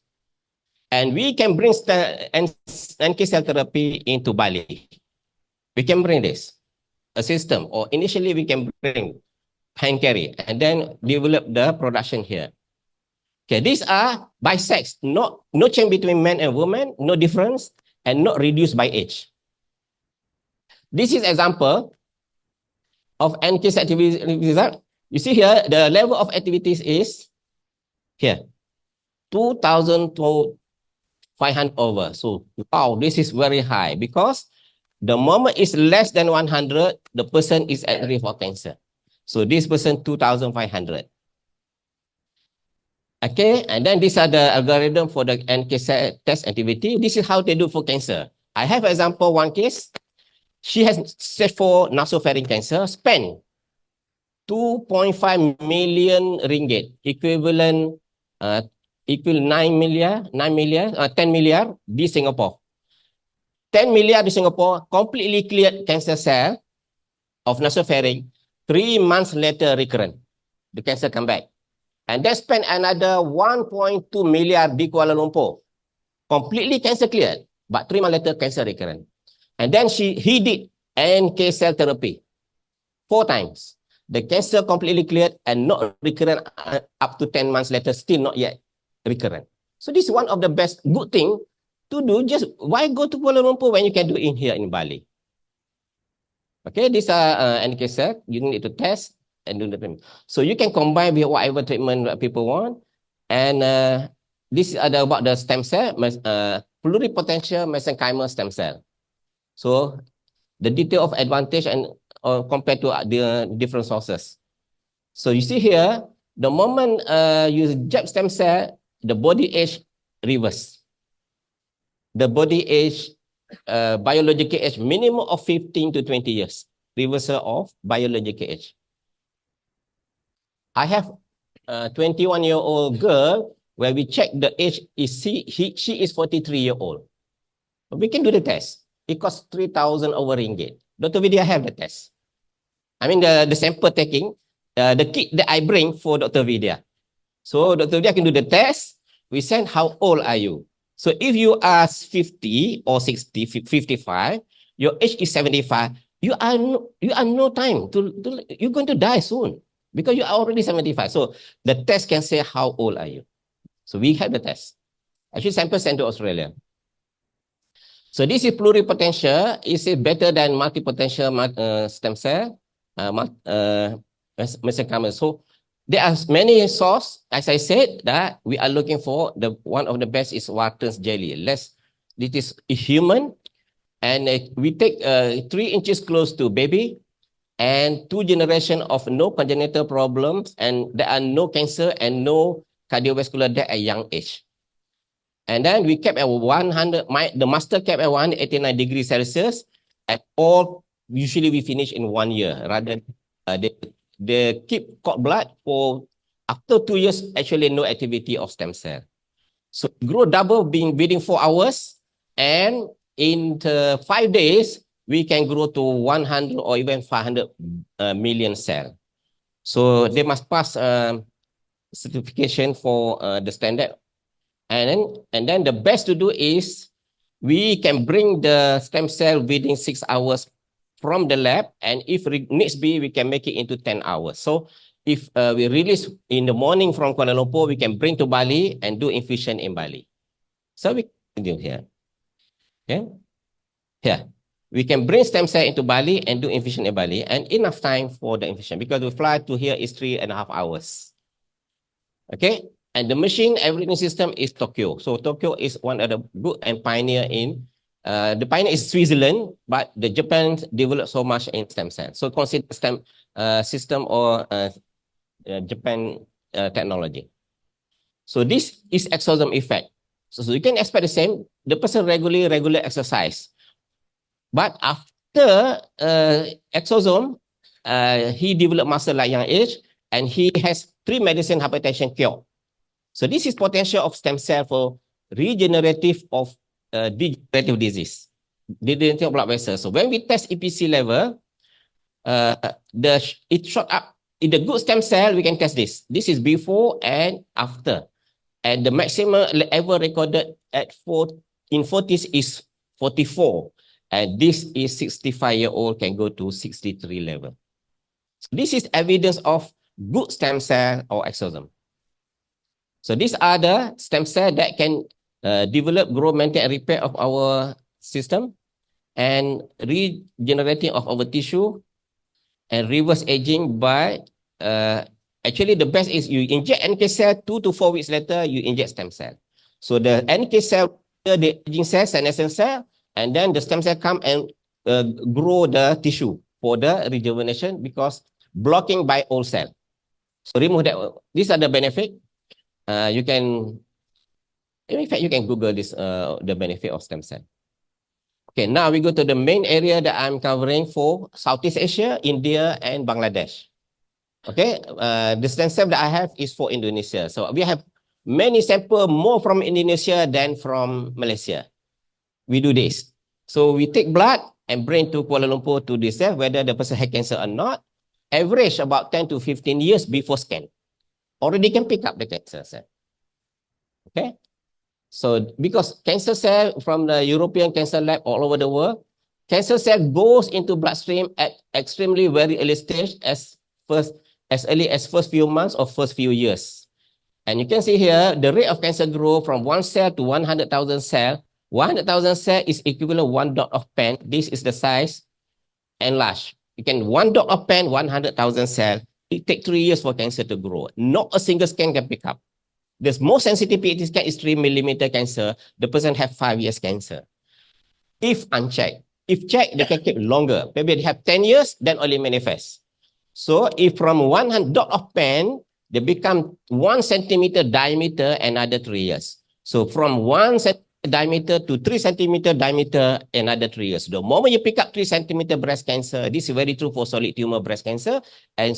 And we can bring NK cell therapy into Bali. We can bring this, a system, or initially we can bring hand carry and then develop the production here. Okay, these are by sex, no change between men and women, no difference, and not reduced by age. This is example of NK cell activity result. You see here, the level of activities is here, 2,000 to 500 over. So, wow, this is very high because the moment is less than 100, the person is at risk of cancer. So this person 2,500. Okay, and then these are the algorithm for the NK cell test activity. This is how they do for cancer. I have example one case. She has stage 4 nasopharyngeal cancer, spent 2.5 million ringgit, equivalent 9 million, 10 million di Singapore. 10 million di Singapore, completely cleared cancer cell of nasopharynx. 3 months later, recurrent. The cancer come back. And then spend another 1.2 million di Kuala Lumpur. Completely cancer cleared, but 3 months later, cancer recurrent. And then he did NK cell therapy 4 times. The cancer completely cleared and not recurrent up to 10 months later, still not yet recurrent. So this is one of the best good thing to do. Just why go to Kuala Lumpur when you can do it here in Bali? Okay, these are NK cell. You need to test and do the treatment. So you can combine with whatever treatment that people want. And this is about the stem cell, pluripotential mesenchymal stem cell. So the detail of advantage and compared to the different sources. So you see here, the moment you inject stem cell, the body age reverse. The body age, biological age, minimum of 15 to 20 years. Reversal of biological age. I have a 21-year-old girl where we check the age, she is 43-year-old. We can do the test. It costs 3,000 over ringgit. Dr. Vidya have the test. I mean the sample taking, the kit that I bring for Dr. Vidya. So Dr. Vidya can do the test. We send how old are you? So if you are 50 or 60, 55, your age is 75, you are no time you're going to die soon because you are already 75. So the test can say how old are you. So we have the test. Actually, sample sent to Australia. So this is pluripotential. Is it better than multipotential stem cell? Mesenchymal. So there are many sources. As I said, that we are looking for one of the best is Wharton's jelly. This is human, and we take 3 inches close to baby, and 2 generations of no congenital problems, and there are no cancer and no cardiovascular death at young age. And then we kept at 100. The master kept at 189 degrees Celsius. At all, usually we finish in 1 year. Rather, they keep cord blood for after 2 years. Actually, no activity of stem cell. So grow double, being within 4 hours, and in 5 days we can grow to 100 or even 500 million cell. So they must pass certification for the standard. And then the best to do is we can bring the stem cell within 6 hours from the lab, and if needs be, we can make it into 10 hours. So if we release in the morning from Kuala Lumpur, we can bring to Bali and do infusion in Bali. So we can do here. Okay. Here. We can bring stem cell into Bali and do infusion in Bali, and enough time for the infusion because we fly to here is 3.5 hours. Okay. And the machine, everything system is Tokyo. So Tokyo is one of the good and pioneer in, the pioneer is Switzerland, but the Japan developed so much in stem cell. So consider stem system or Japan technology. So this is exosome effect. So you can expect the same, the person regular exercise. But after exosome, he developed muscle at young age, and he has 3 medicine hypertension cure. So this is potential of stem cell for regenerative of degenerative disease, degenerative blood vessels. So when we test EPC level, it shot up in the good stem cell. We can test this. This is before and after, and the maximum ever recorded at in 40s is 44, and this is 65-year-old can go to 63 level. So this is evidence of good stem cell or exosome. So these are the stem cells that can develop, grow, maintain, and repair of our system, and regenerating of our tissue, and reverse aging by, actually the best is you inject NK cell, 2 to 4 weeks later, you inject stem cell. So the NK cell, the aging cell, senescent cell, and then the stem cell come and grow the tissue for the rejuvenation because blocking by old cell. So remove that. These are the benefit. You can, in fact, you can Google this, the benefit of stem cell. Okay, now we go to the main area that I'm covering for Southeast Asia, India, and Bangladesh. Okay, the stem cell that I have is for Indonesia. So we have many samples more from Indonesia than from Malaysia. We do this. So we take blood and bring to Kuala Lumpur to decide whether the person had cancer or not. Average about 10 to 15 years before scan. Already can pick up the cancer cell. Okay. So because cancer cell from the European cancer lab all over the world, cancer cell goes into bloodstream at extremely very early stage as early as first few months or first few years. And you can see here, the rate of cancer grow from 1 cell to 100,000 cell. 100,000 cell is equivalent 1 dot of pen. This is the size and large. You can 1 dot of pen, 100,000 cell. It takes 3 years for cancer to grow. Not a single scan can pick up. The most sensitive PET scan is 3 millimeter cancer. The person have 5 years cancer. If unchecked. If checked, they can keep longer. Maybe they have 10 years, then only manifest. So if from 100 dot of pen, they become 1 centimeter diameter, another 3 years. So from 1 centimeter diameter to 3 centimeter diameter, another 3 years. The moment you pick up 3 centimeter breast cancer, this is very true for solid tumor breast cancer, and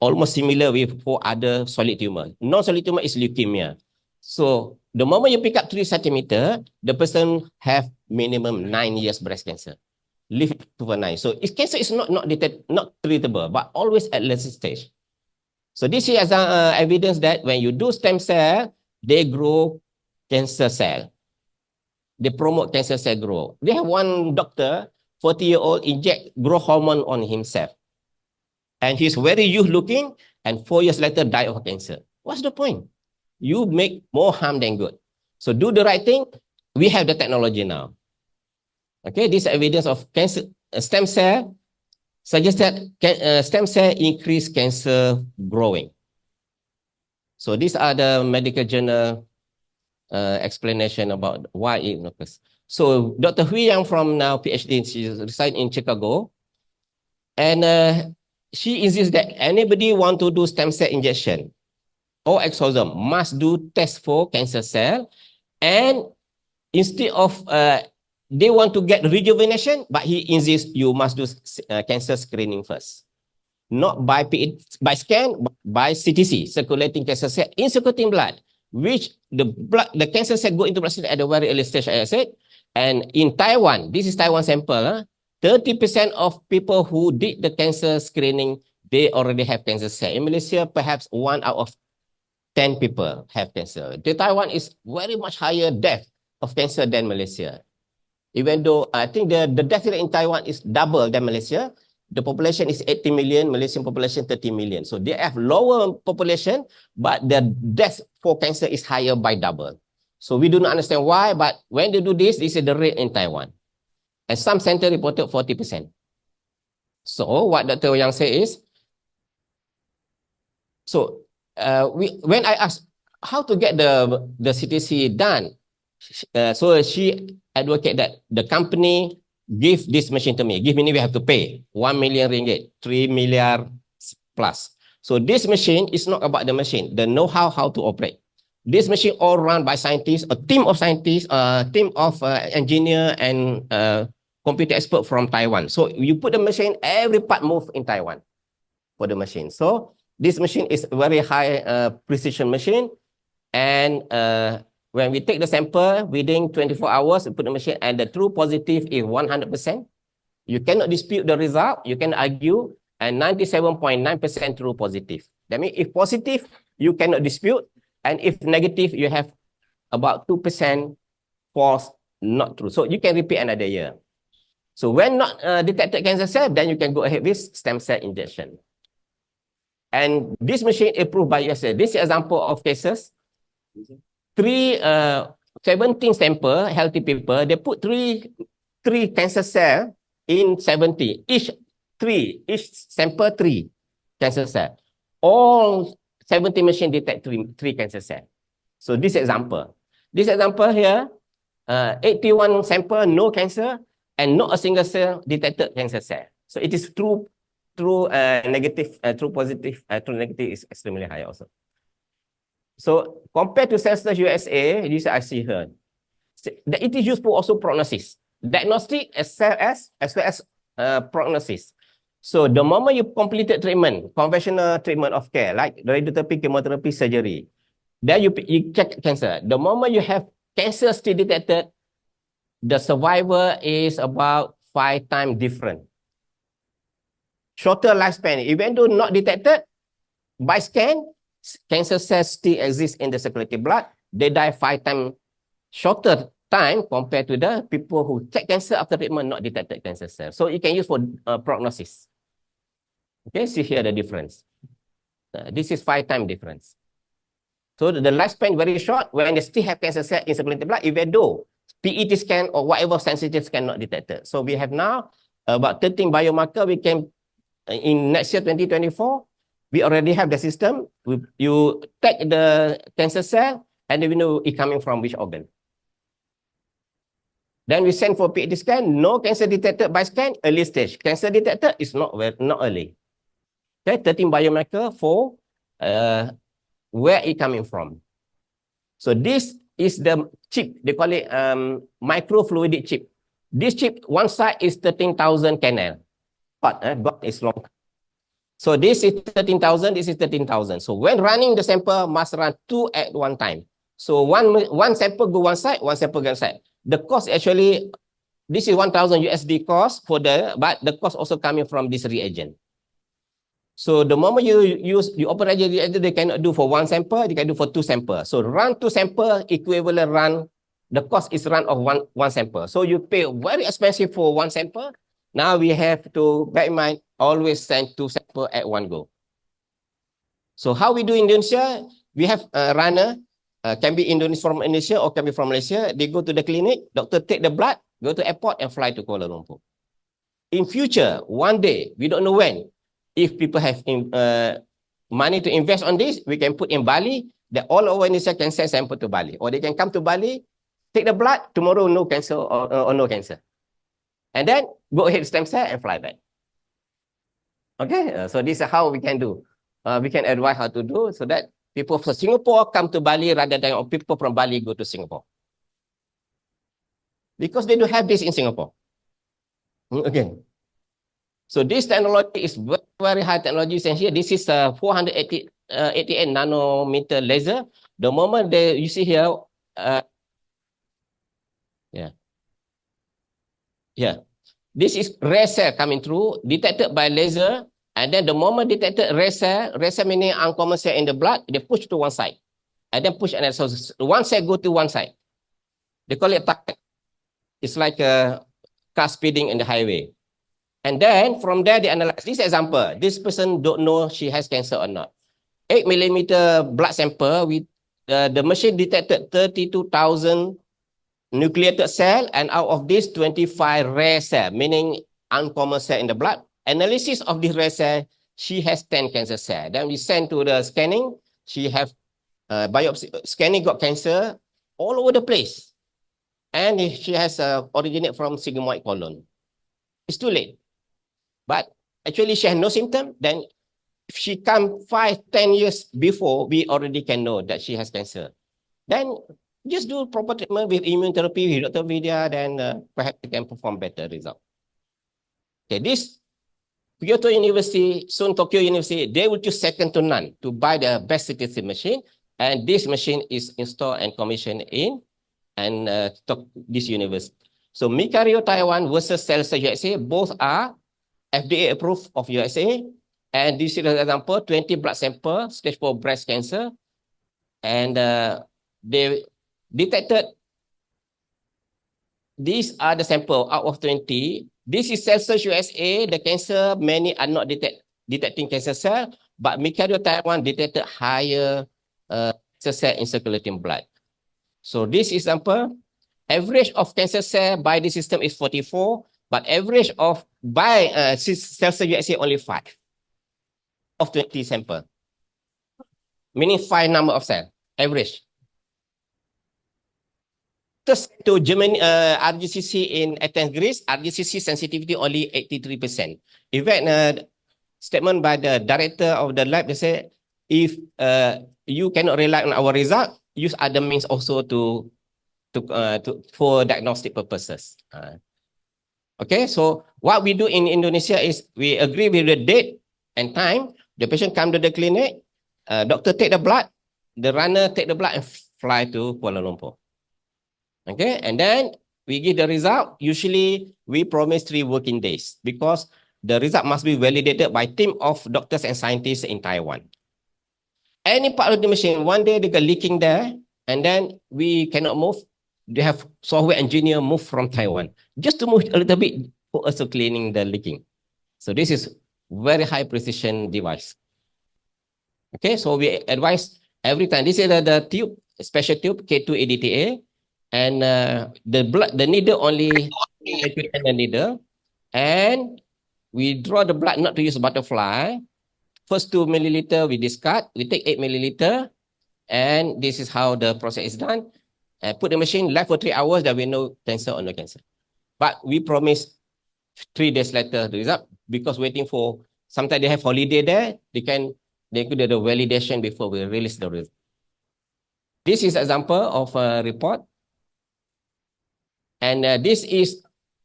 almost similar with for other solid tumor. Non-solid tumor is leukemia. So the moment you pick up 3 centimeter, the person have minimum 9 years breast cancer. Live to 9. So cancer is not treatable, but always at late stage. So this is evidence that when you do stem cell, they grow cancer cell. They promote cancer cell growth. They have one doctor, 40-year-old, inject growth hormone on himself. And he's very youth looking, and 4 years later die of cancer. What's the point? You make more harm than good. So do the right thing. We have the technology now. Okay, this evidence of cancer stem cell suggested stem cell increase cancer growing. So these are the medical journal explanation about why it occurs. So Dr. Hui Yang from now PhD, she resides in Chicago, and she insists that anybody want to do stem cell injection or exosome must do test for cancer cell, and instead of they want to get rejuvenation, but he insists you must do cancer screening first. Not by scan, but by CTC, circulating cancer cell in circulating blood, which the cancer cell go into bloodstream at a very early stage, as I said. And in Taiwan, this is Taiwan sample. 30% of people who did the cancer screening, they already have cancer cell. In Malaysia, perhaps 1 out of 10 people have cancer. The Taiwan is very much higher death of cancer than Malaysia. Even though I think the death rate in Taiwan is double than Malaysia, the population is 80 million, Malaysian population 30 million. So they have lower population, but the death for cancer is higher by double. So we do not understand why, but when they do this is the rate in Taiwan. And some center reported 40%. So what Dr. Yang say is, so when I asked how to get the CTC done, so she advocate that the company give this machine to me. Give me, we have to pay 1 million ringgit, 3 million plus. So this machine is not about the machine, the know-how how to operate. This machine all run by scientists, a team of scientists, a team of engineer and computer expert from Taiwan. So you put the machine, every part move in Taiwan for the machine. So this machine is a very high precision machine. And when we take the sample within 24 hours, we put the machine and the true positive is 100%. You cannot dispute the result. You can argue and 97.9% true positive. That means if positive, you cannot dispute. And if negative, you have about 2% false, not true. So you can repeat another year. So when not detected cancer cell, then you can go ahead with stem cell injection. And this machine approved by USA. This is an example of cases. 17 sample, healthy people, they put three cancer cell in 70. Each sample 3 cancer cell. All 70 machine detect three cancer cell. So this example. This example here, 81 sample, no cancer, and not a single cell detected cancer cell. So it is true negative, true positive, true negative is extremely high also. So compared to Celsius USA, this I see here, it is used for also prognosis, diagnostic as well as prognosis. So the moment you completed treatment, conventional treatment of care, like radiotherapy, chemotherapy, surgery, then you check cancer. The moment you have cancer still detected, the survivor is about 5 times different. Shorter lifespan, even though not detected, by scan, cancer cells still exist in the circulating blood. They die 5 times shorter time compared to the people who check cancer after treatment, not detected cancer cells. So you can use for prognosis. Okay, see here the difference. This is 5 times difference. So the lifespan very short when they still have cancer cell in circulating blood, even though PET scan or whatever sensitive scan not detected. So we have now about 13 biomarker. We can, in next year, 2024, we already have the system. You take the cancer cell and we know it coming from which organ. Then we send for PET scan, no cancer detected by scan, early stage. Cancer detected is not early. Okay, 13 biomarker for where it coming from. So this is the chip, they call it microfluidic chip. This chip, one side is 13,000 canal, but God is long. So this is 13,000, this is 13,000. So when running the sample, must run 2 at one time. So one sample go one side, one sample go one side. The cost actually, this is 1,000 USD cost for but the cost also coming from this reagent. So the moment you operate the reagent, they cannot do for one sample, they can do for 2 samples. So run 2 samples, equivalent run, the cost is run of one sample. So you pay very expensive for 1 sample. Now we have to bear in mind, always send 2 samples at one go. So how we do in Indonesia, we have a runner, can be from Indonesia or can be from Malaysia. They go to the clinic, doctor take the blood, go to airport and fly to Kuala Lumpur. In future, one day, we don't know when, if people have money to invest on this, we can put in Bali, that all over Indonesia can send sample to Bali. Or they can come to Bali, take the blood, tomorrow no cancer or no cancer. And then go ahead stem cell and fly back. Okay, so this is how we can do. We can advise how to do so that people from Singapore come to Bali rather than people from Bali go to Singapore. Because they don't have this in Singapore. Okay. So this technology is very, very high technology. And here, this is a 488 nanometer laser. The moment you see here, This is rare cell coming through, detected by laser, and then the moment detected rare cell meaning uncommon cell in the blood, they push to one side, and then push another. So one cell go to one side. They call it target. It's like a car speeding in the highway. And then from there, they analyze this example. This person don't know she has cancer or not. 8 millimeter blood sample with the machine detected 32,000 nucleated cell, and out of this 25 rare cell, meaning uncommon cell in the blood. Analysis of this rare cell, she has 10 cancer cell. Then we send to the scanning. She have biopsy scanning, got cancer all over the place, and she has originate from sigmoid colon. It's too late, but actually she has no symptom. Then if she come 5-10 years before, we already can know that she has cancer. Then just do proper treatment with immune therapy with Dr. Vidya, then perhaps you can perform better result. Okay, this Kyoto University, soon Tokyo University, they will choose second to none to buy the best CTC machine, and this machine is installed and commissioned in this university. So Mikario Taiwan versus Celsa USA, both are FDA approved of USA, and this is an example, 20 blood sample, stage 4 breast cancer, and they detected, these are the sample out of 20. This is Celsa USA, the cancer, many are not detecting cancer cell, but Mikario Taiwan detected higher cancer cell in circulating blood. So this example, average of cancer cell by the system is 44, but average of by Celsa USA only 5 of 20 sample, meaning 5 number of cell, average. To Germany, RGCC in Athens, Greece, RGCC sensitivity only 83%. In fact, statement by the director of the lab, they say, if you cannot rely on our result, use other means also for diagnostic purposes. Okay, so what we do in Indonesia is we agree with the date and time. The patient come to the clinic, doctor take the blood, the runner take the blood and fly to Kuala Lumpur. Okay, and then we give the result. Usually we promise 3 working days because the result must be validated by team of doctors and scientists in Taiwan. Any part of the machine, one day they got leaking there, and then we cannot move. They have software engineer move from Taiwan just to move a little bit for also cleaning the leaking. So this is very high precision device. Okay, so we advise every time. This is the tube, special tube K2 ADTA. And the needle only and the needle, and we draw the blood not to use butterfly. First 2 milliliter we discard, we take 8 milliliter, and this is how the process is done. And put the machine left for 3 hours, that we know cancer or no cancer. But we promise 3 days later the result, because waiting for, sometimes they have holiday there, they do the validation before we release the result. This is example of a report. And this is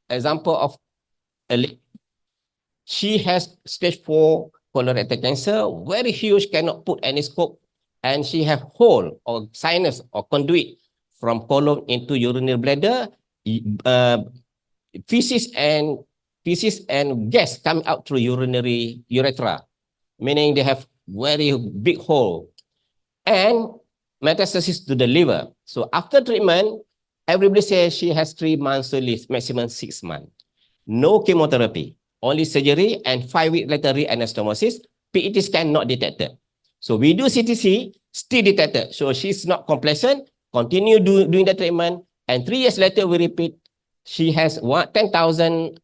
example of she has stage 4 colorectal cancer, very huge, cannot put any scope, and she have hole or sinus or conduit from colon into urinary bladder, feces and gas coming out through urinary urethra, meaning they have very big hole, and metastasis to the liver. So after treatment, everybody says she has 3 months to live, maximum 6 months. No chemotherapy, only surgery, and 5 weeks later re-anastomosis. PET scan not detected. So we do CTC, still detected. So she's not complacent, continue doing the treatment, and 3 years later we repeat. She has 10,000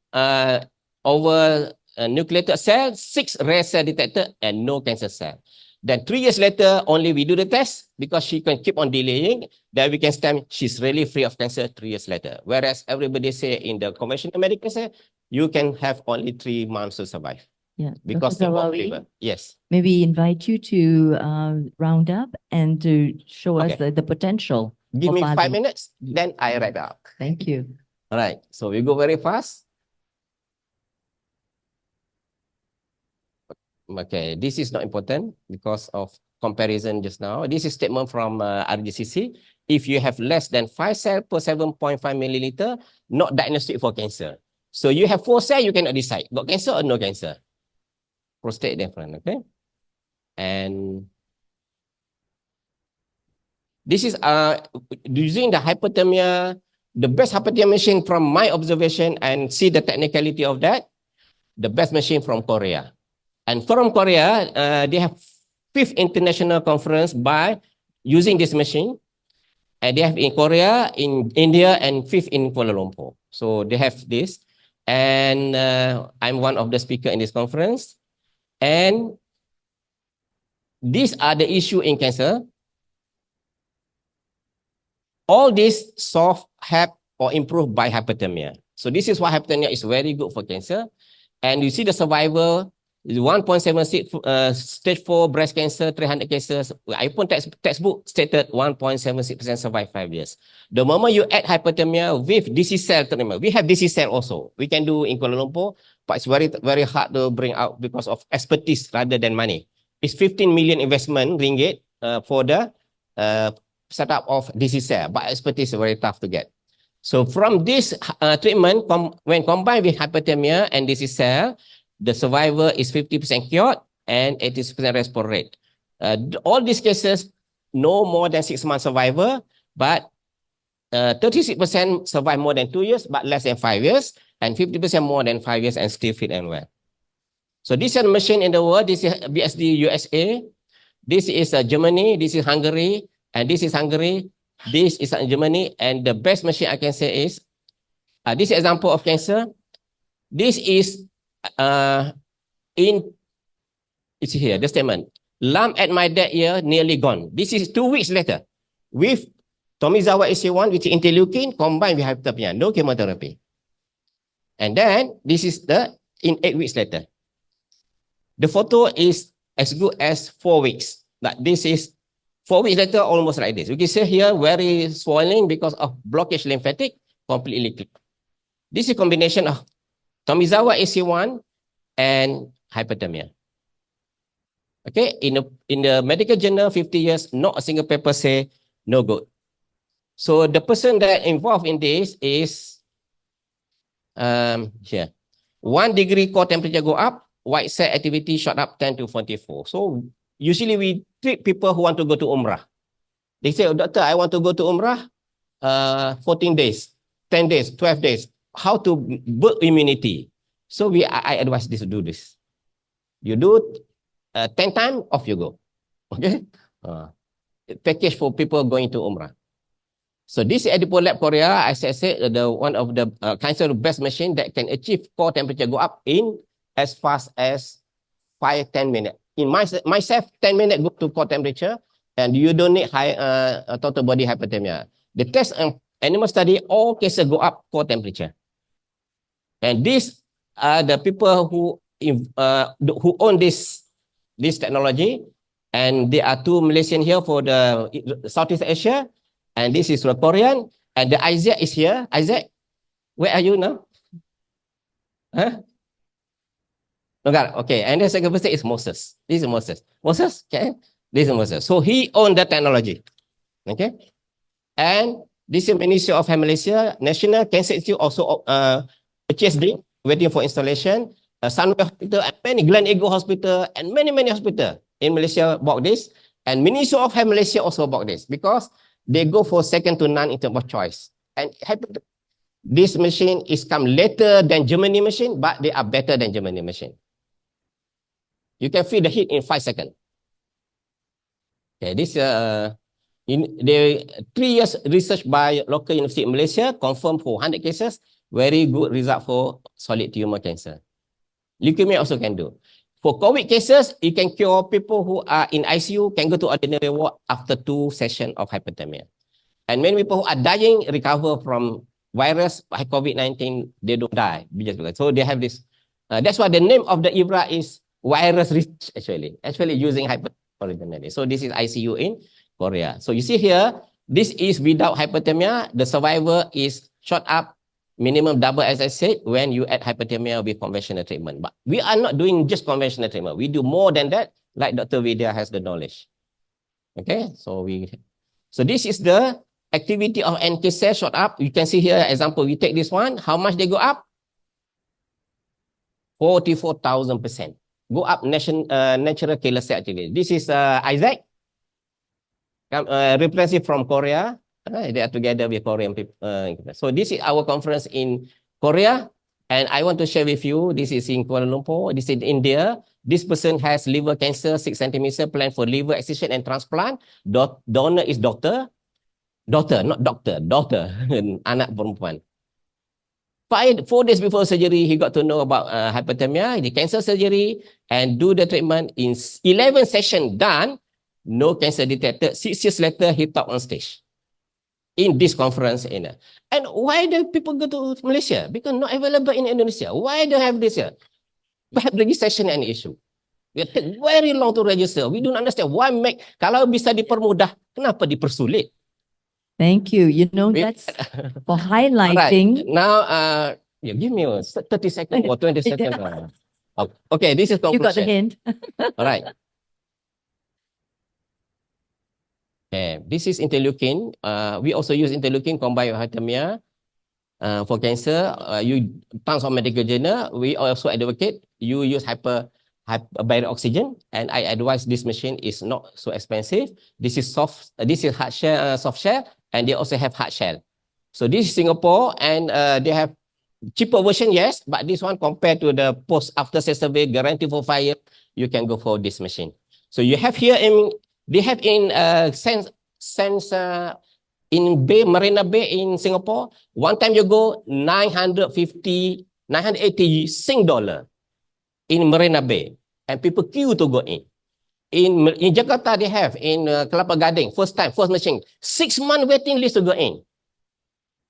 over nucleated cell, 6 rare cell detected, and no cancer cell. Then 3 years later, only we do the test because she can keep on delaying. Then we can stamp she's really free of cancer 3 years later. Whereas everybody say in the conventional medical say, you can have only 3 months to survive. Yeah, Because Dr. of Zawawi, liver. Yes. maybe invite you to round up and to show us Okay. the potential. Give of me 5 Bali. minutes, then I wrap up. Thank you. All right, so we go very fast. Okay, this is not important because of comparison just now. This is statement from RGCC. If you have less than 5 cells per 7.5 milliliter, not diagnostic for cancer. So you have 4 cells, you cannot decide, got cancer or no cancer. Prostate different, okay? And this is using the hypothermia, the best hypothermia machine from my observation and see the technicality of that, the best machine from Korea. And from Korea, they have 5th international conference by using this machine. And they have in Korea, in India, and 5th in Kuala Lumpur. So they have this. And I'm one of the speakers in this conference. And these are the issue in cancer. All this solved, help, or improved by hypothermia. So this is why hypothermia is very good for cancer. And you see the survival, 1.76 stage 4 breast cancer, 300 cases. iPhone textbook stated 1.76% survive 5 years. The moment you add hypothermia with DC cell treatment, we have DC cell also. We can do in Kuala Lumpur, but it's very hard to bring out because of expertise rather than money. It's 15 million investment ringgit for the setup of DC cell, but expertise is very tough to get. So from this treatment, when combined with hypothermia and DC cell, the survivor is 50% cured and 80% response rate. All these cases, no more than 6 months survivor, but 36% survive more than 2 years, but less than 5 years, and 50% more than 5 years and still fit and well. So this is a machine in the world. This is BSD USA. This is Germany. This is Hungary. And this is Hungary. This is Germany. And the best machine I can say is, this example of cancer. This is it's here, the statement. Lump at my dead ear nearly gone. This is 2 weeks later with Tomizawa AC1, which is interleukin, combined with hypothermia, no chemotherapy. And then this is in 8 weeks later. The photo is as good as 4 weeks. But this is 4 weeks later, almost like this. You can see here, very swollen because of blockage lymphatic, completely clear. This is a combination of Tomizawa AC1 and hypothermia. Okay, in the medical journal, 50 years, not a single paper say no good. So the person that involved in this is here. 1 degree core temperature go up, white cell activity shot up 10 to 44. So usually we treat people who want to go to Umrah. They say, oh, doctor, I want to go to Umrah, 14 days, 10 days, 12 days. How to build immunity? So I advise this to do this. You do 10 times, off you go. Okay? Package for people going to Umrah. So this Edipo Lab Korea, as I said, one of the cancer best machine that can achieve core temperature go up in as fast as 5-10 minutes. In myself, 10 minutes go to core temperature, and you don't need high total body hypothermia. The test animal study, all cases go up core temperature. And these are the people who own this technology. And there are 2 Malaysian here for the Southeast Asia. And this is Korean. And the Isaac is here. Isaac, where are you now? Huh? Okay. And the second person is Moses. This is Moses. Moses, okay? This is Moses. So he owned the technology. Okay? And this is Ministry of Health Malaysia, National Cancer Institute also HSD, waiting for installation. Sunway Hospital and many, Glen Eagle Hospital and many hospitals in Malaysia bought this. And Ministry of Health Malaysia also bought this because they go for second to none in terms of choice. And this machine is come later than Germany machine, but they are better than Germany machine. You can feel the heat in 5 seconds. Okay, this the 3 years research by local university in Malaysia confirmed for 100 cases, very good result for solid tumor cancer. Leukemia also can do. For COVID cases, you can cure people who are in ICU, can go to ordinary ward after 2 sessions of hypothermia. And many people who are dying recover from virus by COVID-19, they don't die. So they have this. That's why the name of the IBRA is virus research actually using hypothermia. So this is ICU in Korea. So you see here, this is without hypothermia. The survivor is shot up minimum double, as I said, when you add hypothermia with conventional treatment. But we are not doing just conventional treatment. We do more than that, like Dr. Vidya has the knowledge. Okay, so this is the activity of NK cell shot up. You can see here, example, we take this one, how much they go up? 44,000%. Go up natural killer cell activity. This is Isaac, representative from Korea. They are together with Korean people. So this is our conference in Korea. And I want to share with you, this is in Kuala Lumpur, this is in India. This person has liver cancer, 6 centimeter, plan for liver excision and transplant. Donor is daughter, not doctor, daughter, anak perempuan. 4 days before surgery, he got to know about hyperthermia, the cancer surgery, and do the treatment. In 11 sessions done, no cancer detected. 6 years later, he talked on stage in this conference. And why do people go to Malaysia? Because not available in Indonesia. Why do have this here? Perhaps registration an issue. It take very long to register. We don't understand why kalau bisa dipermudah, kenapa dipersulit? Thank you. You know, that's for highlighting. Right. Now, give me 30 seconds or 20 seconds. Okay, this is conclusion. You got the hint. All right. Okay, this is interleukin. We also use interleukin combined with hyperthermia for cancer. You tons of medical journal. We also advocate you use hyperbaric oxygen, and I advise this machine is not so expensive. This is soft. This is hard shell, soft shell, and they also have hard shell. So this is Singapore, and they have cheaper version, yes, but this one compared to the post after survey guarantee for 5 years, you can go for this machine. So you have here they have in in Marina Bay in Singapore. One time you go 980 Sing dollar in Marina Bay, and people queue to go in. In Jakarta, they have in Kelapa Gading, first machine, 6 month waiting list to go in.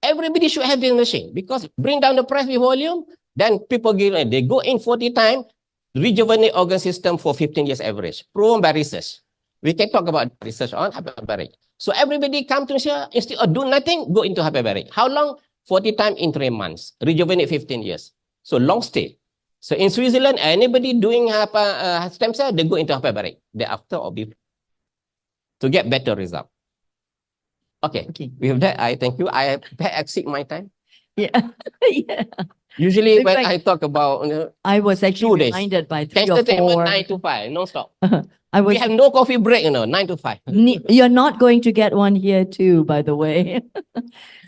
Everybody should have this machine because bring down the price with volume, then people they go in 40 times, rejuvenate organ system for 15 years average, proven by research. We can talk about research on hyperbaric. So everybody come to Malaysia, instead of do nothing, go into hyperbaric. How long? 40 times in 3 months, rejuvenate 15 years. So long stay. So in Switzerland, anybody doing stem cell, they go into hyperbaric thereafter or before to get better result. Okay. With that, I thank you. I exceed my time. Yeah. Yeah. Usually In when fact, I talk about I was 2 actually days. reminded by 3 Cancer or treatment 4. 9 to 5, non-stop. I was We have no coffee break, 9 to 5. You're not going to get one here too, by the way.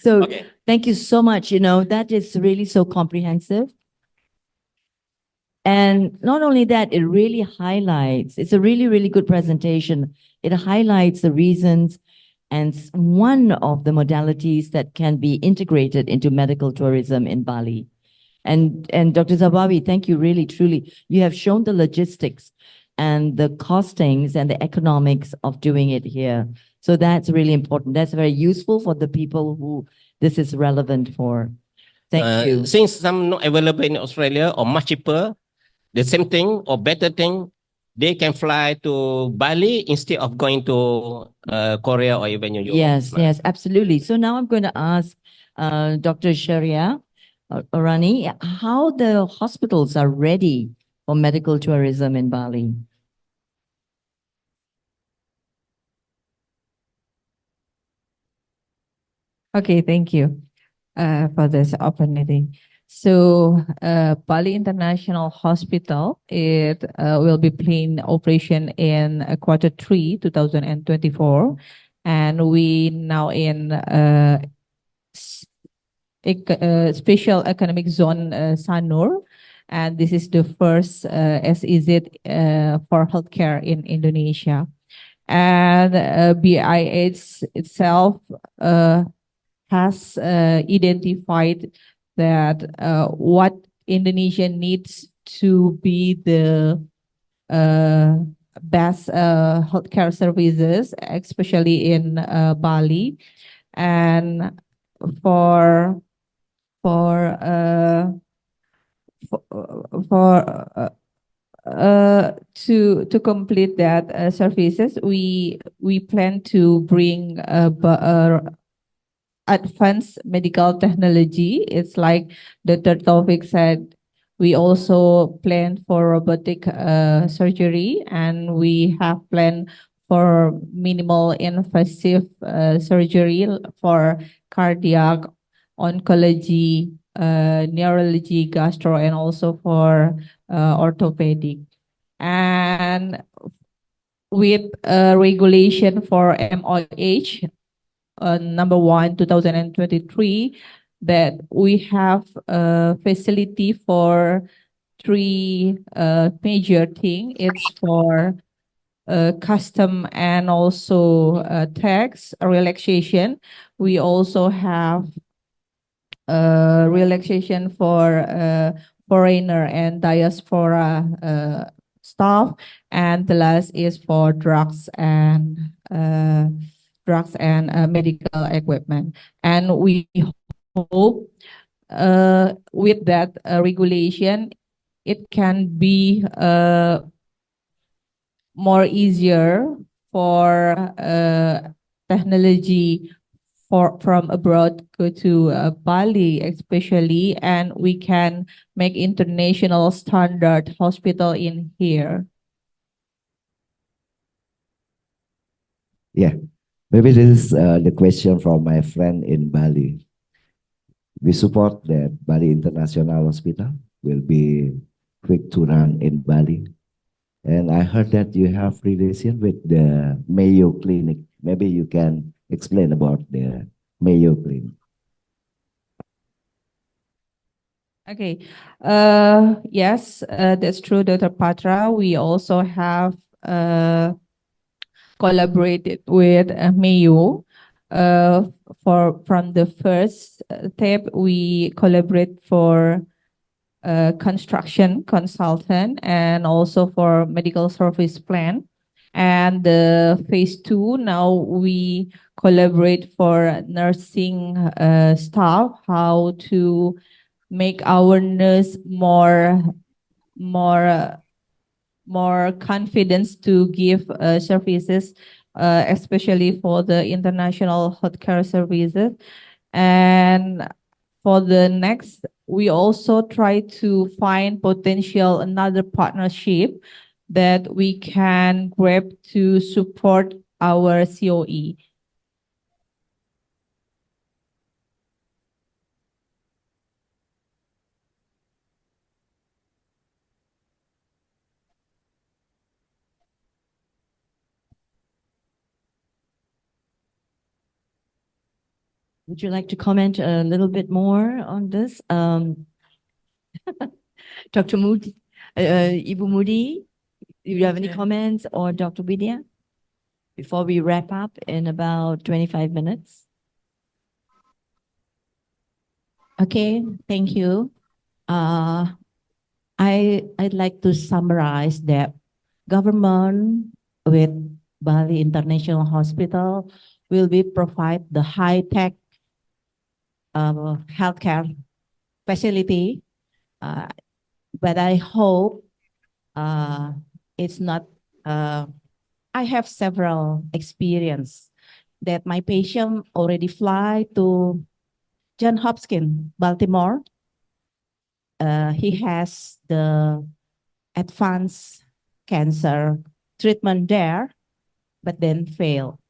So Okay. thank you so much. You know, that is really so comprehensive. And not only that, it really highlights, it's a really, really good presentation. It highlights the reasons and one of the modalities that can be integrated into medical tourism in Bali. And Dr. Zabawi, thank you really, truly. You have shown the logistics and the costings and the economics of doing it here. So that's really important. That's very useful for the people who this is relevant for. Thank you. Since some not available in Australia or much cheaper, the same thing or better thing, they can fly to Bali instead of going to Korea or even Europe. Yes, yes, absolutely. So now I'm going to ask Dr. Sharia Orani how the hospitals are ready for medical tourism in Bali. Okay, thank you for this opportunity. So Bali International Hospital, it will be plain operation in Q3 2024, and we now in special economic zone Sanur, and this is the first SEZ for healthcare in Indonesia. And BIH itself has identified that what Indonesia needs to be the best healthcare services, especially in Bali, and to complete that services, we plan to bring advanced medical technology. It's like Dr. Taufik said, we also plan for robotic surgery, and we have planned for minimal invasive surgery for cardiac, oncology, neurology, gastro, and also for orthopedic. And with regulation for MOH, number 1, 2023, that we have a facility for three major things. It's for custom and also tax relaxation. We also have relaxation for foreigner and diaspora staff, and the last is for drugs and medical equipment. And we hope with that regulation, it can be more easier for technology from abroad go to Bali especially, and we can make international standard hospital in here. Yeah, maybe this is the question from my friend in Bali. We support that Bali International Hospital will be quick to run in Bali. And I heard that you have relation with the Mayo Clinic. Maybe you can explain about the Mayo Clinic. Okay. Yes, that's true, Dr. Patra. We also have collaborated with Mayo. From the first step, we collaborate for construction consultant and also for medical service plan. And the phase 2, now we collaborate for nursing staff, how to make our nurse more confidence to give services, especially for the international healthcare services. And for the next, we also try to find potential another partnership that we can grab to support our COE. Would you like to comment a little bit more on this? Dr. Moody, Ibu Moody, do you have any comments, or Dr. Vidya, before we wrap up in about 25 minutes? Okay, thank you. I'd like to summarize that government with Bali International Hospital will be provide the high-tech healthcare facility, but I hope it's not. I have several experience that my patient already fly to John Hopkins, Baltimore. He has the advanced cancer treatment there, but then fail.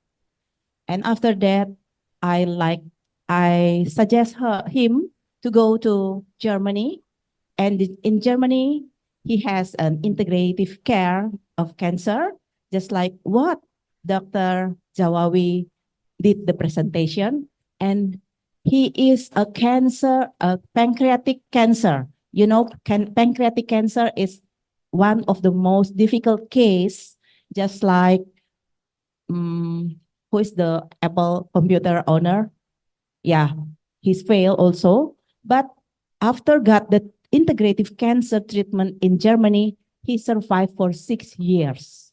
And after that, I suggest him to go to Germany. And in Germany, he has an integrative care of cancer, just like what Dr. Jawawi did the presentation. And he is a pancreatic cancer. You know, pancreatic cancer is one of the most difficult case, just like who is the Apple computer owner? Yeah, he's failed also. But after got the integrative cancer treatment in Germany, he survived for 6 years.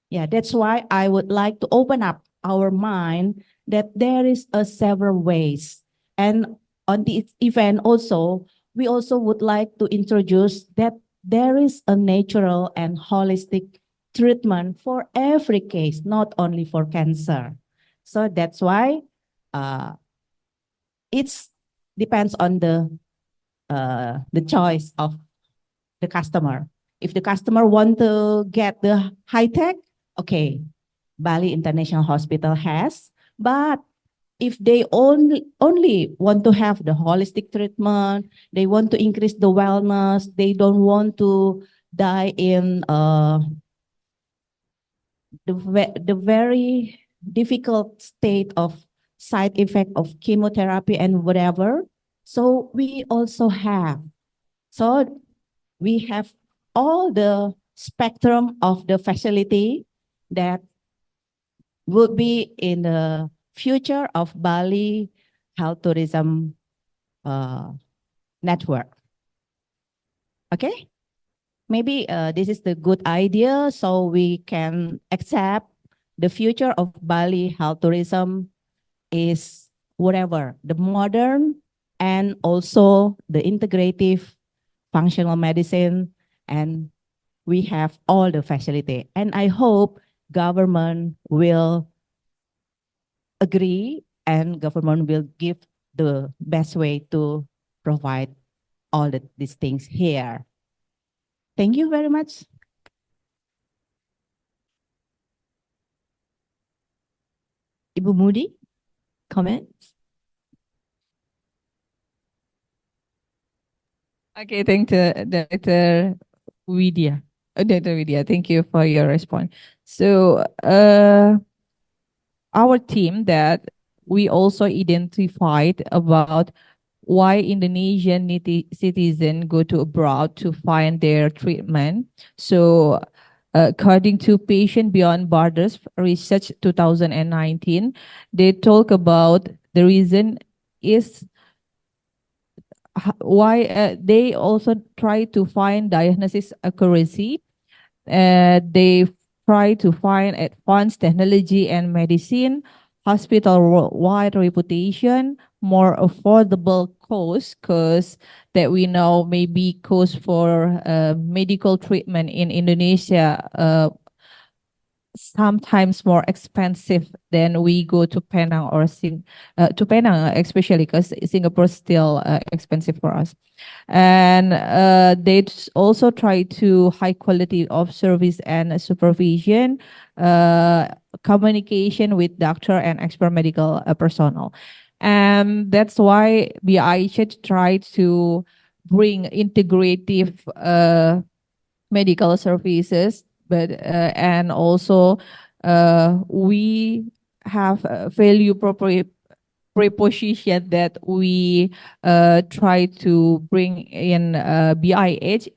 Yeah, that's why I would like to open up our mind that there is several ways. And on this event also, we also would like to introduce that there is a natural and holistic treatment for every case, not only for cancer. So that's why it depends on the choice of the customer. If the customer want to get the high tech, okay, Bali International Hospital has, but if they only want to have the holistic treatment, they want to increase the wellness, they don't want to die in the very difficult state of side effect of chemotherapy and whatever. So we also have. So we have all the spectrum of the facility that would be in the future of Bali health tourism network. Okay, maybe this is the good idea, so we can accept the future of Bali health tourism is whatever, the modern and also the integrative functional medicine, and we have all the facility. And I hope government will agree and government will give the best way to provide all these things here. Thank you very much. Ibu Moody, comments? Okay, thank you, Dr. Widya. Dr. Widya, thank you for your response. So, our team that we also identified about why Indonesian citizens go to abroad to find their treatment. So, according to Patient Beyond Borders Research 2019, they talk about the reason is why they also try to find diagnosis accuracy. They try to find advanced technology and medicine, hospital worldwide reputation, more affordable cost, because that we know maybe cost for medical treatment in Indonesia sometimes more expensive than we go to Penang or to Penang, especially because Singapore is still expensive for us. And they also try to high quality of service and supervision, communication with doctor and expert medical personnel. And that's why BIH tried to bring integrative medical services, but and also we have a value proposition that we try to bring in BIH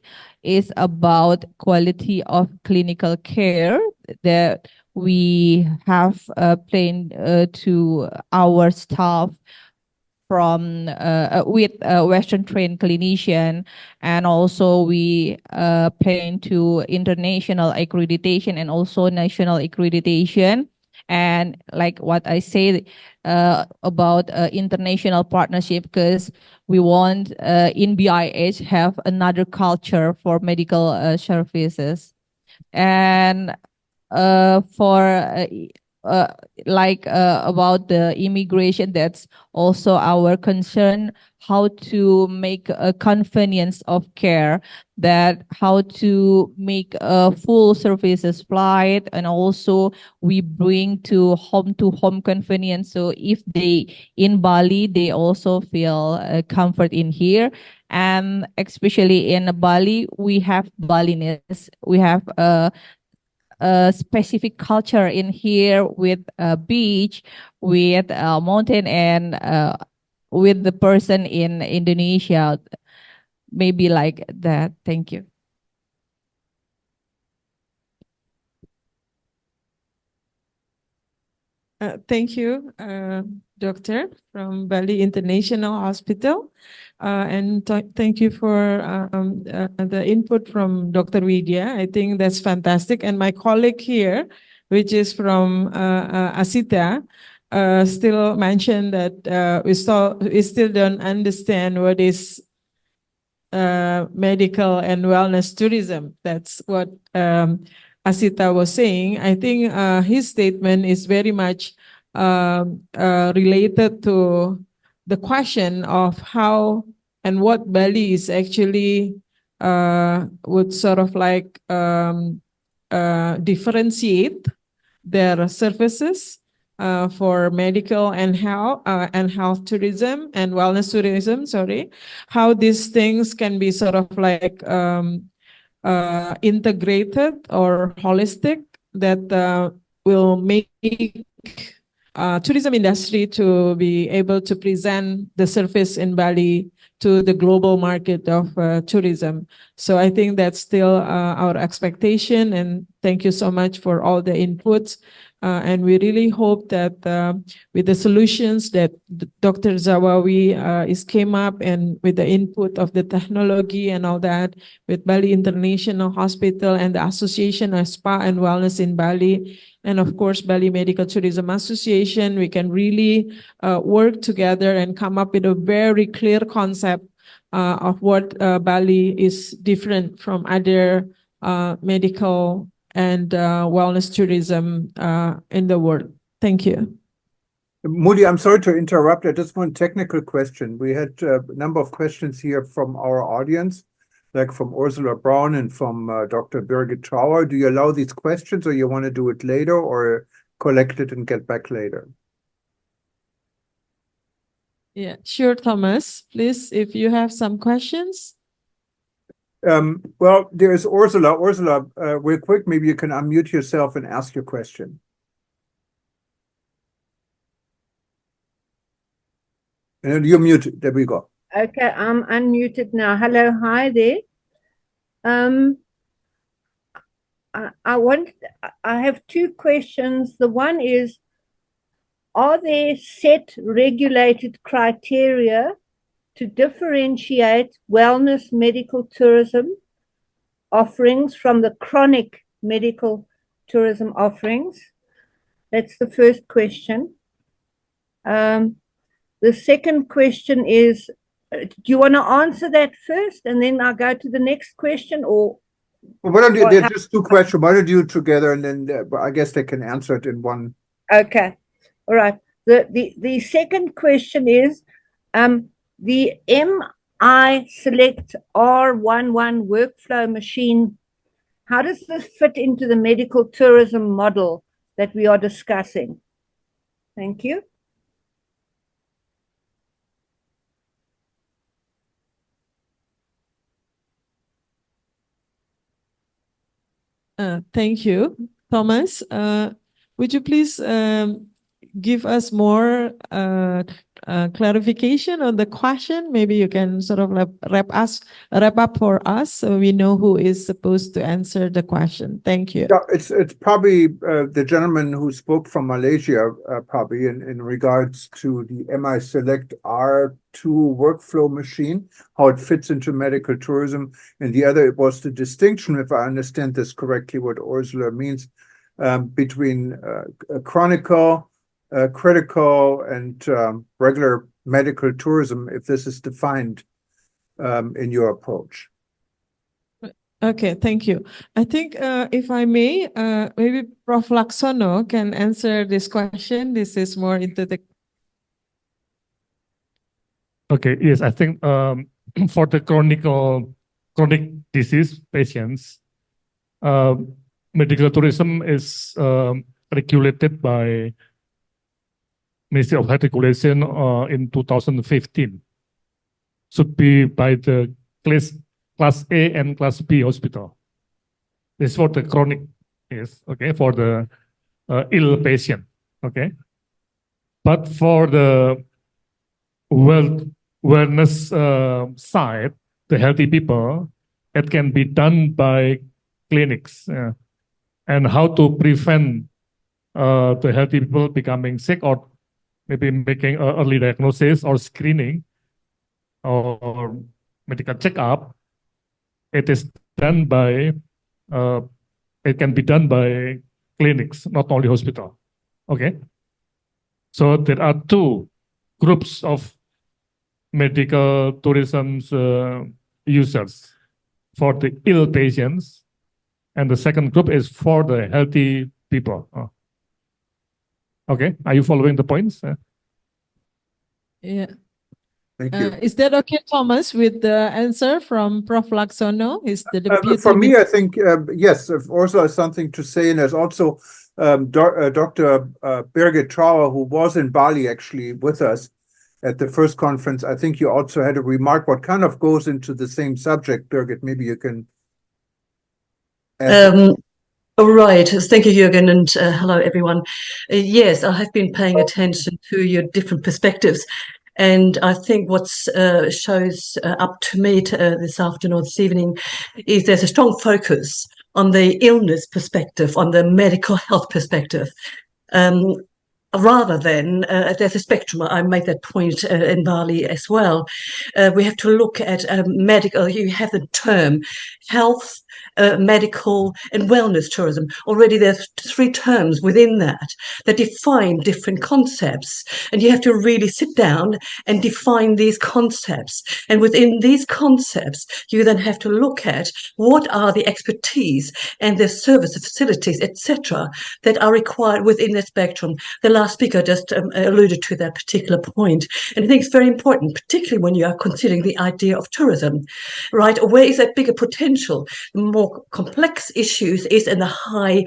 is about quality of clinical care that we have planned to our staff from with Western trained clinician, and also we plan to international accreditation and also national accreditation. And like what I said about international partnership, because we want in BIH have another culture for medical services. And for about the immigration, that's also our concern, how to make a convenience of care, that how to make a full services flight, and also we bring to home convenience. So if they in Bali, they also feel comfort in here. And especially in Bali, we have Balinese, we have a specific culture in here with a beach, with a mountain, and with the person in Indonesia, maybe like that. Thank you. Thank you, Doctor from Bali International Hospital. And thank you for the input from Dr. Widya. I think that's fantastic. And my colleague here, which is from Asita, still mentioned that we still don't understand what is medical and wellness tourism. That's what Asita was saying. I think his statement is very much related to the question of how and what Bali is actually would sort of like differentiate their services for medical and health tourism and wellness tourism, sorry, how these things can be sort of like integrated or holistic that will make tourism industry to be able to present the service in Bali to the global market of tourism. So I think that's still our expectation, and thank you so much for all the inputs. And we really hope that with the solutions that Dr. Zawawi is came up, and with the input of the technology and all that, with Bali International Hospital and the Association of Spa and Wellness in Bali, and of course, Bali Medical Tourism Association, we can really work together and come up with a very clear concept of what Bali is different from other medical and wellness tourism in the world. Thank you. Moody, I'm sorry to interrupt. I just one technical question. We had a number of questions here from our audience, like from Ursula Braun and from Dr. Birgit Trauer. Do you allow these questions, or you want to do it later, or collect it and get back later? Yeah, sure, Thomas. Please, if you have some questions. Well, there's Ursula. Ursula, real quick, maybe you can unmute yourself and ask your question. And you're muted. There we go. Okay, I'm unmuted now. Hello, hi there. I have two questions. The one is, are there set regulated criteria to differentiate wellness medical tourism offerings from the chronic medical tourism offerings? That's the first question. The second question is, do you want to answer that first and then I'll go to the next question, or? Well, why don't you, there's just two questions. Why don't you do it together, and then I guess they can answer it in one. Okay. All right. The second question is, the MI Select R11 workflow machine, how does this fit into the medical tourism model that we are discussing? Thank you. Thank you, Thomas. Would you please give us more clarification on the question? Maybe you can sort of like wrap up for us so we know who is supposed to answer the question. Thank you. Yeah, it's probably the gentleman who spoke from Malaysia, probably in regards to the MI Select R2 workflow machine, how it fits into medical tourism. And the other, it was the distinction, if I understand this correctly, what Ursula means, between chronicle, critical, and regular medical tourism, if this is defined in your approach. Okay, thank you. I think if I may, maybe Prof. Laksono can answer this question. This is more into the... Okay, yes, I think for the chronic disease patients, medical tourism is regulated by Ministry of Health Regulation in 2015. Should be by the Class A and Class B hospital. This is what the chronic is, okay, for the ill patient, okay. But for the wellness side, the healthy people, it can be done by clinics. And how to prevent the healthy people becoming sick, or maybe making early diagnosis or screening or medical checkup. It is done by, it can be done by clinics, not only hospital, okay? So there are two groups of medical tourism users, for the ill patients, and the second group is for the healthy people. Okay, are you following the points? Yeah. Thank you. Is that okay, Thomas, with the answer from Prof. Laksono? Is the deputy? For me, I think, yes, if Ursula has something to say, and there's also Dr. Birgit Trauer, who was in Bali actually with us at the first conference, I think you also had a remark what kind of goes into the same subject. Birgit, maybe you can add. All right. Thank you, Jürgen, and hello, everyone. Yes, I have been paying attention to your different perspectives. And I think what shows up to me this afternoon, this evening, is there's a strong focus on the illness perspective, on the medical health perspective. Rather than there's a spectrum. I made that point in Bali as well. We have to look at medical. You have the term health, medical, and wellness tourism. Already there's three terms within that define different concepts, and you have to really sit down and define these concepts. And within these concepts, you then have to look at what are the expertise and the service facilities, etc., that are required within the spectrum. The last speaker just alluded to that particular point. And I think it's very important, particularly when you are considering the idea of tourism, right? Where is that bigger potential? The more complex issues is in the high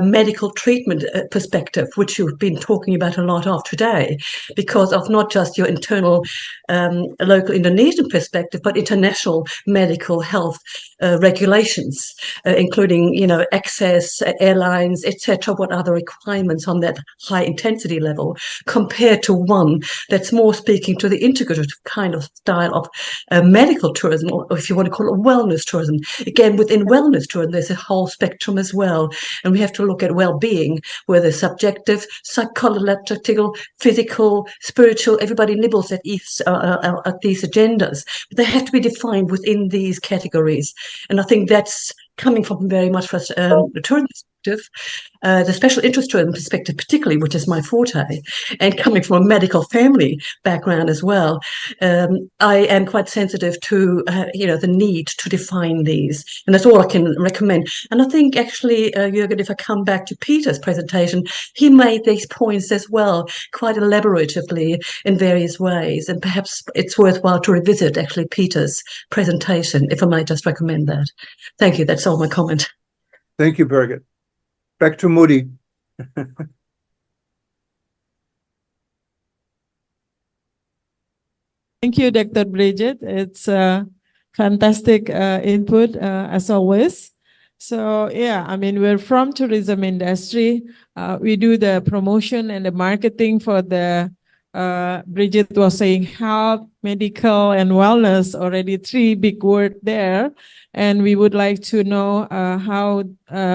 medical treatment perspective, which you've been talking about a lot of today, because of not just your internal local Indonesian perspective, but international medical health regulations, including, access, airlines, etc. What are the requirements on that high intensity level compared to one that's more speaking to the integrative kind of style of medical tourism, or if you want to call it wellness tourism. Again, within wellness tourism, there's a whole spectrum as well. And we have to look at well-being, whether subjective, psychological, physical, spiritual, everybody nibbles at these agendas. But they have to be defined within these categories. And I think that's coming from very much from the tourism perspective, the special interest tourism perspective particularly, which is my forte, and coming from a medical family background as well, I am quite sensitive to, the need to define these. And that's all I can recommend. And I think actually, Jürgen, if I come back to Peter's presentation, he made these points as well, quite elaboratively in various ways. And perhaps it's worthwhile to revisit actually Peter's presentation, if I might just recommend that. Thank you. That's all my comment. Thank you, Birgit. Back to Moody. Thank you, Dr. Bridget. It's a fantastic input as always. So yeah, I mean, we're from tourism industry. We do the promotion and the marketing for the, Bridget was saying health, medical, and wellness, already three big words there. And we would like to know how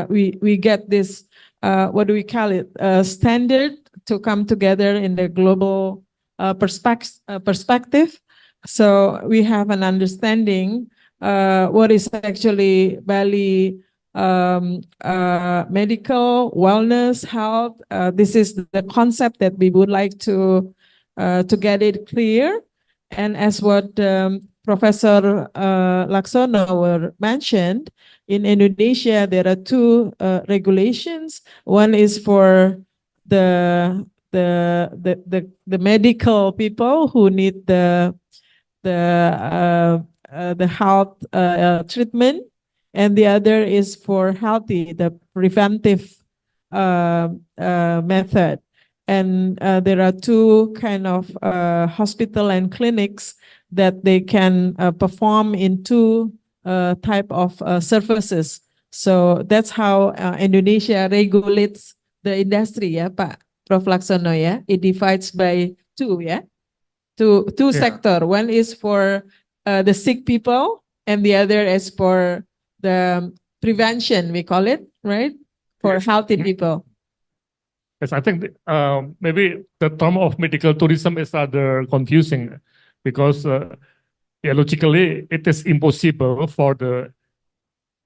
we get this, what do we call it, standard to come together in the global perspective. So we have an understanding what is actually Bali medical, wellness, health. This is the concept that we would like to get it clear. And as what Professor Laksono mentioned, in Indonesia, there are two regulations. One is for the medical people who need the health treatment, and the other is for healthy, the preventive method. And there are two kind of hospital and clinics that they can perform in two type of services. So that's how Indonesia regulates the industry, ya, Pak Prof. Laksono, ya. It divides by two, yeah, two sector. One is for the sick people, and the other is for the prevention, we call it, right? For healthy people. Yes, I think maybe the term of medical tourism is rather confusing because logically it is impossible for the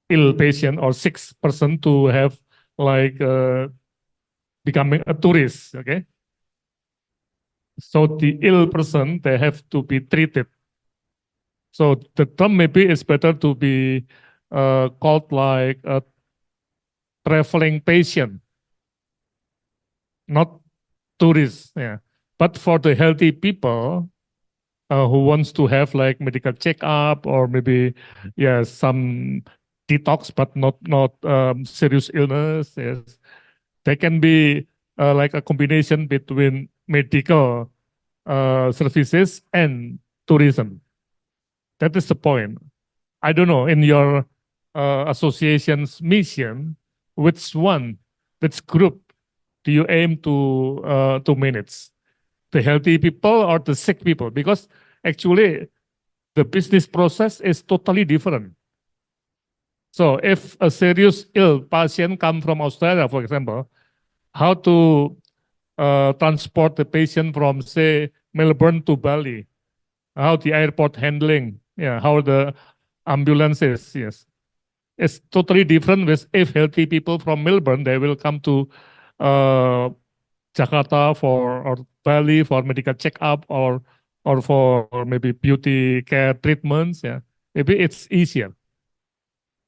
ill patient or sick person to have like becoming a tourist, okay? So the ill person, they have to be treated. So the term maybe is better to be called like a traveling patient, not tourists. Yeah. But for the healthy people who wants to have like medical checkup or maybe some detox, but not serious illness. Yes. They can be like a combination between medical services and tourism. That is the point. I don't know, in your association's mission, which group do you aim to manage? The healthy people or the sick people? Because actually, the business process is totally different. So if a serious ill patient come from Australia, for example, how to transport the patient from, say, Melbourne to Bali, how the airport handling, yeah, how the ambulances, yes. It's totally different with if healthy people from Melbourne, they will come to Jakarta or Bali for medical checkup or for maybe beauty care treatments. Yeah, maybe it's easier.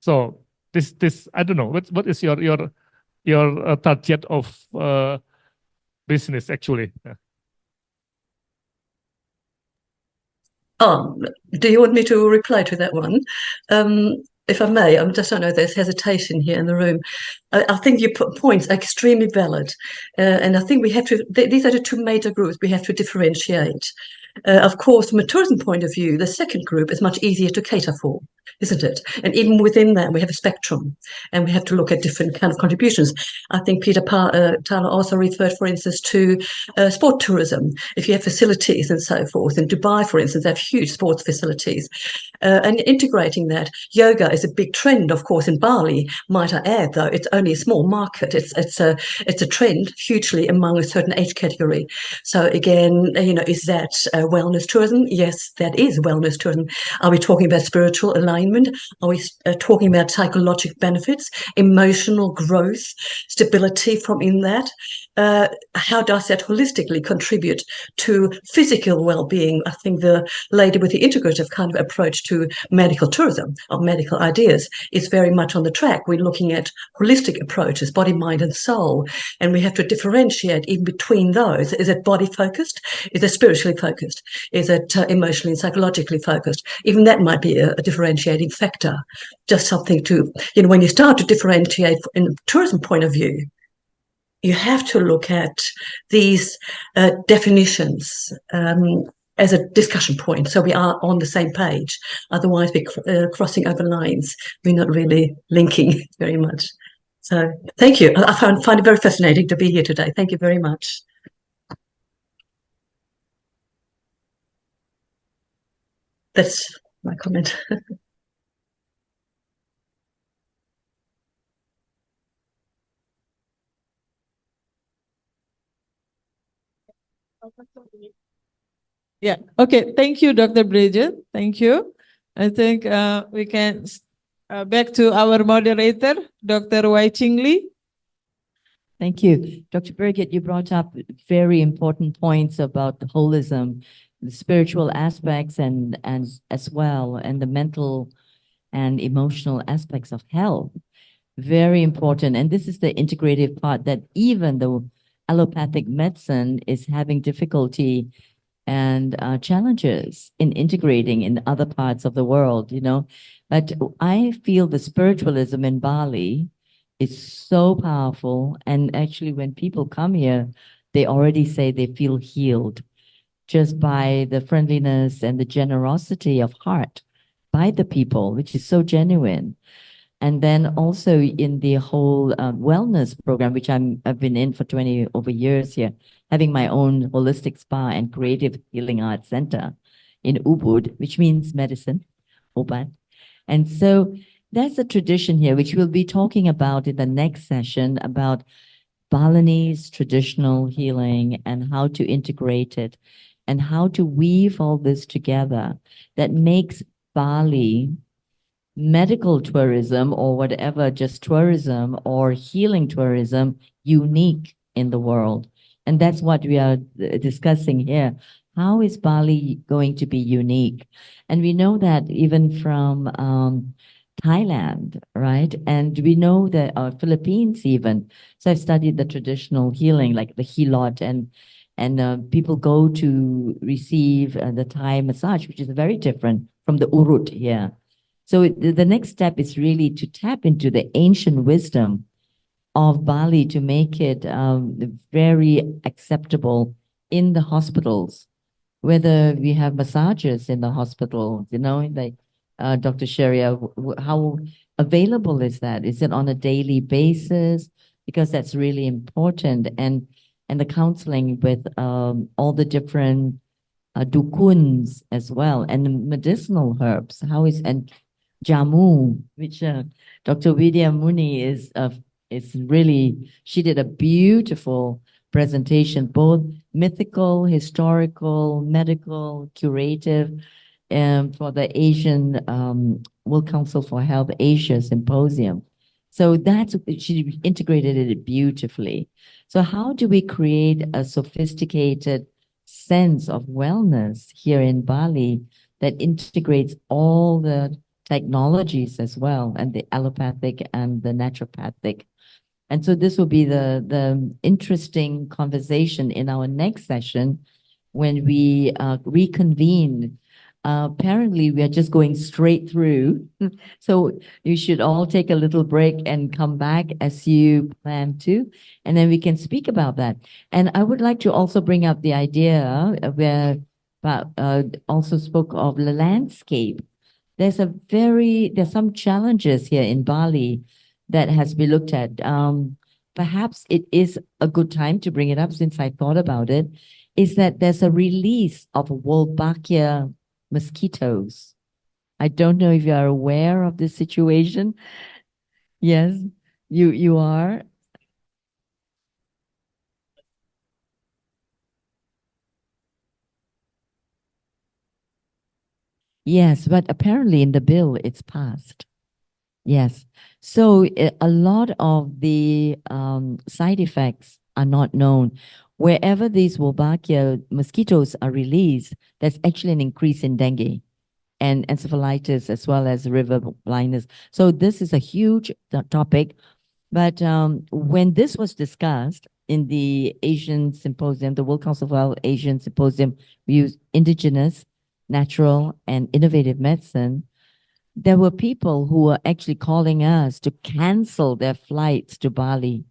So this I don't know what is your target of business actually. Yeah. Do you want me to reply to that one? If I may, I just don't know, there's hesitation here in the room. I think your points are extremely valid. And I think we have to, these are the two major groups we have to differentiate. Of course, from a tourism point of view, the second group is much easier to cater for, isn't it? And even within that, we have a spectrum, and we have to look at different kind of contributions. I think Peter Tyler also referred, for instance, to sport tourism. If you have facilities and so forth, in Dubai, for instance, they have huge sports facilities. And integrating that, yoga is a big trend, of course, in Bali. Might I add, though, it's only a small market. It's a trend hugely among a certain age category. So again, is that wellness tourism? Yes, that is wellness tourism. Are we talking about spiritual alignment? Are we talking about psychological benefits, emotional growth, stability from in that? How does that holistically contribute to physical well-being? I think the lady with the integrative kind of approach to medical tourism or medical ideas is very much on the track. We're looking at holistic approaches, body, mind, and soul, and we have to differentiate in between those. Is it body focused? Is it spiritually focused? Is it emotionally and psychologically focused? Even that might be a differentiating factor. Just something to, when you start to differentiate in a tourism point of view, you have to look at these definitions as a discussion point, so we are on the same page. Otherwise, we're crossing over lines. We're not really linking very much. So thank you. I find it very fascinating to be here today. Thank you very much. That's my comment. Yeah. Okay. Thank you, Dr. Bridget. Thank you. I think we can back to our moderator, Dr. Wai Ching Lee. Thank you. Dr. Birgit, you brought up very important points about the holism, the spiritual aspects and as well, and the mental and emotional aspects of health. Very important. And this is the integrative part that even the allopathic medicine is having difficulty and challenges in integrating in other parts of the world, But I feel the spiritualism in Bali is so powerful. And actually, when people come here, they already say they feel healed just by the friendliness and the generosity of heart by the people, which is so genuine. And then also in the whole wellness program, which I've been in for 20 over years here, having my own holistic spa and creative healing arts center in Ubud, which means medicine, obat. And so that's a tradition here, which we'll be talking about in the next session about Balinese traditional healing and how to integrate it and how to weave all this together that makes Bali medical tourism or whatever, just tourism or healing tourism, unique in the world. And that's what we are discussing here. How is Bali going to be unique? And we know that even from Thailand, right? And we know that Philippines even. So I've studied the traditional healing, like the Hilot, and people go to receive the Thai massage, which is very different from the Urut here. So the next step is really to tap into the ancient wisdom of Bali to make it very acceptable in the hospitals, whether we have massages in the hospital, like Dr. Sharia, how available is that? Is it on a daily basis? Because that's really important. And the counseling with all the different dukuns as well, and the medicinal herbs. How is, and jamu, which Dr. Vidya Muni is really, she did a beautiful presentation, both mythical, historical, medical, curative, for the Asian World Council for Health Asia Symposium. So that's, she integrated it beautifully. So how do we create a sophisticated sense of wellness here in Bali that integrates all the technologies as well, and the allopathic and the naturopathic? And so this will be the interesting conversation in our next session when we reconvene. Apparently, we are just going straight through. So you should all take a little break and come back as you plan to, and then we can speak about that. And I would like to also bring up the idea where also spoke of the landscape. There's some challenges here in Bali that has been looked at. Perhaps it is a good time to bring it up since I thought about it, is that there's a release of Wolbachia mosquitoes. I don't know if you are aware of this situation. Yes, you are. Yes, but apparently in the bill it's passed. Yes. So a lot of the side effects are not known. Wherever these Wolbachia mosquitoes are released, there's actually an increase in dengue and encephalitis as well as river blindness. So this is a huge topic. But when this was discussed in the Asian Symposium, the World Council for Health Asian Symposium, we used indigenous, natural, and innovative medicine. There were people who were actually calling us to cancel their flights to Bali.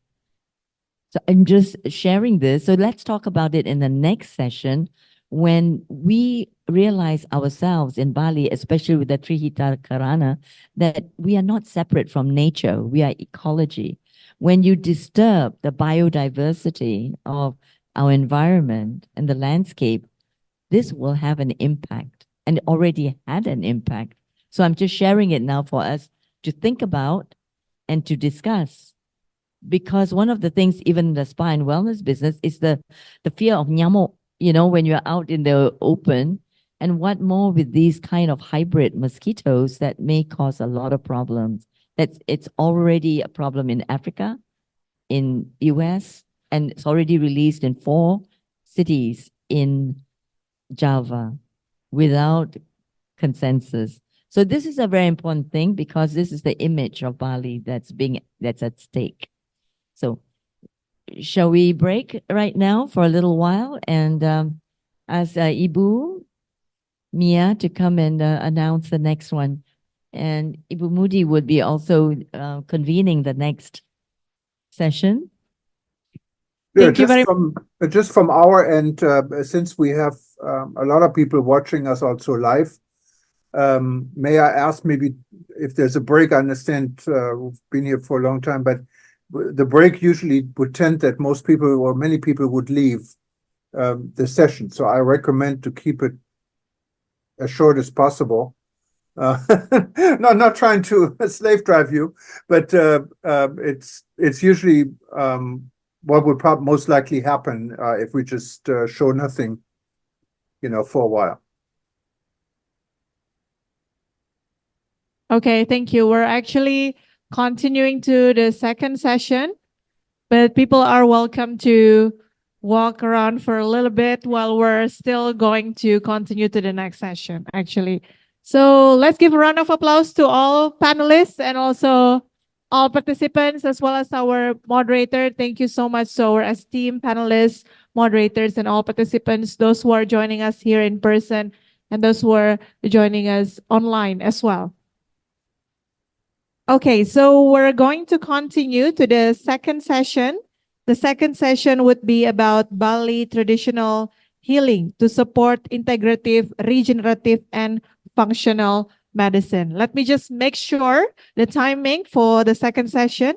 So I'm just sharing this. So let's talk about it in the next session when we realize ourselves in Bali, especially with the Trihita Karana, that we are not separate from nature. We are ecology. When you disturb the biodiversity of our environment and the landscape, this will have an impact, and it already had an impact. So I'm just sharing it now for us to think about and to discuss. Because one of the things, even in the spa and wellness business, is the fear of nyamuk, when you're out in the open. And what more with these kind of hybrid mosquitoes that may cause a lot of problems. It's already a problem in Africa, in US, and it's already released in 4 cities in Java without consensus. So this is a very important thing because this is the image of Bali that's at stake. So shall we break right now for a little while and ask Ibu Mia to come and announce the next one. And Ibu Mudi would be also convening the next session. Yeah, Thank you very much. Just from our end, since we have a lot of people watching us also live, may I ask maybe if there's a break? I understand we've been here for a long time, but the break usually would tend that most people or many people would leave the session. So I recommend to keep it as short as possible. No, not trying to slave drive you, but it's usually what would probably most likely happen if we just show nothing, for a while. Okay, thank you. We're actually continuing to the second session, but people are welcome to walk around for a little bit while we're still going to continue to the next session, actually. So let's give a round of applause to all panelists and also all participants, as well as our moderator. Thank you so much to our esteemed panelists, moderators, and all participants, those who are joining us here in person and those who are joining us online as well. Okay, so we're going to continue to the second session. The second session would be about Bali traditional healing to support integrative, regenerative, and functional medicine. Let me just make sure the timing for the second session.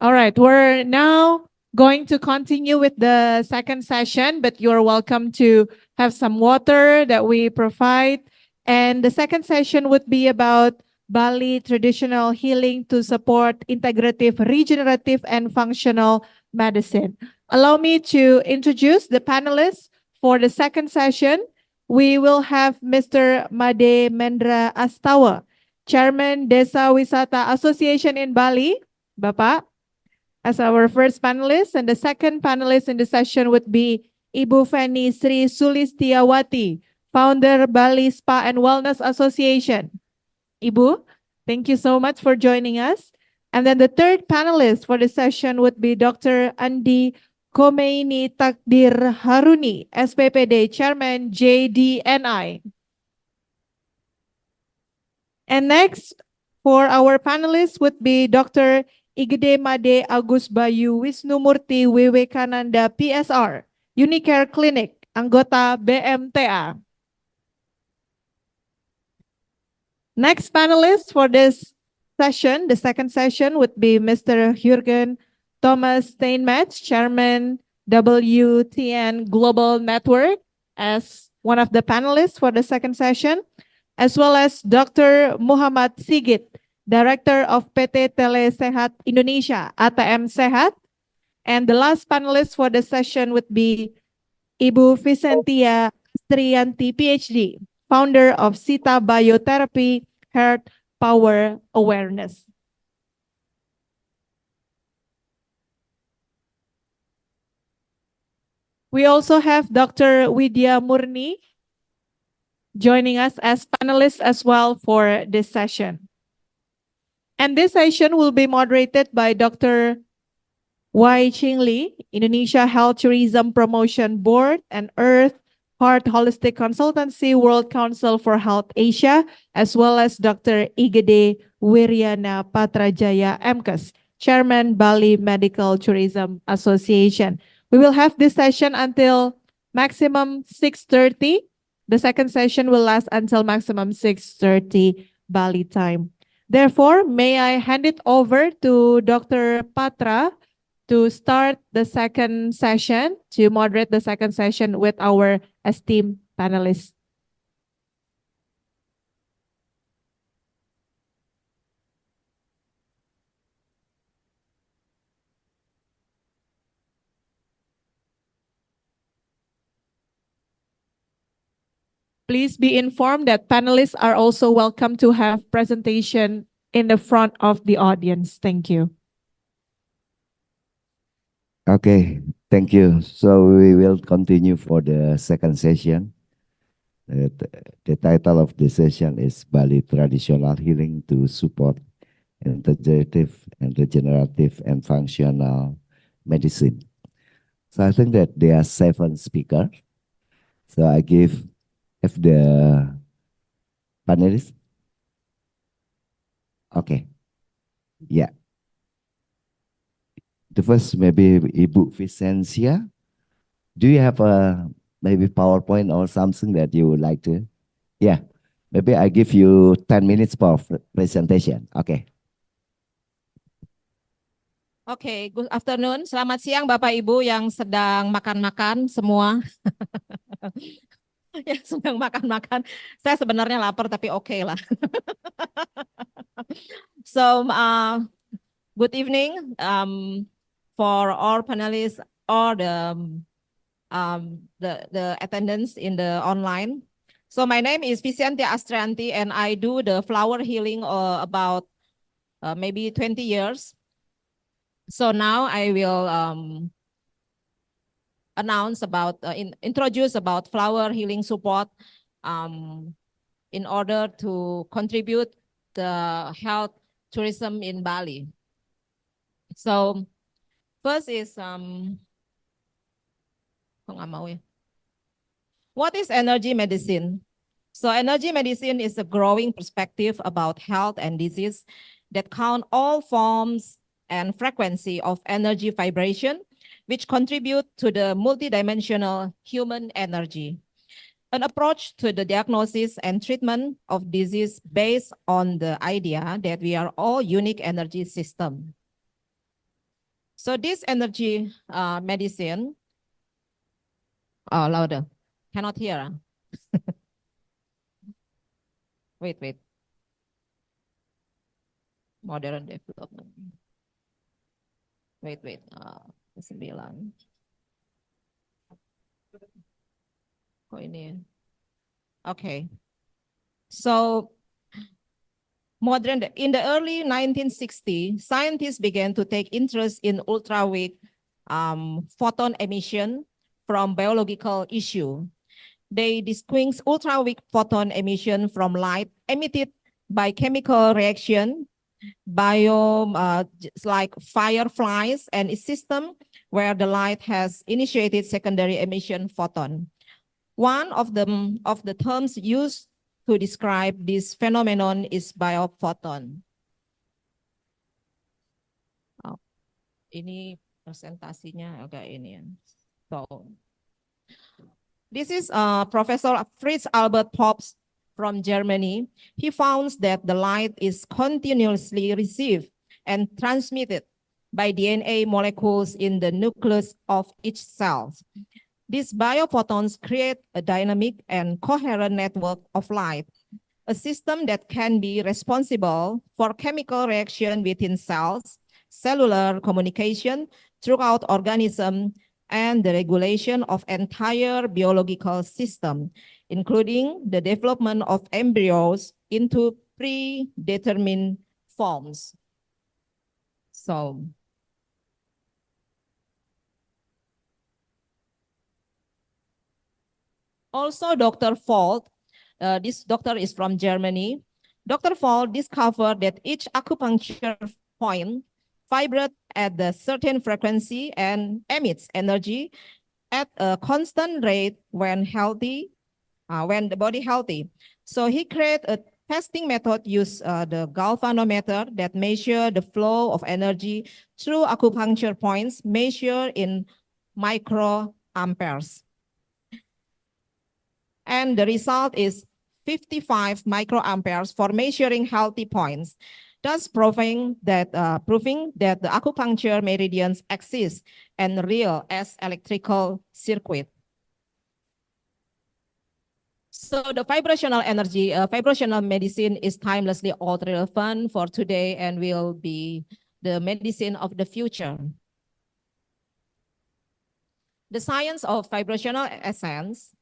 All right, we're now going to continue with the second session, but you're welcome to have some water that we provide. And the second session would be about Bali traditional healing to support integrative, regenerative, and functional medicine. Allow me to introduce the panelists for the second session. We will have Mr. Made Mendra Astawa, Chairman Desa Wisata Association in Bali. Bapak, as our first panelist, and the second panelist in the session would be Ibu Feni Sri Sulistiawati, founder Bali Spa and Wellness Association. Ibu, thank you so much for joining us. And then the third panelist for the session would be Dr. Andi Khomeini Takdir Haruni, SPPD Chairman, JDNI. And next, for our panelists would be Dr. Igede Made Agus Bayu Wisnumurti Wiwekananda PSR, Unicare Clinic, anggota BMTA. Next panelist for this session, the second session, would be Mr. Jürgen Thomas Steinmetz, Chairman WTN Global Network, as one of the panelists for the second session, as well as Dr. Muhammad Sigit, Director of PT Telesehat Indonesia, ATM Sehat. And the last panelist for the session would be Ibu Vicentia Astrianti, PhD, founder of Sita Biotherapy Heart Power Awareness. We also have Dr. Widya Murni joining us as panelists as well for this session. And this session will be moderated by Dr. Wai Ching Lee, Indonesia Health Tourism Promotion Board, and Earth Heart Holistic Consultancy World Council for Health Asia, as well as Dr. Igede Wiryana Patrajaya MKes, Chairman Bali Medical Tourism Association. We will have this session until maximum 6:30. The second session will last until maximum 6:30 Bali time. Therefore, may I hand it over to Dr. Patra to start the second session, to moderate the second session with our esteemed panelists. Please be informed that panelists are also welcome to have presentation in the front of the audience. Thank you. Okay, thank you. So we will continue for the second session. The title of the session is Bali Traditional Healing to Support Integrative and Regenerative and Functional Medicine. So I think that there are 7 speakers. So I give the panelists. Okay. Yeah. The first, maybe Ibu Vicencia. Do you have a maybe PowerPoint or something that you would like to? Yeah, maybe I give you 10 minutes for presentation. Okay. Oke, good afternoon. Selamat siang Bapak Ibu yang sedang makan-makan semua. Yang sedang makan-makan. Saya sebenarnya lapar tapi oke lah. So, good evening for all panelists or the attendants in the online. So my name is Vicentia Astrianti and I do the flower healing about maybe 20 years. So now I will announce about, introduce about flower healing support in order to contribute the health tourism in Bali. So first is Kok nggak mau ya? What is energy medicine? So energy medicine is a growing perspective about health and disease that count all forms and frequency of energy vibration, which contribute to the multidimensional human energy. An approach to the diagnosis and treatment of disease based on the idea that we are all unique energy system. So this energy medicine, louder, cannot hear. Wait. Modern development. Wait. 9. Kok ini ya? Okay. So in the early 1960s, scientists began to take interest in ultraviolet photon emission from biological issue. They distinguish ultraviolet photon emission from light emitted by chemical reaction, like fireflies, and a system where the light has initiated secondary emission photon. One of the terms used to describe this phenomenon is biophoton. Oh, ini presentasinya agak ini ya. So, this is Professor Fritz Albert Pops from Germany. He found that the light is continuously received and transmitted by DNA molecules in the nucleus of each cell. These biophotons create a dynamic and coherent network of light, a system that can be responsible for chemical reaction within cells, cellular communication throughout organism, and the regulation of entire biological system, including the development of embryos into predetermined forms. So, also Dr. Folt, this doctor is from Germany. Dr. Folt discovered that each acupuncture point vibrates at a certain frequency and emits energy at a constant rate when healthy, when the body healthy. So he created a testing method, use the galvanometer that measure the flow of energy through acupuncture points measured in microamperes. And the result is 55 microamperes for measuring healthy points, thus proving that the acupuncture meridians exist and real as electrical circuit. So the vibrational energy, vibrational medicine is timelessly all relevant for today and will be the medicine of the future. The science of vibrational essence.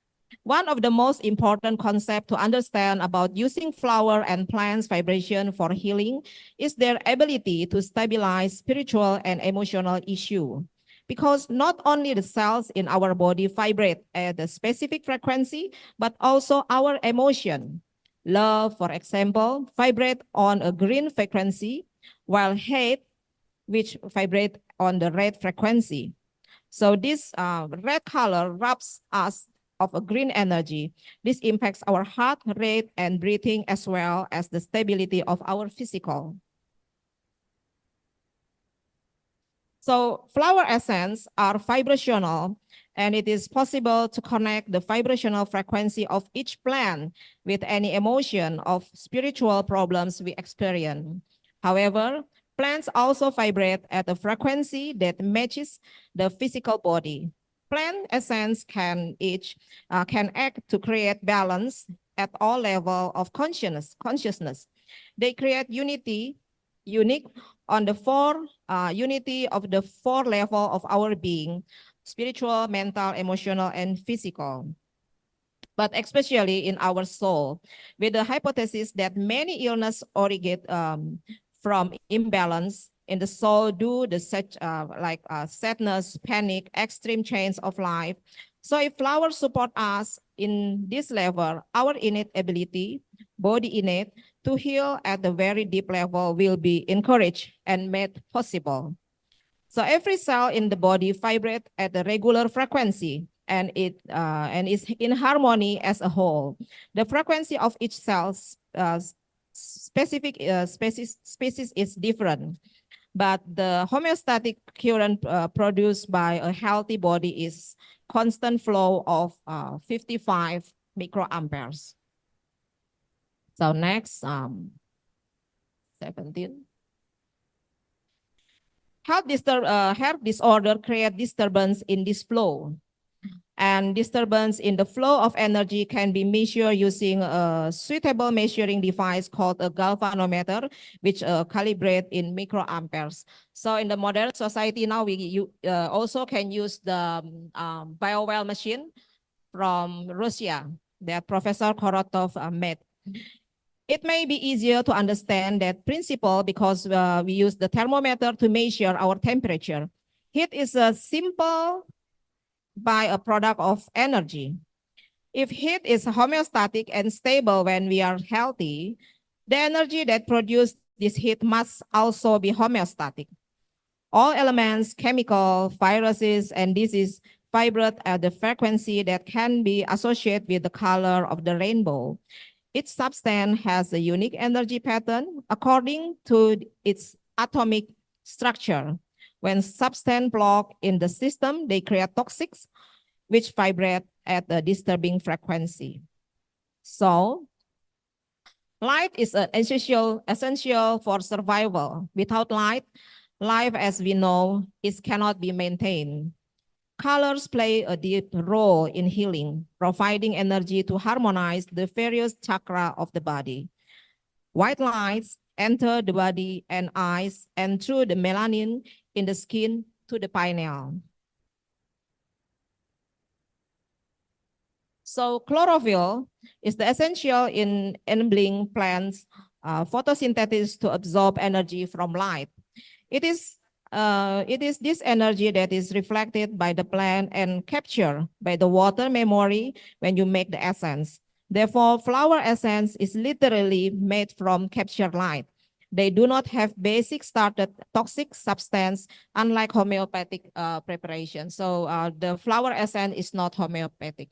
One of the most important concepts to understand about using flower and plants vibration for healing is their ability to stabilize spiritual and emotional issue. Because not only the cells in our body vibrate at a specific frequency, but also our emotion. Love, for example, vibrate on a green frequency, while hate, which vibrate on the red frequency. So this red color robs us of a green energy. This impacts our heart rate and breathing as well as the stability of our physical. So flower essence are vibrational, and it is possible to connect the vibrational frequency of each plant with any emotion of spiritual problems we experience. However, plants also vibrate at a frequency that matches the physical body. Plant essence can act to create balance at all levels of consciousness. They create unique on the unity of the 4 levels of our being: spiritual, mental, emotional, and physical. But especially in our soul, with the hypothesis that many illness originate from imbalance in the soul due to such sadness, panic, extreme change of life. So if flowers support us in this level, our innate ability, body innate, to heal at the very deep level will be encouraged and made possible. So every cell in the body vibrates at a regular frequency, and it is in harmony as a whole. The frequency of each cell's specific species is different, but the homeostatic current produced by a healthy body is constant flow of 55 microamperes. So next, 17. Health disorder create disturbance in this flow. And disturbance in the flow of energy can be measured using a suitable measuring device called a galvanometer, which calibrate in microamperes. So in the modern society now, we also can use the BioWell machine from Russia that Professor Korotov made. It may be easier to understand that principle because we use the thermometer to measure our temperature. Heat is a simple by a product of energy. If heat is homeostatic and stable when we are healthy, the energy that produces this heat must also be homeostatic. All elements, chemical, viruses, and disease vibrate at the frequency that can be associated with the color of the rainbow. Each substance has a unique energy pattern according to its atomic structure. When substance block in the system, they create toxics, which vibrate at a disturbing frequency. So, light is an essential for survival. Without light, life as we know cannot be maintained. Colors play a deep role in healing, providing energy to harmonize the various chakras of the body. White lights enter the body and eyes and through the melanin in the skin to the pineal. So chlorophyll is the essential in enabling plants photosynthesis to absorb energy from light. It is this energy that is reflected by the plant and captured by the water memory when you make the essence. Therefore, flower essence is literally made from captured light. They do not have basic started toxic substance, unlike homeopathic preparation. So the flower essence is not homeopathic.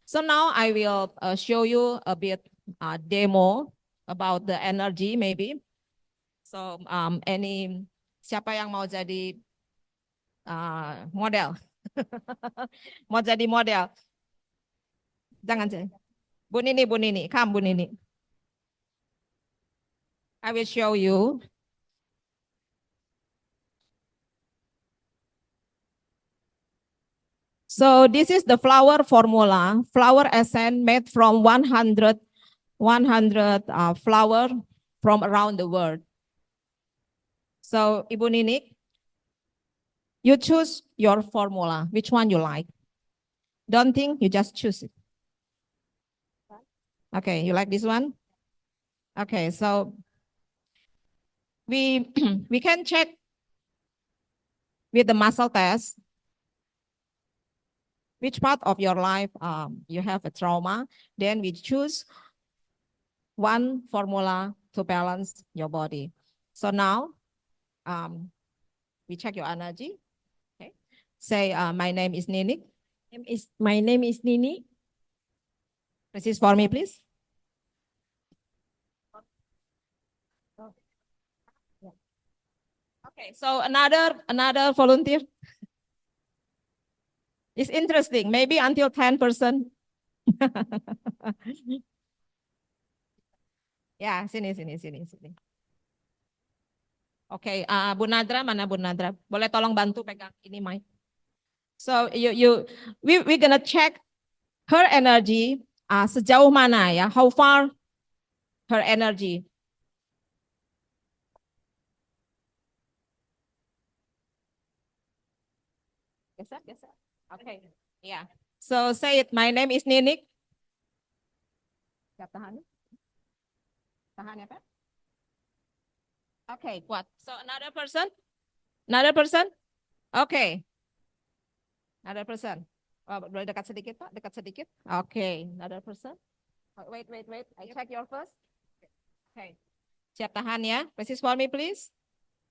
So now I will show you a bit demo about the energy maybe. So siapa yang mau jadi model? Mau jadi model? Jangan jadi. Bu Nini, come Bu Nini. I will show you. So this is the flower formula, flower essence made from 100 flower from around the world. So Ibu Nini, you choose your formula, which one you like. Don't think, you just choose it. Okay, you like this one? Okay, so we can check with the muscle test which part of your life you have a trauma. Then we choose one formula to balance your body. So now we check your energy. Okay, say my name is Nini. My name is Nini. Resist for me, please. Okay, so another volunteer. It's interesting, maybe until 10%. Ya, sini. Oke, Bu Nadra, mana Bu Nadra? Boleh tolong bantu pegang ini mic. So we gonna check her energy sejauh mana ya, how far her energy. Geser. Okay, yeah. So say it. My name is Ninik. Siap tahan ya, Pak. Okay, kuat. So another person. Okay. Another person. Boleh dekat sedikit, Pak? Dekat sedikit. Okay, another person. Wait. I check your first. Okay. Siap tahan ya. Resist for me, please.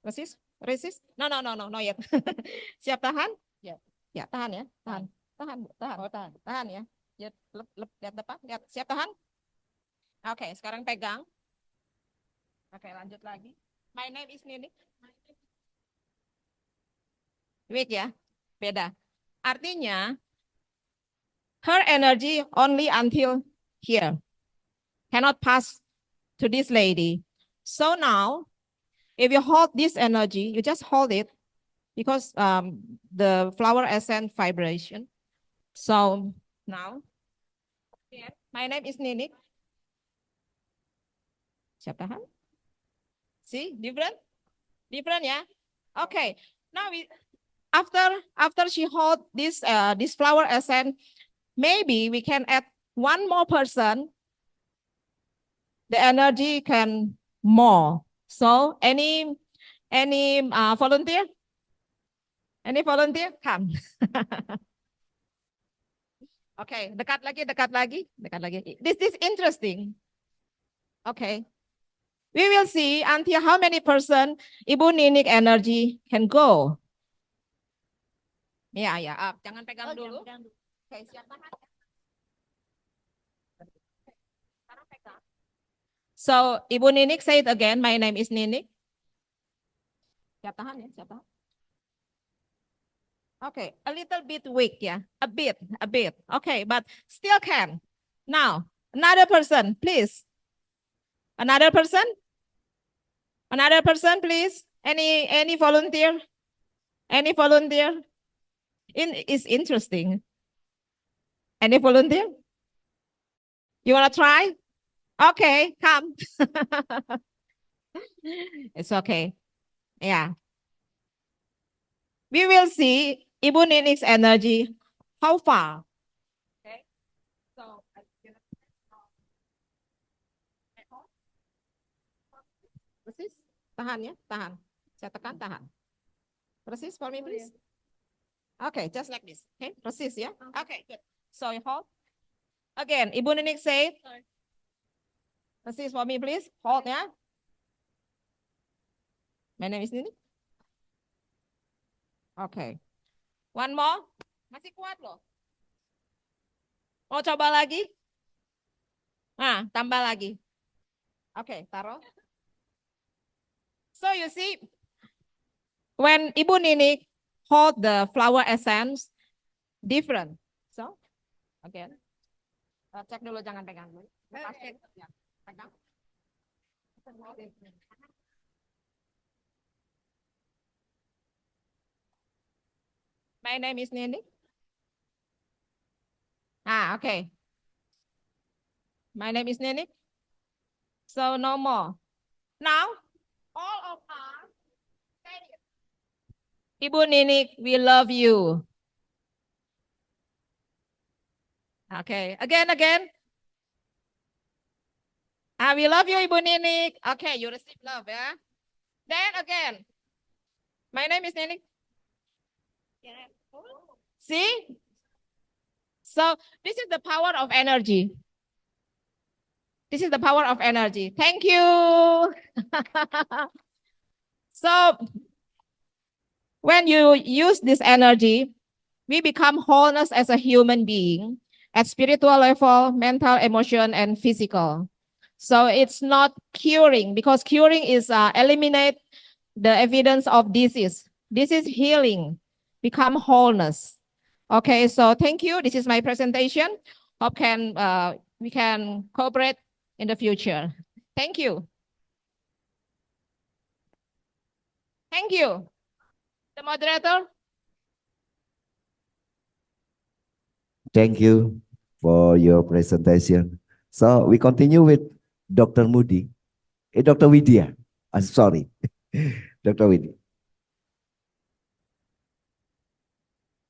Resist. No, not yet. Siap tahan? Ya, tahan ya. Tahan. tahan, Bu, tahan. Oh, tahan. Tahan ya. Lihat depan, lihat. Siap tahan? Oke, sekarang pegang. Oke, lanjut lagi. My name is Nini. Wait ya, beda. Artinya, her energy only until here. Cannot pass to this lady. So now, if you hold this energy, you just hold it because the flower essence vibration. So now, my name is Nini. Siap tahan? See, different? Different, yeah? Okay, now after she hold this this flower essence, maybe we can add one more person. The energy can more. So any volunteer? Any volunteer? Come. Okay, dekat lagi, dekat lagi, dekat lagi. This is interesting. Okay. We will see until how many person Ibu Ninik energy can go. Ya, ya. Jangan pegang dulu. Oke, siap tahan. Sekarang pegang. So, Ibu Ninik, say it again. My name is Ninik. Siap tahan ya, siap tahan. Okay, a little bit weak, yeah. A bit. Okay, but still can. Now, another person, please. Another person? Another person, please. Any volunteer? Any volunteer? It's interesting. Any volunteer? You want to try? Okay, come. It's okay. Yeah. We will see Ibu Ninik's energy. How far? Okay. So, persis. Tahan ya, tahan. Saya tekan, tahan. Persis for me, please. Okay, just like this. Okay, persis ya. Okay, good. So you hold. Again, Ibu Ninik say. Persis for me, please. Hold ya. My name is Ninik. Okay. One more. Masih kuat loh. Mau coba lagi? Nah, tambah lagi. Okay, taruh. So you see, when Ibu Ninik hold the flower essence, different. So, again, cek dulu, jangan pegang dulu. Ya, pegang. My name is Ninik. Okay. My name is Ninik. So no more. Now, all of us, Ibu Ninik, we love you. Okay, again. We love you, Ibu Ninik. Okay, you receive love, yeah? Then again, my name is Ninik. See? So this is the power of energy. This is the power of energy. Thank you. So when you use this energy, we become wholeness as a human being at spiritual level, mental, emotion, and physical. So it's not curing, because curing is eliminate the evidence of disease. This is healing, become wholeness. Okay, so thank you. This is my presentation. Hope we can cooperate in the future. Thank you. Thank you. The moderator. Thank you for your presentation. So we continue with Dr. Moody. Dr. Widya. I'm sorry. Dr. Widya.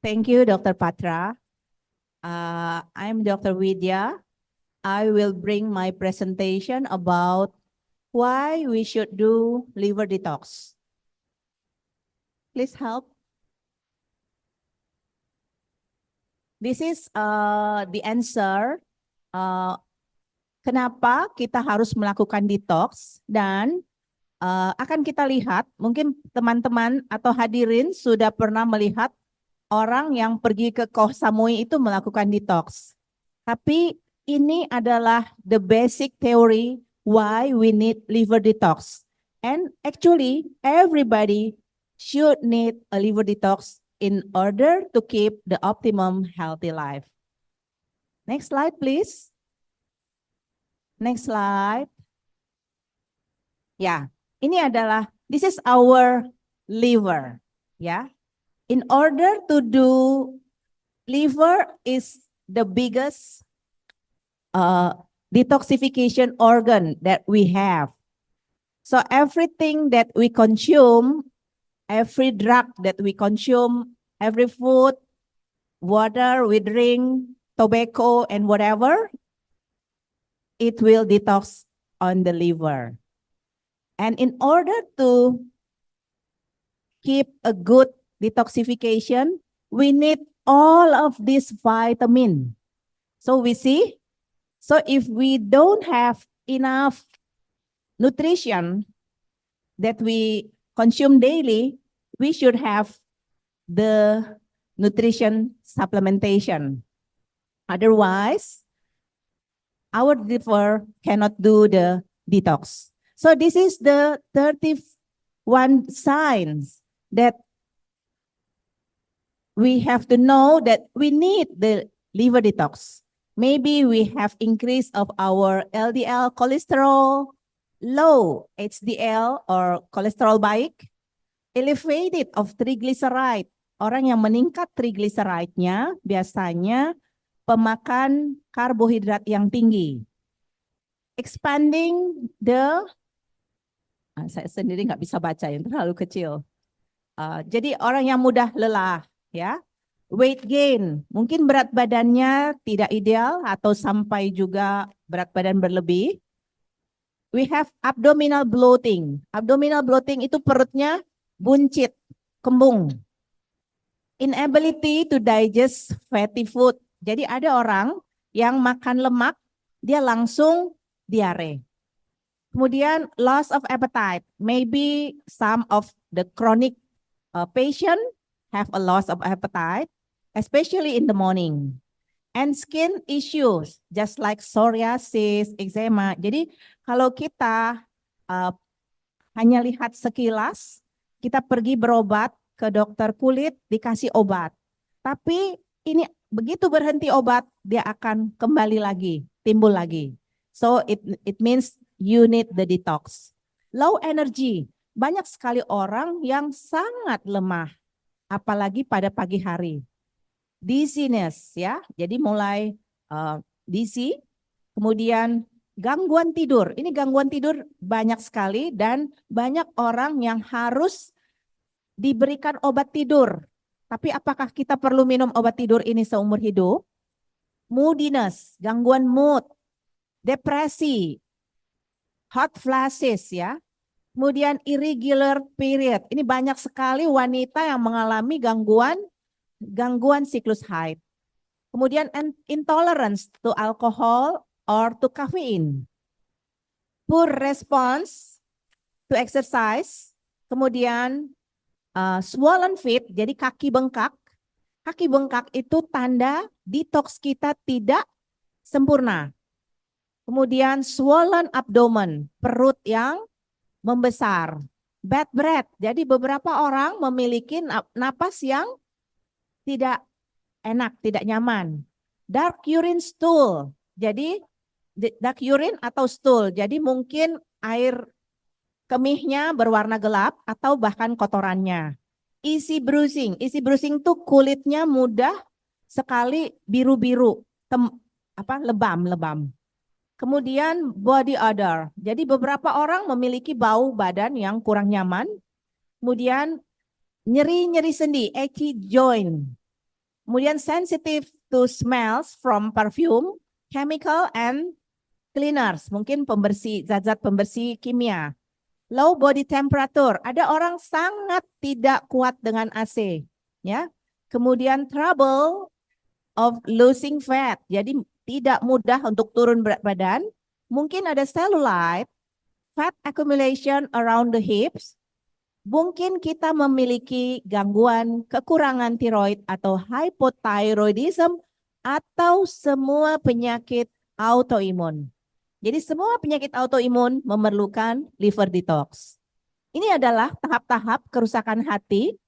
Thank you, Dr. Patra. I'm Dr. Widya. I will bring my presentation about why we should do liver detox. Please help. This is the answer. Kenapa kita harus melakukan detox, dan akan kita lihat, mungkin teman-teman atau hadirin sudah pernah melihat orang yang pergi ke Koh Samui itu melakukan detox. Tapi ini adalah the basic theory why we need liver detox. And actually, everybody should need a liver detox in order to keep the optimum healthy life. Next slide, please. Next slide. Ya, ini adalah, this is our liver. Ya, in order to do, liver is the biggest detoxification organ that we have. So everything that we consume, every drug that we consume, every food, water we drink, tobacco and whatever, it will detox on the liver. And in order to keep a good detoxification, we need all of this vitamin. So we see, so if we don't have enough nutrition that we consume daily, we should have the nutrition supplementation. Otherwise, our liver cannot do the detox. So this is the 31 signs that we have to know that we need the liver detox. Maybe we have increase of our LDL cholesterol, low HDL or cholesterol baik, elevated of triglyceride. Orang yang meningkat triglyceride-nya biasanya pemakan karbohidrat yang tinggi. Expanding the, saya sendiri nggak bisa baca yang terlalu kecil. Jadi orang yang mudah lelah, ya. Weight gain, mungkin berat badannya tidak ideal atau sampai juga berat badan berlebih. We have abdominal bloating. Abdominal bloating itu perutnya buncit, kembung. Inability to digest fatty food. Jadi ada orang yang makan lemak, dia langsung diare. Kemudian loss of appetite. Maybe some of the chronic patient have a loss of appetite, especially in the morning. And skin issues, just like psoriasis, eczema. Jadi kalau kita hanya lihat sekilas, kita pergi berobat ke dokter kulit, dikasih obat. Tapi ini begitu berhenti obat, dia akan kembali lagi, timbul lagi. So it means you need the detox. Low energy, banyak sekali orang yang sangat lemah, apalagi pada pagi hari. Dizziness, ya, jadi mulai dizzy, kemudian gangguan tidur. Ini gangguan tidur banyak sekali dan banyak orang yang harus diberikan obat tidur. Tapi apakah kita perlu minum obat tidur ini seumur hidup? Moodiness, gangguan mood, depresi, hot flashes, ya. Kemudian irregular period. Ini banyak sekali wanita yang mengalami gangguan siklus haid. Kemudian intolerance to alcohol or to caffeine. Poor response to exercise. Kemudian swollen feet, jadi kaki bengkak. Kaki bengkak itu tanda detox kita tidak sempurna. Kemudian swollen abdomen, perut yang membesar. Bad breath, jadi beberapa orang memiliki napas yang tidak enak, tidak nyaman. Dark urine stool, jadi dark urine atau stool, jadi mungkin air kemihnya berwarna gelap atau bahkan kotorannya. Easy bruising itu kulitnya mudah sekali biru-biru, lebam. Kemudian body odor, jadi beberapa orang memiliki bau badan yang kurang nyaman. Kemudian nyeri-nyeri sendi, achy joint. Kemudian sensitive to smells from perfume, chemical and cleaners, mungkin pembersih, zat-zat pembersih kimia. Low body temperature, ada orang sangat tidak kuat dengan AC, ya. Kemudian trouble of losing fat, jadi tidak mudah untuk turun berat badan. Mungkin ada cellulite, fat accumulation around the hips, Mungkin kita memiliki gangguan kekurangan tiroid atau hypothyroidism atau semua penyakit autoimun. Jadi semua penyakit autoimun memerlukan liver detox. Ini adalah tahap-tahap kerusakan hati.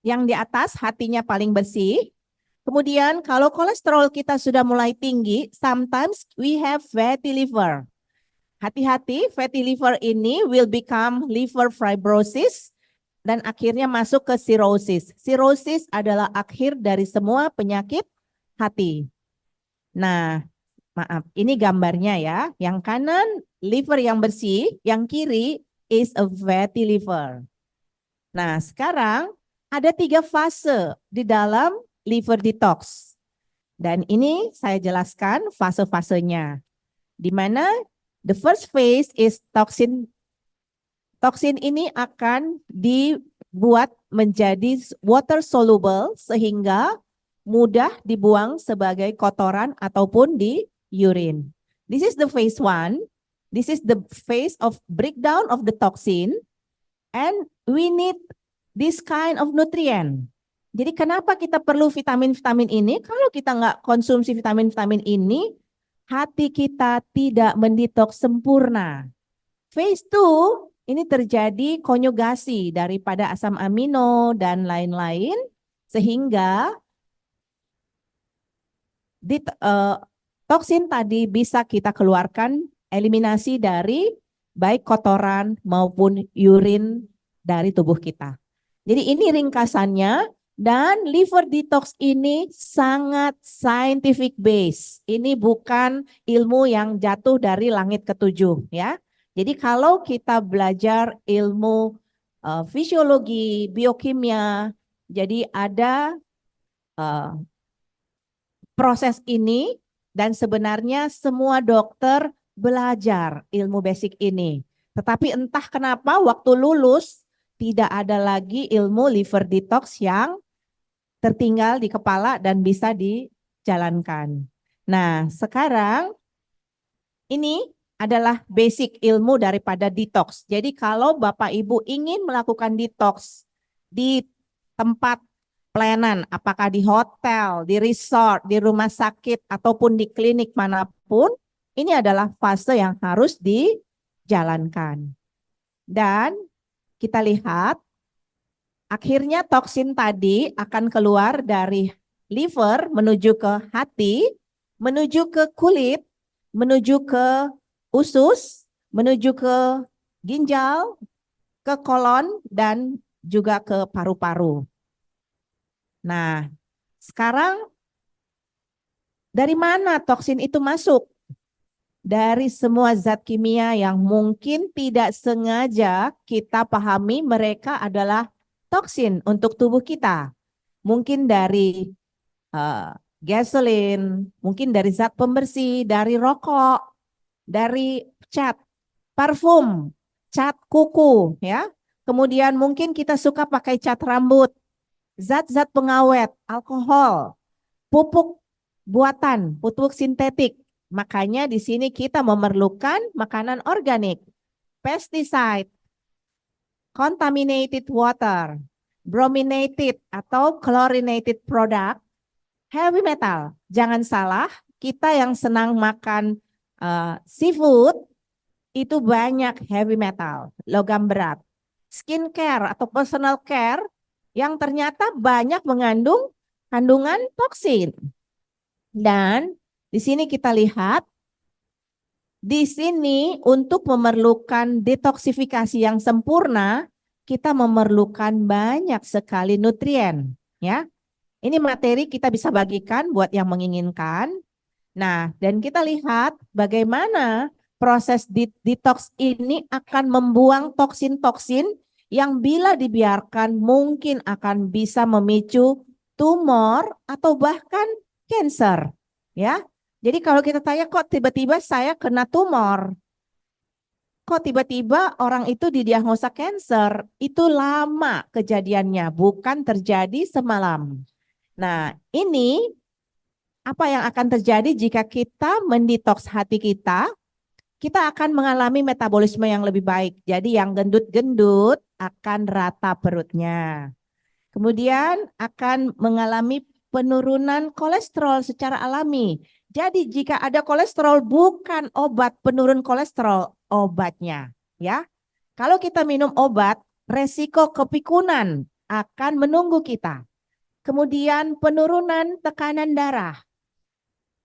Yang di atas hatinya paling bersih. Kemudian kalau kolesterol kita sudah mulai tinggi, sometimes we have fatty liver. Hati-hati, fatty liver ini will become liver fibrosis dan akhirnya masuk ke cirrhosis. Cirrhosis adalah akhir dari semua penyakit hati. Nah, maaf, ini gambarnya ya. Yang kanan liver yang bersih, yang kiri is a fatty liver. Nah, sekarang ada 3 fase di dalam liver detox. Dan ini saya jelaskan fase-fasenya. Di mana the first phase is toxin. Toksin ini akan dibuat menjadi water soluble sehingga mudah dibuang sebagai kotoran ataupun di urine. This is the phase 1. This is the phase of breakdown of the toxin. And we need this kind of nutrient. Jadi kenapa kita perlu vitamin-vitamin ini? Kalau kita nggak konsumsi vitamin-vitamin ini, hati kita tidak mendetoks sempurna. Phase 2, ini terjadi konjugasi daripada asam amino dan lain-lain, sehingga toksin tadi bisa kita keluarkan, eliminasi dari baik kotoran maupun urin dari tubuh kita. Jadi ini ringkasannya, dan liver detox ini sangat scientific base. Ini bukan ilmu yang jatuh dari langit ketujuh ya. Jadi kalau kita belajar ilmu fisiologi, biokimia, jadi ada proses ini dan sebenarnya semua dokter belajar ilmu basic ini. Tetapi entah kenapa waktu lulus tidak ada lagi ilmu liver detox yang tertinggal di kepala dan bisa dijalankan. Nah, sekarang ini adalah basic ilmu daripada detox. Jadi kalau Bapak Ibu ingin melakukan detox di tempat pelayanan, apakah di hotel, di resort, di rumah sakit, ataupun di klinik manapun, ini adalah fase yang harus dijalankan. Dan kita lihat, akhirnya toksin tadi akan keluar dari liver menuju ke hati, menuju ke kulit, menuju ke usus, menuju ke ginjal, ke kolon, dan juga ke paru-paru. Nah, sekarang dari mana toksin itu masuk? Dari semua zat kimia yang mungkin tidak sengaja kita pahami mereka adalah toksin untuk tubuh kita. Mungkin dari gasoline, mungkin dari zat pembersih, dari rokok, dari cat, parfum, cat kuku, ya. Kemudian mungkin kita suka pakai cat rambut, zat-zat pengawet, alkohol, pupuk buatan, pupuk sintetik. Makanya di sini kita memerlukan makanan organik, pesticide, contaminated water, brominated atau chlorinated product, heavy metal. Jangan salah, kita yang senang makan seafood itu banyak heavy metal, logam berat. Skincare atau personal care yang ternyata banyak mengandung kandungan toksin. Dan di sini kita lihat, di sini untuk memerlukan detoksifikasi yang sempurna, kita memerlukan banyak sekali nutrien. Ya, ini materi kita bisa bagikan buat yang menginginkan. Nah, dan kita lihat bagaimana proses detox ini akan membuang toksin-toksin yang bila dibiarkan mungkin akan bisa memicu tumor atau bahkan kanker. Ya, jadi kalau kita tanya kok tiba-tiba saya kena tumor, kok tiba-tiba orang itu didiagnosa kanker, itu lama kejadiannya, bukan terjadi semalam. Nah, ini apa yang akan terjadi jika kita mendetoks hati kita? Kita akan mengalami metabolisme yang lebih baik. Jadi yang gendut-gendut akan rata perutnya. Kemudian akan mengalami penurunan kolesterol secara alami. Jadi jika ada kolesterol bukan obat penurun kolesterol, obatnya ya. Kalau kita minum obat, resiko kepikunan akan menunggu kita. Kemudian penurunan tekanan darah.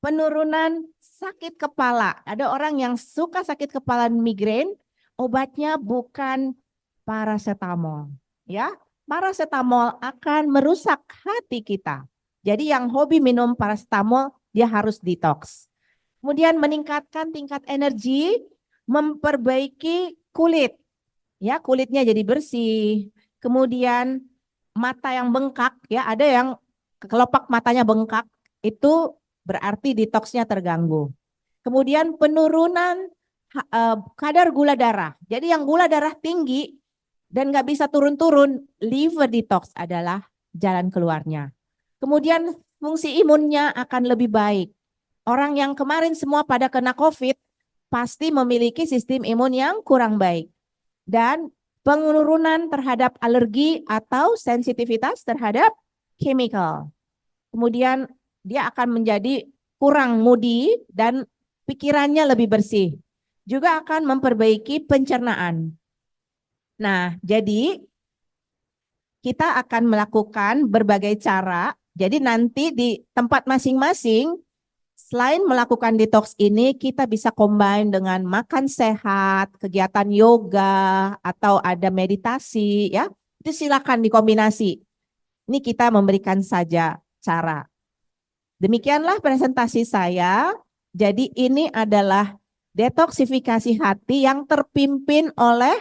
Penurunan sakit kepala. Ada orang yang suka sakit kepala migrain, obatnya bukan paracetamol, ya. Paracetamol akan merusak hati kita. Jadi yang hobi minum paracetamol, dia harus detox. Kemudian meningkatkan tingkat energi, memperbaiki kulit. Ya, kulitnya jadi bersih. Kemudian mata yang bengkak, ya, ada yang kelopak matanya bengkak, itu berarti detoksnya terganggu. Kemudian penurunan kadar gula darah. Jadi yang gula darah tinggi dan nggak bisa turun-turun, liver detox adalah jalan keluarnya. Kemudian fungsi imunnya akan lebih baik. Orang yang kemarin semua pada kena COVID, pasti memiliki sistem imun yang kurang baik. Dan penurunan terhadap alergi atau sensitivitas terhadap chemical. Kemudian dia akan menjadi kurang moody dan pikirannya lebih bersih. Juga akan memperbaiki pencernaan. Nah, jadi kita akan melakukan berbagai cara. Jadi nanti di tempat masing-masing, selain melakukan detox ini, kita bisa combine dengan makan sehat, kegiatan yoga, atau ada meditasi, ya. Itu silakan dikombinasi. Ini kita memberikan saja cara. Demikianlah presentasi saya. Jadi ini adalah detoksifikasi hati yang terpimpin oleh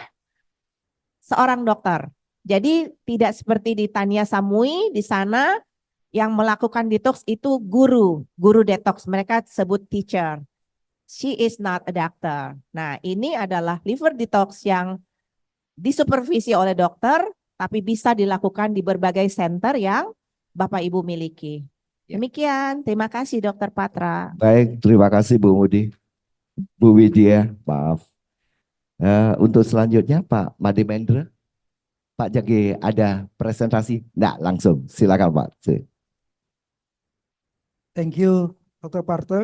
seorang dokter. Jadi tidak seperti di Tania Samui di sana yang melakukan detox itu guru detox, mereka sebut teacher. She is not a doctor. Nah, ini adalah liver detox yang disupervisi oleh dokter, tapi bisa dilakukan di berbagai center yang Bapak Ibu miliki. Demikian, terima kasih Dokter Patra. Baik, terima kasih Bu Mudi. Bu Widya, maaf. Untuk selanjutnya Pak Madimendra. Pak Jage ada presentasi? Nggak, langsung. Silakan Pak. Thank you, Dr. Parter.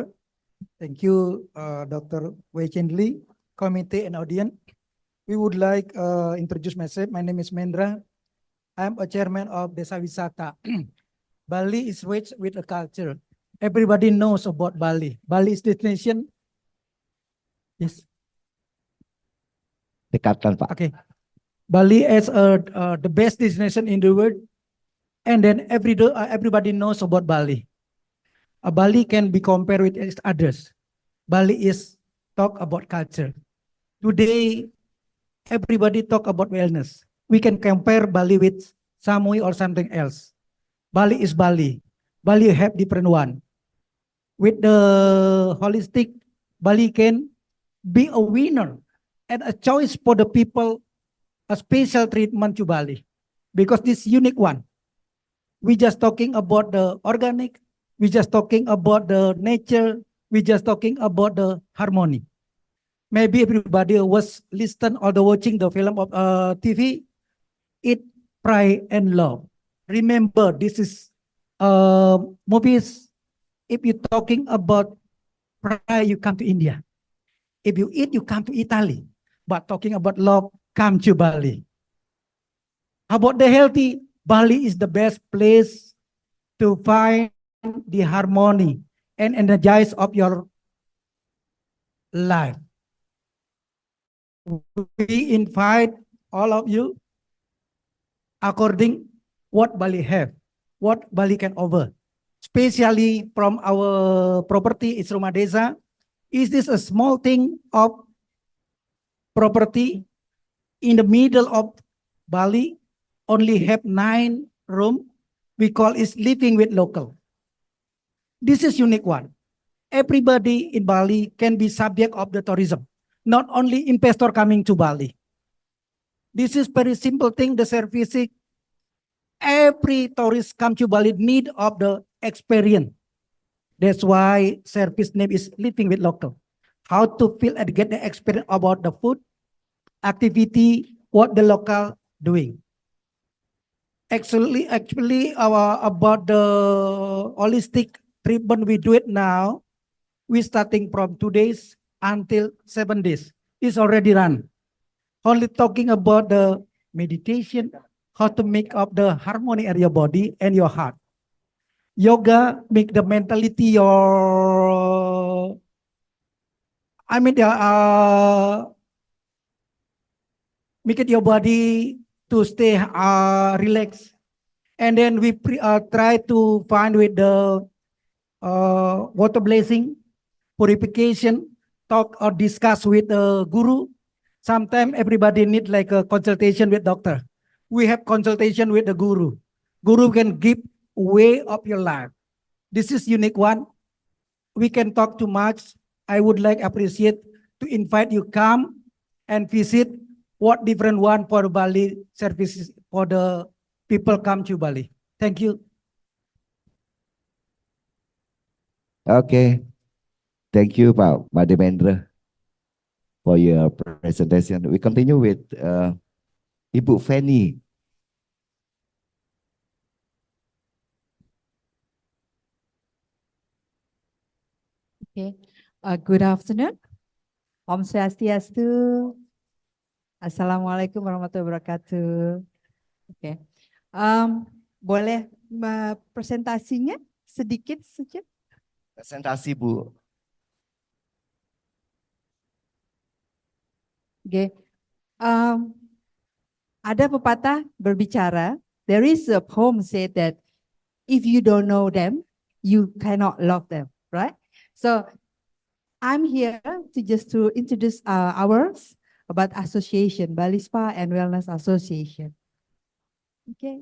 Thank you, Dr. Wei Chandli, committee and audience. We would like introduce myself. My name is Mendra. I'm a chairman of Desa Wisata. Bali is rich with a culture. Everybody knows about Bali. Bali is destination. Yes. Dekatkan Pak. Okay. Bali is the best destination in the world, and then everybody knows about Bali. Bali can be compared with others. Bali is talk about culture. Today, everybody talk about wellness. We can compare Bali with Samui or something else. Bali is Bali. Bali have different one. With the holistic, Bali can be a winner and a choice for the people, a special treatment to Bali, because this unique one. We just talking about the organic, we just talking about the nature, we just talking about the harmony. Maybe everybody was listen or watching the film of TV, Eat, Pray and Love. Remember, this is movies. If you talking about pray, you come to India. If you eat, you come to Italy. But talking about love, come to Bali. About the healthy, Bali is the best place to find the harmony and energize of your life. We invite all of you according what Bali have, what Bali can offer. Especially from our property, is Rumah Desa. Is this a small thing of property in the middle of Bali? Only have 9 rooms. We call it living with local. This is unique one. Everybody in Bali can be subject of the tourism, not only investor coming to Bali. This is very simple thing, the service. Every tourist come to Bali need of the experience. That's why service name is living with local. How to feel and get the experience about the food, activity, what the local doing. Actually, about the holistic treatment we do it now, we're starting from 2 days until 7 days. It's already run. Only talking about the meditation, how to make up the harmony in your body and your heart. Yoga make the mentality your, make it your body to stay relaxed. And then we try to find with the water blessing, purification, talk or discuss with the guru. Sometimes everybody need like a consultation with doctor. We have consultation with the guru. Guru can give way of your life. This is unique one. We can talk too much. I would like appreciate to invite you come and visit what different one for Bali services for the people come to Bali. Thank you. Okay. Thank you, Pak Mademendra, for your presentation. We continue with Ibu Fanny. Okay. Good afternoon. Om Swastiastu. Assalamualaikum warahmatullahi wabarakatuh. Oke. Boleh presentasinya sedikit saja? Presentasi, Bu. Oke. Ada pepatah berbicara, there is a poem said that if you don't know them, you cannot love them, right? So I'm here to introduce ours about association, Bali Spa and Wellness Association. Okay.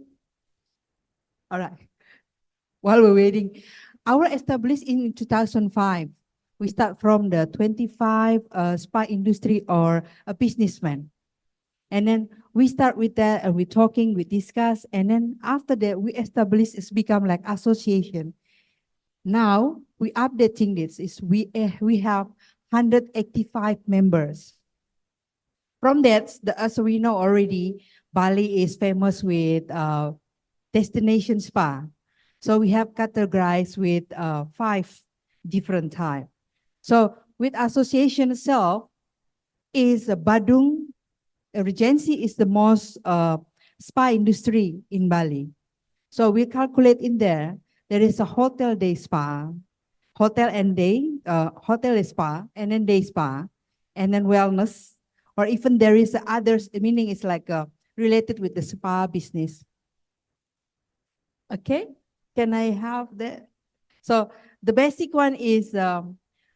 All right. While we're waiting, our established in 2005. We start from the 25 spa industry or a businessman. And then we start with that and we're talking, we discuss. And then after that, we establish, it's become like association. Now we updating this is we have 185 members. From that, as we know already, Bali is famous with destination spa. So we have categorized with 5 different types. So with association itself is Badung Regency is the most spa industry in Bali. So we calculate in there is a hotel day spa, hotel and day, hotel spa, and then day spa, and then wellness, or even there is others, meaning it's like related with the spa business. Okay, can I have that? So the basic one is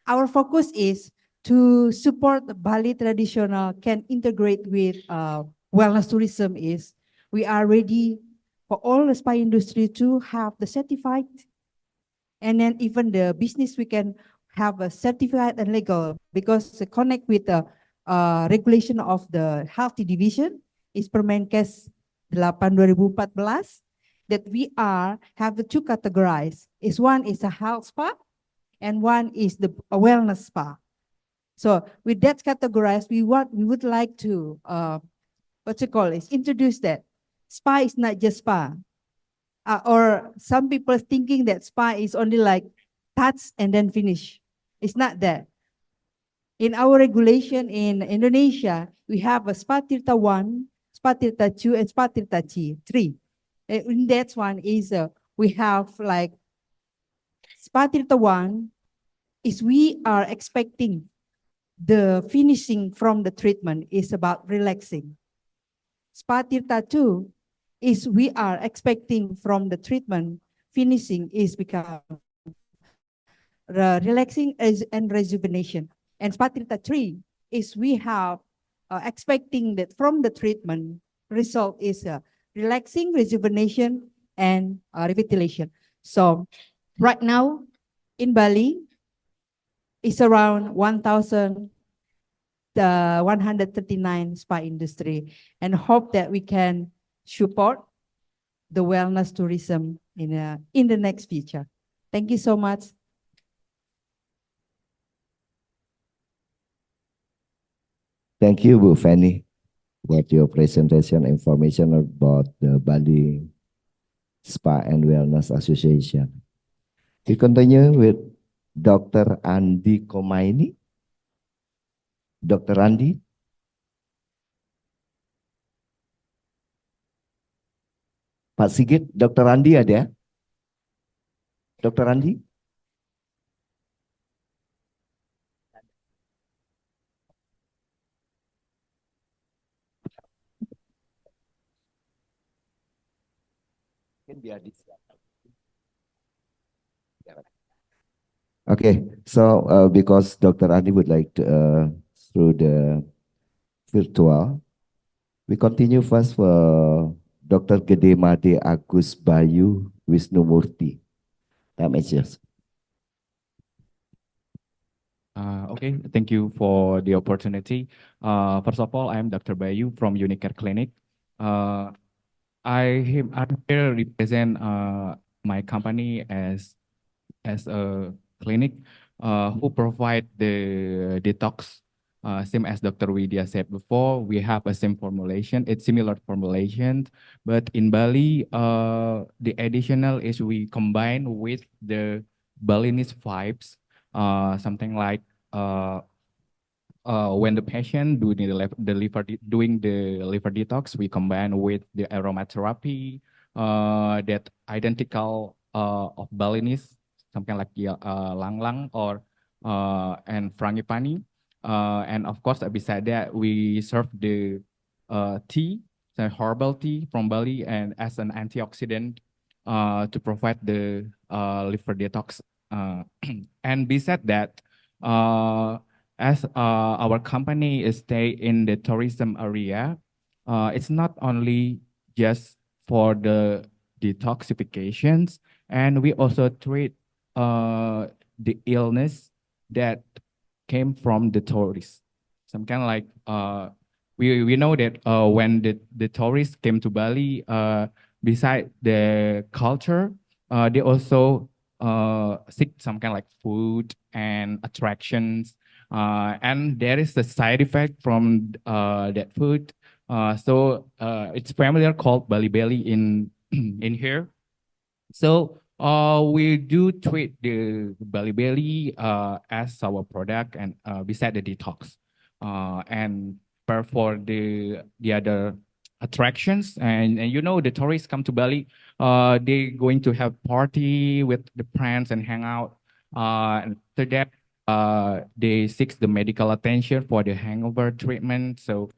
our focus is to support the Bali traditional can integrate with wellness tourism is we are ready for all the spa industry to have the certified, and then even the business we can have a certified and legal because they connect with the regulation of the healthy division is Permenkes 8/2014 that we have the 2 categories. Is one is a health spa and one is the wellness spa. So with that categorized, we would like to introduce that spa is not just spa, or some people thinking that spa is only like touch and then finish. It's not that. In our regulation in Indonesia, we have a Spa Tirta 1, Spa Tirta 2, and Spa Tirta 3. In that one is we have like Spa Tirta 1 is we are expecting the finishing from the treatment is about relaxing. Spa Tirta 2 is we are expecting from the treatment finishing is become relaxing and rejuvenation. And Spa Tirta 3 is we have expecting that from the treatment result is relaxing, rejuvenation, and revitalization. So right now in Bali, it's around 1,139 spa industry, and hope that we can support the wellness tourism in the next future. Thank you so much. Thank you, Bu Fanny. about your presentation information about the Bali Spa and Wellness Association. We continue with Dr. Andi Komaini. Dr. Andi. Pak Sigit, Dr. Andi ada? Dr. Andi? Okay, so because Dr. Andi would like to, through the virtual, we continue first for Dr. Gede Made Agus Bayu Wisnumurti. Time is yours. Okay, thank you for the opportunity. First of all, I'm Dr. Bayu from Unicare Clinic. I'm here represent my company as a clinic who provide the detox. Same as Dr. Widya said before, we have a same formulation. It's similar formulation, but in Bali, the additional is we combine with the Balinese vibes, something like when the patient doing doing the liver detox, we combine with the aromatherapy that identical of Balinese, something like lang lang or and frangipani, and of course beside that we serve the tea, the herbal tea from Bali, and as an antioxidant to provide the liver detox. And beside that, as our company is stay in the tourism area, it's not only just for the detoxifications, and we also treat the illness that came from the tourists. Some kind of like we know that when the tourists came to Bali, beside the culture, they also seek some kind of like food and attractions, and there is a side effect from that food. So it's familiar called Bali Belly in in here. So we do treat the Bali Belly as our product, and beside the detox, and for the other attractions, and you know the tourists come to Bali, they going to have party with the friends and hang out. And after that, they seek the medical attention for the hangover treatment. So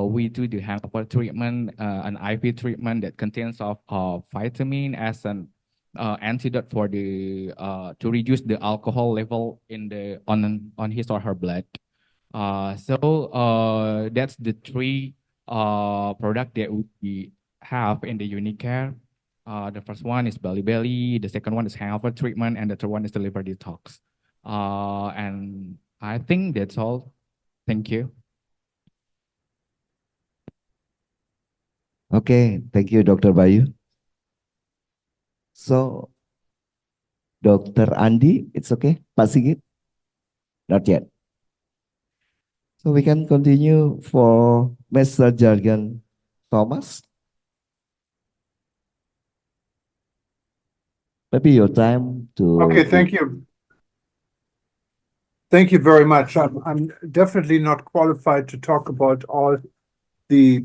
we do the hangover treatment, an IV treatment that contains of vitamin as an antidote for the to reduce the alcohol level in the on his or her blood. So that's the three product that we have in the Unicare. The first one is Bali Belly, the second one is hangover treatment, and the third one is the liver detox. And I think that's all. Thank you. Okay, thank you, Dr. Bayu. So, Dr. Andi, it's okay? Pak Sigit? Not yet. So we can continue for Mr. Jargon Thomas. Maybe your time to... Okay, thank you. Thank you very much. I'm definitely not qualified to talk about all the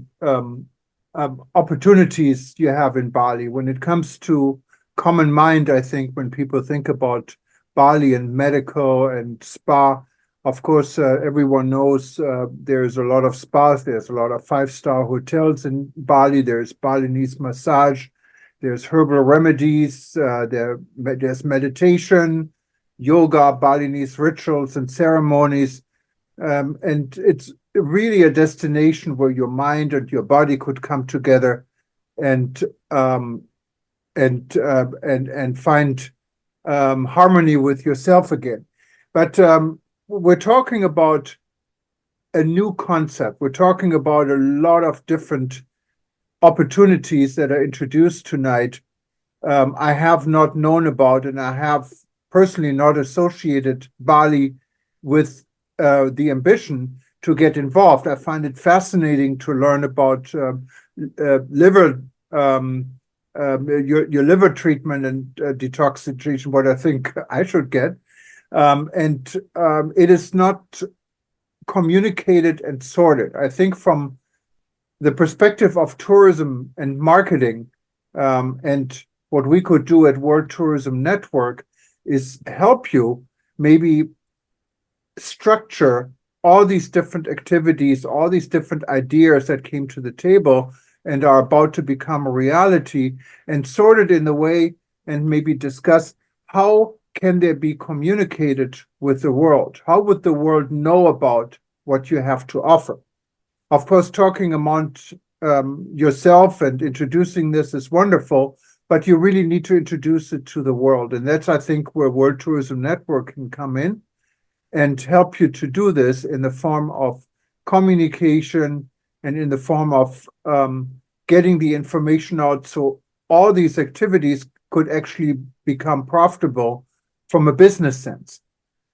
opportunities you have in Bali. When it comes to common mind, I think when people think about Bali and medical and spa, of course, everyone knows there's a lot of spas. There's a lot of five-star hotels in Bali. There's Balinese massage. There's herbal remedies. There's meditation, yoga, Balinese rituals and ceremonies. And it's really a destination where your mind and your body could come together and find harmony with yourself again. But we're talking about a new concept. We're talking about a lot of different opportunities that are introduced tonight. I have not known about, and I have personally not associated Bali with the ambition to get involved. I find it fascinating to learn about liver, your liver treatment and detoxification, what I think I should get. It is not communicated and sorted. I think from the perspective of tourism and marketing, and what we could do at World Tourism Network is help you maybe structure all these different activities, all these different ideas that came to the table and are about to become a reality, and sort it in the way and maybe discuss how can they be communicated with the world? How would the world know about what you have to offer? Of course, talking among yourself and introducing this is wonderful, but you really need to introduce it to the world. And that's, I think, where World Tourism Network can come in and help you to do this in the form of communication and in the form of getting the information out so all these activities could actually become profitable from a business sense.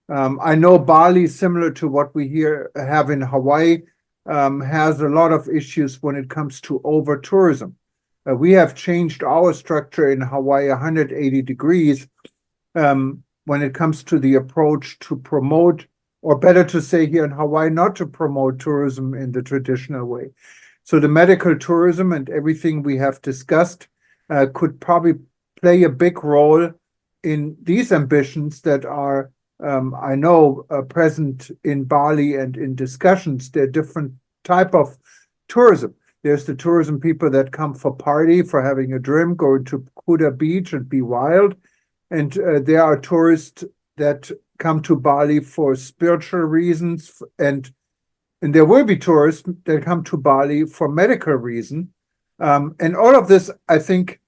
I know Bali, similar to what we here have in Hawaii, has a lot of issues when it comes to over tourism. We have changed our structure in Hawaii 180 degrees when it comes to the approach to promote, or better to say here in Hawaii, not to promote tourism in the traditional way. So the medical tourism and everything we have discussed could probably play a big role in these ambitions that are, I know, present in Bali and in discussions. There are different type of tourism. There's the tourism people that come for party, for having a drink, going to Kuta Beach and be wild. And there are tourists that come to Bali for spiritual reasons, and there will be tourists that come to Bali for medical reason. And all of this, I think,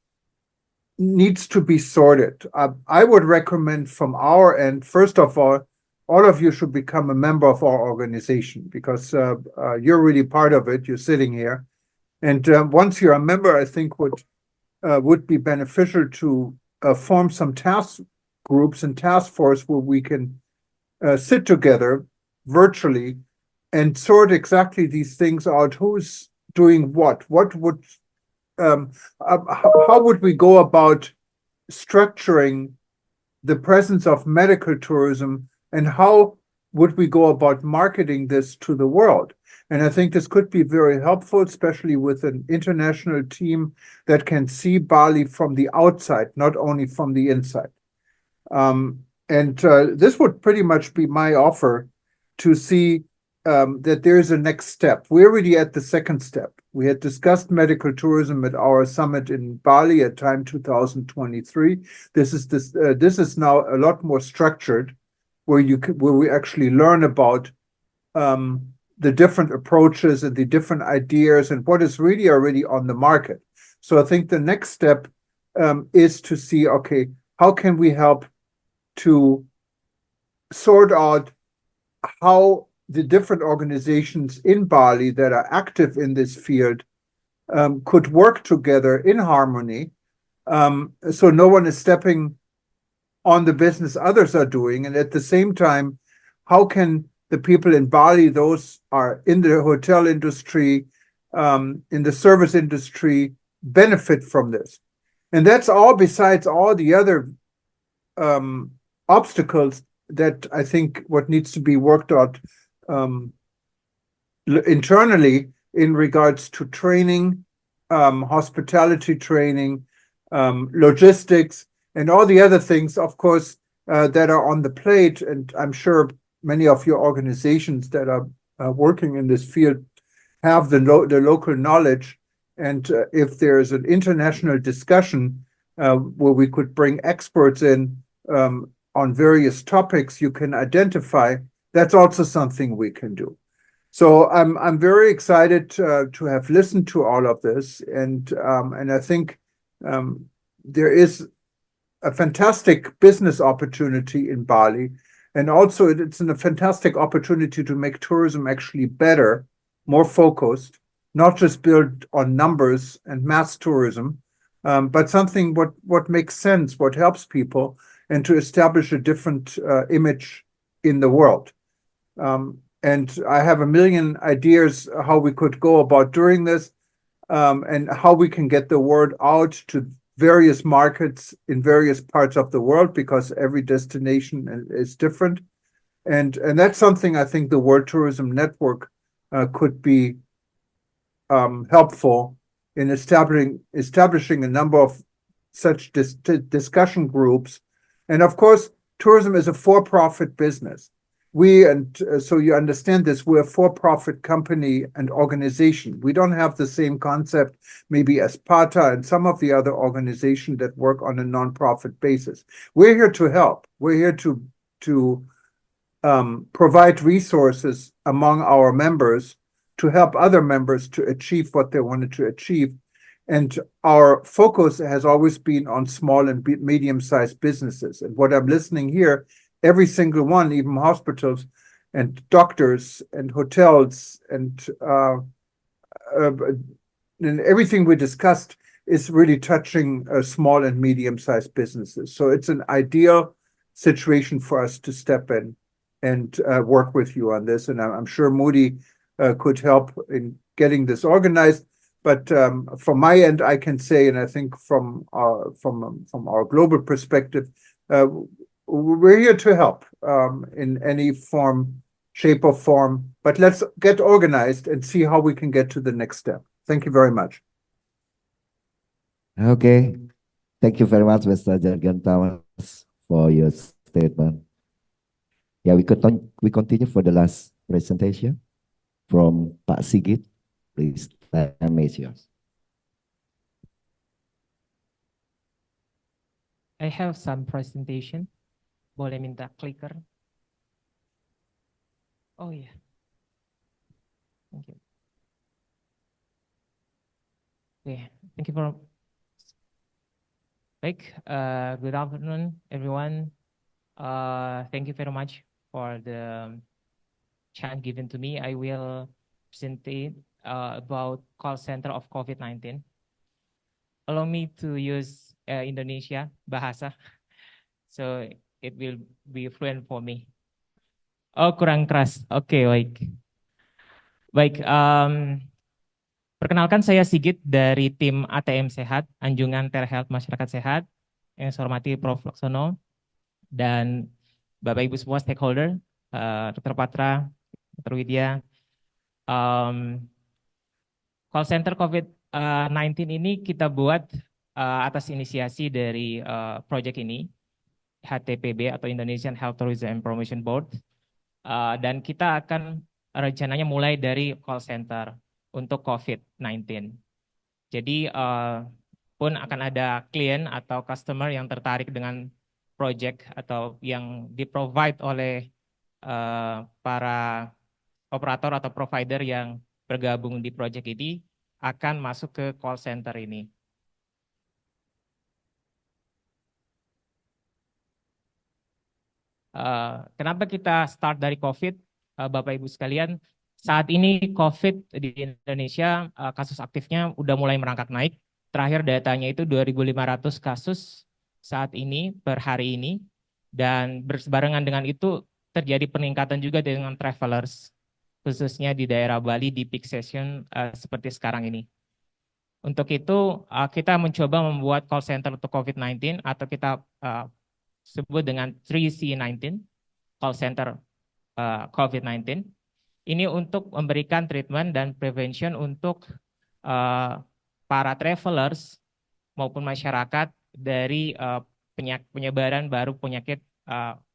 needs to be sorted. I would recommend from our end, first of all of you should become a member of our organization, because you're really part of it. You're sitting here. And once you're a member, I think would be beneficial to form some task groups and task force where we can sit together virtually and sort exactly these things out. Who's doing what? What would how would we go about structuring the presence of medical tourism, and how would we go about marketing this to the world? And I think this could be very helpful, especially with an international team that can see Bali from the outside, not only from the inside. This would pretty much be my offer, to see that there's a next step. We're already at the second step. We had discussed medical tourism at our summit in Bali at time 2023. This is now a lot more structured, where we actually learn about the different approaches and the different ideas and what is really already on the market. So I think the next step is to see, okay, how can we help to sort out how the different organizations in Bali that are active in this field could work together in harmony, so no one is stepping on the business others are doing. And at the same time, how can the people in Bali, those are in the hotel industry, in the service industry, benefit from this? And that's all besides all the other obstacles that I think what needs to be worked out internally in regards to training, hospitality training, logistics, and all the other things, of course, that are on the plate. And I'm sure many of your organizations that are working in this field have the local knowledge. And if there's an international discussion where we could bring experts in on various topics you can identify, that's also something we can do. So I'm very excited to have listened to all of this, and I think there is a fantastic business opportunity in Bali, and also it's a fantastic opportunity to make tourism actually better, more focused, not just built on numbers and mass tourism, but something what makes sense, what helps people, and to establish a different image in the world. And I have a million ideas how we could go about doing this, and how we can get the word out to various markets in various parts of the world, because every destination is different. And that's something I think the World Tourism Network could be helpful in establishing a number of such discussion groups. And of course, tourism is a for-profit business. So you understand this, we're a for-profit company and organization. We don't have the same concept maybe as PATA and some of the other organizations that work on a non-profit basis. We're here to help. We're here to provide resources among our members to help other members to achieve what they wanted to achieve. And our focus has always been on small and medium-sized businesses. And what I'm listening here, every single one, even hospitals and doctors and hotels and everything we discussed is really touching small and medium-sized businesses. So it's an ideal situation for us to step in and work with you on this. And I'm sure Moody could help in getting this organized. But from my end, I can say, and I think from our global perspective, we're here to help in any form, shape, or form. But let's get organized and see how we can get to the next step. Thank you very much. Okay. Thank you very much, Mr. Jurgen Thomas, for your statement. Yeah, we continue for the last presentation from Pak Sigit. Please, time is yours. I have some presentation. Boleh minta clicker? Oh iya. Thank you. Okay, thank you for. Baik, good afternoon, everyone. Thank you very much for the chance given to me. I will present about call center of COVID-19. Allow me to use Indonesia bahasa, so it will be fluent for me. Oh, kurang keras. Oke, baik. Baik, perkenalkan saya Sigit dari tim ATM Sehat, Anjungan Telehealth Masyarakat Sehat. Yang saya hormati Prof. Laksono dan Bapak Ibu semua stakeholder, Dr. Patra, Dr. Widya. Call center COVID-19 ini kita buat atas inisiasi dari project ini, HTPB atau Indonesian Health Tourism and Promotion Board. Dan kita akan rencananya mulai dari call center untuk COVID-19. Jadi pun akan ada klien atau customer yang tertarik dengan project atau yang di-provide oleh para operator atau provider yang bergabung di project ini akan masuk ke call center ini. Kenapa kita start dari COVID, Bapak Ibu sekalian? Saat ini COVID di Indonesia kasus aktifnya udah mulai merangkak naik. Terakhir datanya itu 2.500 kasus saat ini per hari ini. Dan bersebarengan dengan itu terjadi peningkatan juga dengan travelers, khususnya di daerah Bali di peak session seperti sekarang ini. Untuk itu kita mencoba membuat call center untuk COVID-19 atau kita sebut dengan 3C19, call center COVID-19. Ini untuk memberikan treatment dan prevention untuk para travelers maupun masyarakat dari penyebaran baru penyakit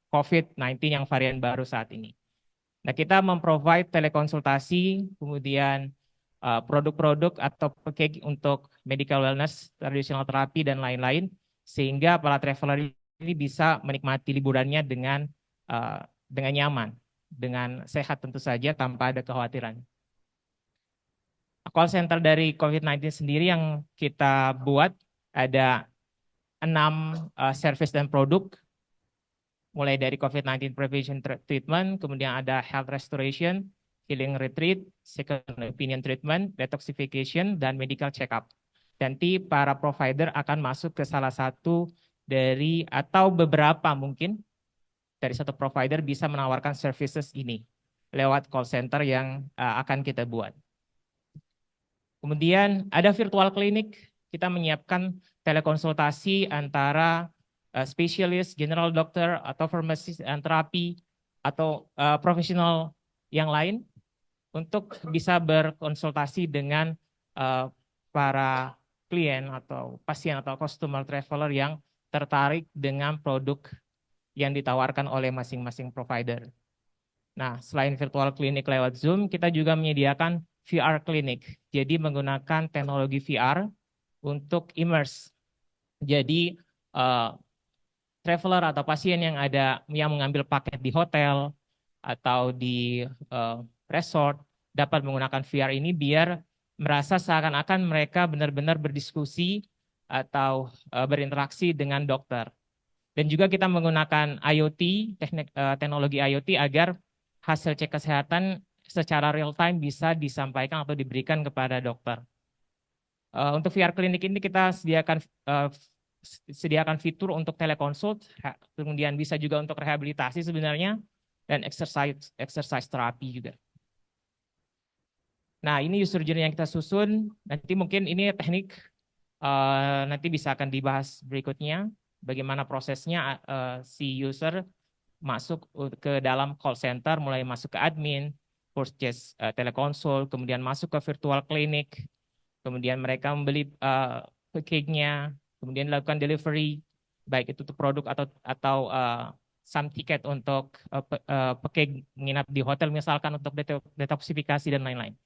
COVID-19 yang varian baru saat ini. Nah, kita memprovide telekonsultasi, kemudian produk-produk atau package untuk medical wellness, traditional therapy, dan lain-lain, sehingga para traveler ini bisa menikmati liburannya dengan nyaman, dengan sehat tentu saja tanpa ada kekhawatiran. Call center dari COVID-19 sendiri yang kita buat ada 6 service dan produk, mulai dari COVID-19 prevention treatment, kemudian ada health restoration, healing retreat, second opinion treatment, detoxification, dan medical check-up. Nanti para provider akan masuk ke salah satu dari atau beberapa mungkin dari satu provider bisa menawarkan services ini. lewat call center yang akan kita buat. Kemudian ada virtual clinic, kita menyiapkan telekonsultasi antara spesialis, general doctor, atau pharmacist and terapi, atau profesional yang lain untuk bisa berkonsultasi dengan para klien atau pasien atau customer traveler yang tertarik dengan produk yang ditawarkan oleh masing-masing provider. Nah, selain virtual clinic lewat Zoom, kita juga menyediakan VR clinic. Jadi menggunakan teknologi VR untuk immerse. Jadi traveler atau pasien yang mengambil paket di hotel atau di resort dapat menggunakan VR ini biar merasa seakan-akan mereka benar-benar berdiskusi atau berinteraksi dengan dokter. Dan juga kita menggunakan IoT, teknologi IoT agar hasil cek kesehatan secara real time bisa disampaikan atau diberikan kepada dokter. Untuk VR klinik ini kita sediakan fitur untuk teleconsult, kemudian bisa juga untuk rehabilitasi sebenarnya, dan exercise terapi juga. Nah, ini user journey yang kita susun. Nanti mungkin ini teknik nanti bisa akan dibahas berikutnya. Bagaimana prosesnya si user masuk ke dalam call center, mulai masuk ke admin, purchase telekonsul, kemudian masuk ke virtual clinic, kemudian mereka membeli package-nya, kemudian lakukan delivery, baik itu produk atau some tiket untuk package menginap di hotel misalkan untuk detoksifikasi dan lain-lain.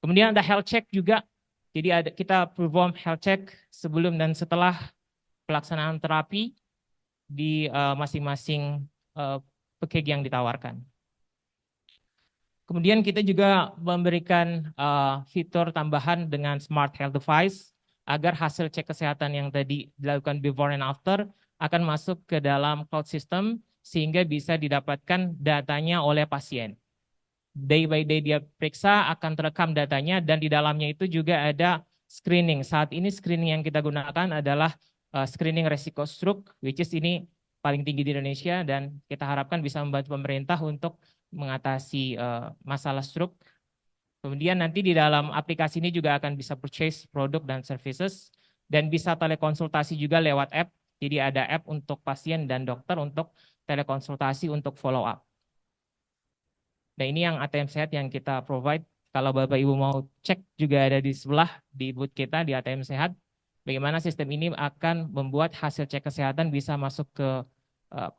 Kemudian ada health check juga, jadi kita perform health check sebelum dan setelah pelaksanaan terapi di masing-masing package yang ditawarkan. Kemudian kita juga memberikan fitur tambahan dengan smart health device agar hasil cek kesehatan yang tadi dilakukan before and after akan masuk ke dalam cloud system sehingga bisa didapatkan datanya oleh pasien. Day by day dia periksa akan terekam datanya dan di dalamnya itu juga ada screening. Saat ini screening yang kita gunakan adalah screening resiko stroke, which is ini paling tinggi di Indonesia dan kita harapkan bisa membantu pemerintah untuk mengatasi masalah stroke. Kemudian nanti di dalam aplikasi ini juga akan bisa purchase produk dan services dan bisa telekonsultasi juga lewat app. Jadi ada app untuk pasien dan dokter untuk telekonsultasi untuk follow up. Nah, ini yang ATM Sehat yang kita provide. Kalau Bapak Ibu mau cek juga ada di sebelah di booth kita di ATM Sehat. Bagaimana sistem ini akan membuat hasil cek kesehatan bisa masuk ke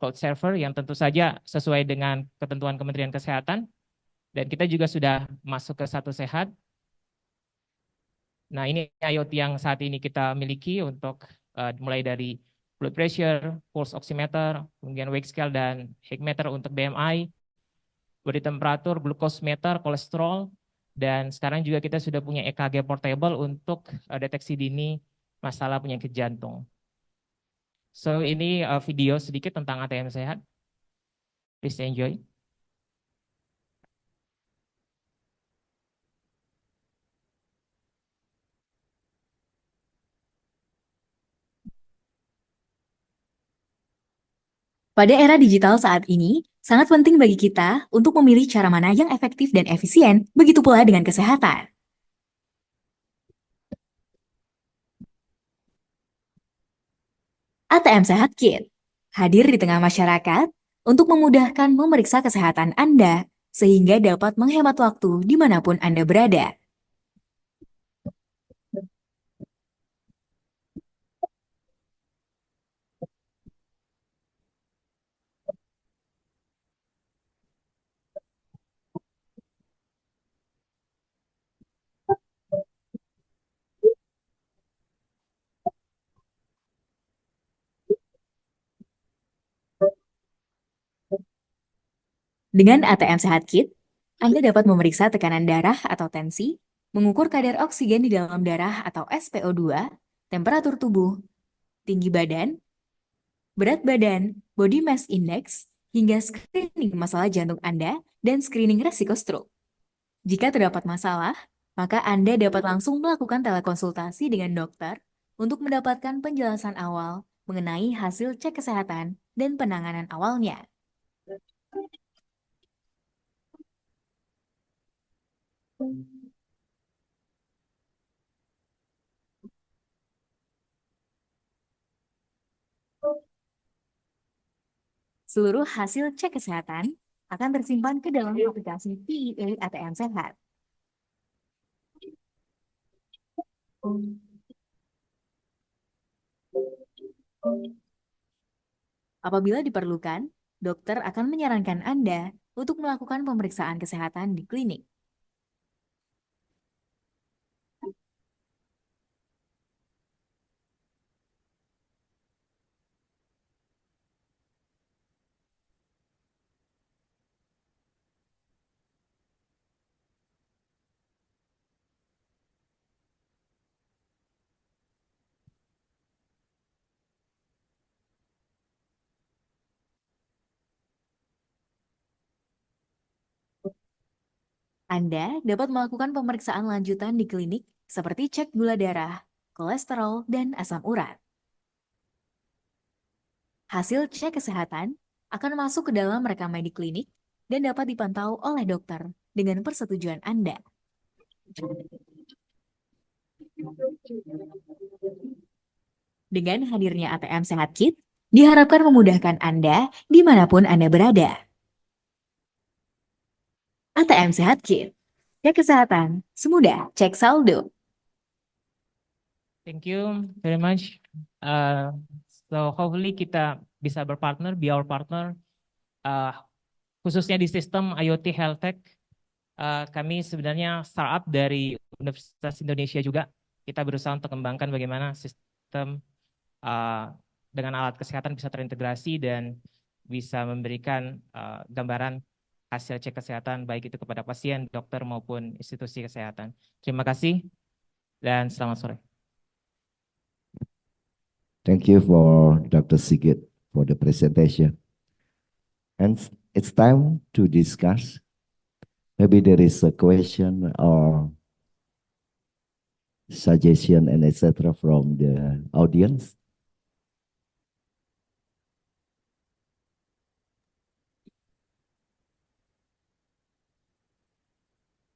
cloud server yang tentu saja sesuai dengan ketentuan Kementerian Kesehatan. Dan kita juga sudah masuk ke Satu Sehat. Nah, ini IoT yang saat ini kita miliki untuk mulai dari blood pressure, pulse oximeter, kemudian weight scale dan heart meter untuk BMI, body temperatur, glucose meter, kolesterol, dan sekarang juga kita sudah punya EKG portable untuk deteksi dini masalah penyakit jantung. So ini video sedikit tentang ATM Sehat. Please enjoy. Pada era digital saat ini, sangat penting bagi kita untuk memilih cara mana yang efektif dan efisien, begitu pula dengan kesehatan. ATM Sehat Kit hadir di tengah masyarakat untuk memudahkan memeriksa kesehatan Anda, sehingga dapat menghemat waktu dimanapun Anda berada. Dengan ATM Sehat Kit, Anda dapat memeriksa tekanan darah atau tensi, mengukur kadar oksigen di dalam darah atau SpO2, temperatur tubuh, tinggi badan, berat badan, body mass index, hingga screening masalah jantung Anda dan screening resiko stroke. Jika terdapat masalah, maka Anda dapat langsung melakukan telekonsultasi dengan dokter untuk mendapatkan penjelasan awal mengenai hasil cek kesehatan dan penanganan awalnya. Seluruh hasil cek kesehatan akan tersimpan ke dalam aplikasi PEA ATM Sehat. Apabila diperlukan, dokter akan menyarankan Anda untuk melakukan pemeriksaan kesehatan di klinik. Anda dapat melakukan pemeriksaan lanjutan di klinik seperti cek gula darah, kolesterol, dan asam urat. Hasil cek kesehatan akan masuk ke dalam rekam medik klinik dan dapat dipantau oleh dokter dengan persetujuan Anda. Dengan hadirnya ATM Sehat Kit, diharapkan memudahkan Anda dimanapun Anda berada. ATM Sehat Kit, cek kesehatan semudah cek saldo. Thank you very much. So hopefully kita bisa berpartner, be our partner, khususnya di sistem IoT Health Tech. Kami sebenarnya startup dari Universitas Indonesia juga. Kita berusaha untuk mengembangkan bagaimana sistem dengan alat kesehatan bisa terintegrasi dan bisa memberikan gambaran hasil cek kesehatan baik itu kepada pasien, dokter maupun institusi kesehatan. Terima kasih dan selamat sore. Thank you for Dr. Sigit for the presentation. And it's time to discuss. Maybe there is a question or suggestion and etc. from the audience.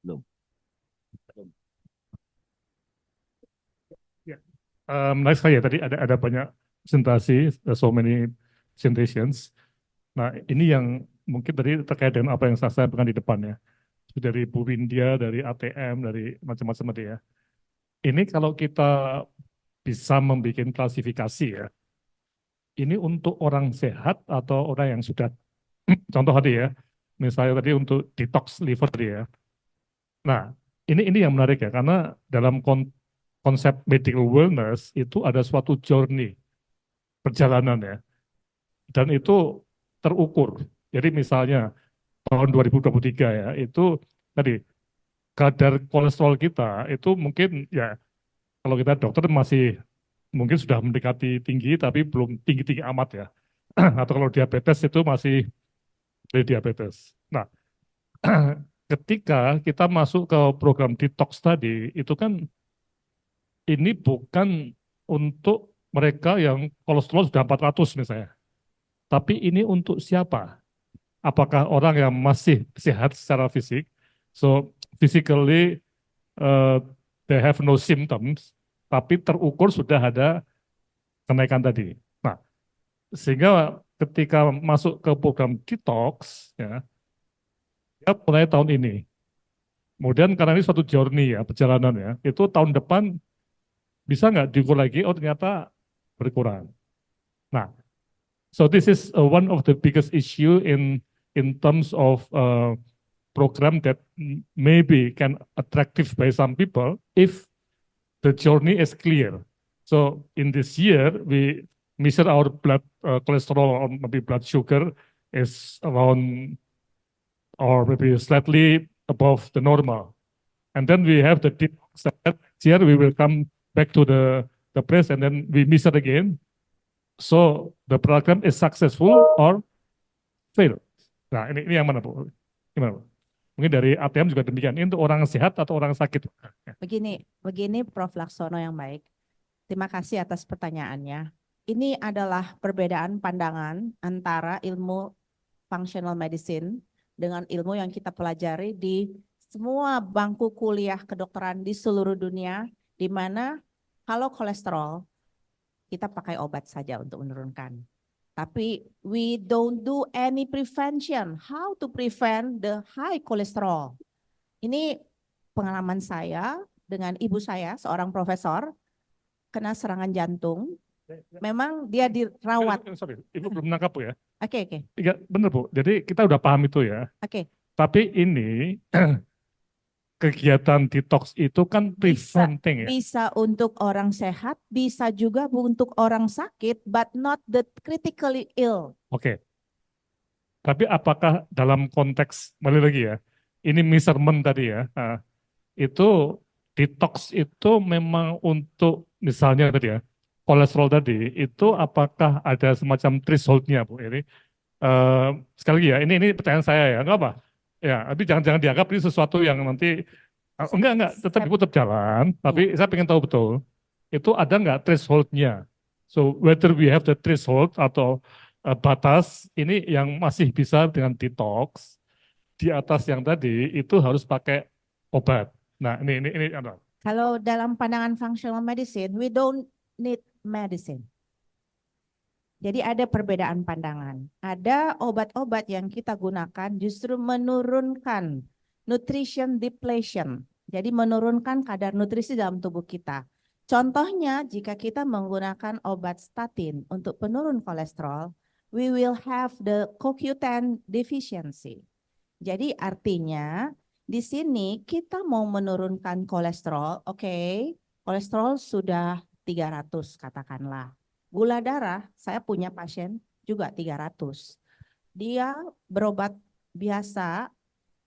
Belum. Menarik sekali ya, tadi ada banyak presentasi, so many presentations. Nah, ini yang mungkin tadi terkait dengan apa yang saya sampaikan di depan ya. Dari Bu Windia, dari ATM, dari macam-macam tadi ya. Ini kalau kita bisa membuat klasifikasi ya, ini untuk orang sehat atau orang yang sudah, contoh tadi ya, misalnya tadi untuk detox liver tadi ya. Nah, ini yang menarik ya, karena dalam konsep medical wellness itu ada suatu journey, perjalanan ya. Dan itu terukur. Jadi misalnya tahun 2023 ya, itu tadi kadar kolesterol kita itu mungkin ya, kalau kita dokter masih mungkin sudah mendekati tinggi tapi belum tinggi-tinggi amat ya. Atau kalau diabetes itu masih diabetes. Nah, ketika kita masuk ke program detox tadi, itu kan ini bukan untuk mereka yang kolesterol sudah 400 misalnya. Tapi ini untuk siapa? Apakah orang yang masih sehat secara fisik, so physically they have no symptoms, tapi terukur sudah ada kenaikan tadi. Nah, sehingga ketika masuk ke program detox, ya, mulai tahun ini. Kemudian karena ini suatu journey ya, perjalanan ya, itu tahun depan bisa nggak diukur lagi? Oh ternyata berkurang. Nah, so this is one of the biggest issue in terms of program that maybe can attractive by some people if the journey is clear. So in this year we measure our blood cholesterol or maybe blood sugar is around or maybe slightly above the normal. And then we have the detox. Here we will come back to the place and then we measure again. So the program is successful or fail. Nah ini yang mana Bu? Gimana Bu? Mungkin dari ATM juga demikian. Ini untuk orang sehat atau orang sakit? Begini Prof. Laksono yang baik. Terima kasih atas pertanyaannya. Ini adalah perbedaan pandangan antara ilmu functional medicine dengan ilmu yang kita pelajari di semua bangku kuliah kedokteran di seluruh dunia, di mana kalau kolesterol kita pakai obat saja untuk menurunkan. Tapi we don't do any prevention. How to prevent the high cholesterol? Ini pengalaman saya dengan ibu saya, seorang profesor, kena serangan jantung. Memang dia dirawat. Sorry, Ibu belum menangkap Bu ya. Oke. Iya, benar Bu. Jadi kita udah paham itu ya. Oke. Tapi ini kegiatan detox itu kan preventing ya. Bisa untuk orang sehat, bisa juga untuk orang sakit, but not the critically ill. Oke. Tapi apakah dalam konteks, balik lagi ya, ini measurement tadi ya, itu detox itu memang untuk misalnya tadi ya, kolesterol tadi, itu apakah ada semacam thresholdnya Bu? Ini sekali lagi ya, ini pertanyaan saya ya, enggak apa? Ya, tapi jangan dianggap ini sesuatu yang nanti enggak, tetap ibu tetap jalan, tapi saya pengen tahu betul, itu ada enggak thresholdnya? So whether we have the threshold atau batas ini yang masih bisa dengan detox, di atas yang tadi itu harus pakai obat. Nah ini ada. Kalau dalam pandangan functional medicine, we don't need medicine. Jadi ada perbedaan pandangan. Ada obat-obat yang kita gunakan justru menurunkan nutrition depletion. Jadi menurunkan kadar nutrisi dalam tubuh kita. Contohnya jika kita menggunakan obat statin untuk penurun kolesterol, we will have the CoQ10 deficiency. Jadi artinya di sini kita mau menurunkan kolesterol, oke, kolesterol sudah 300 katakanlah. Gula darah, saya punya pasien juga 300. Dia berobat biasa,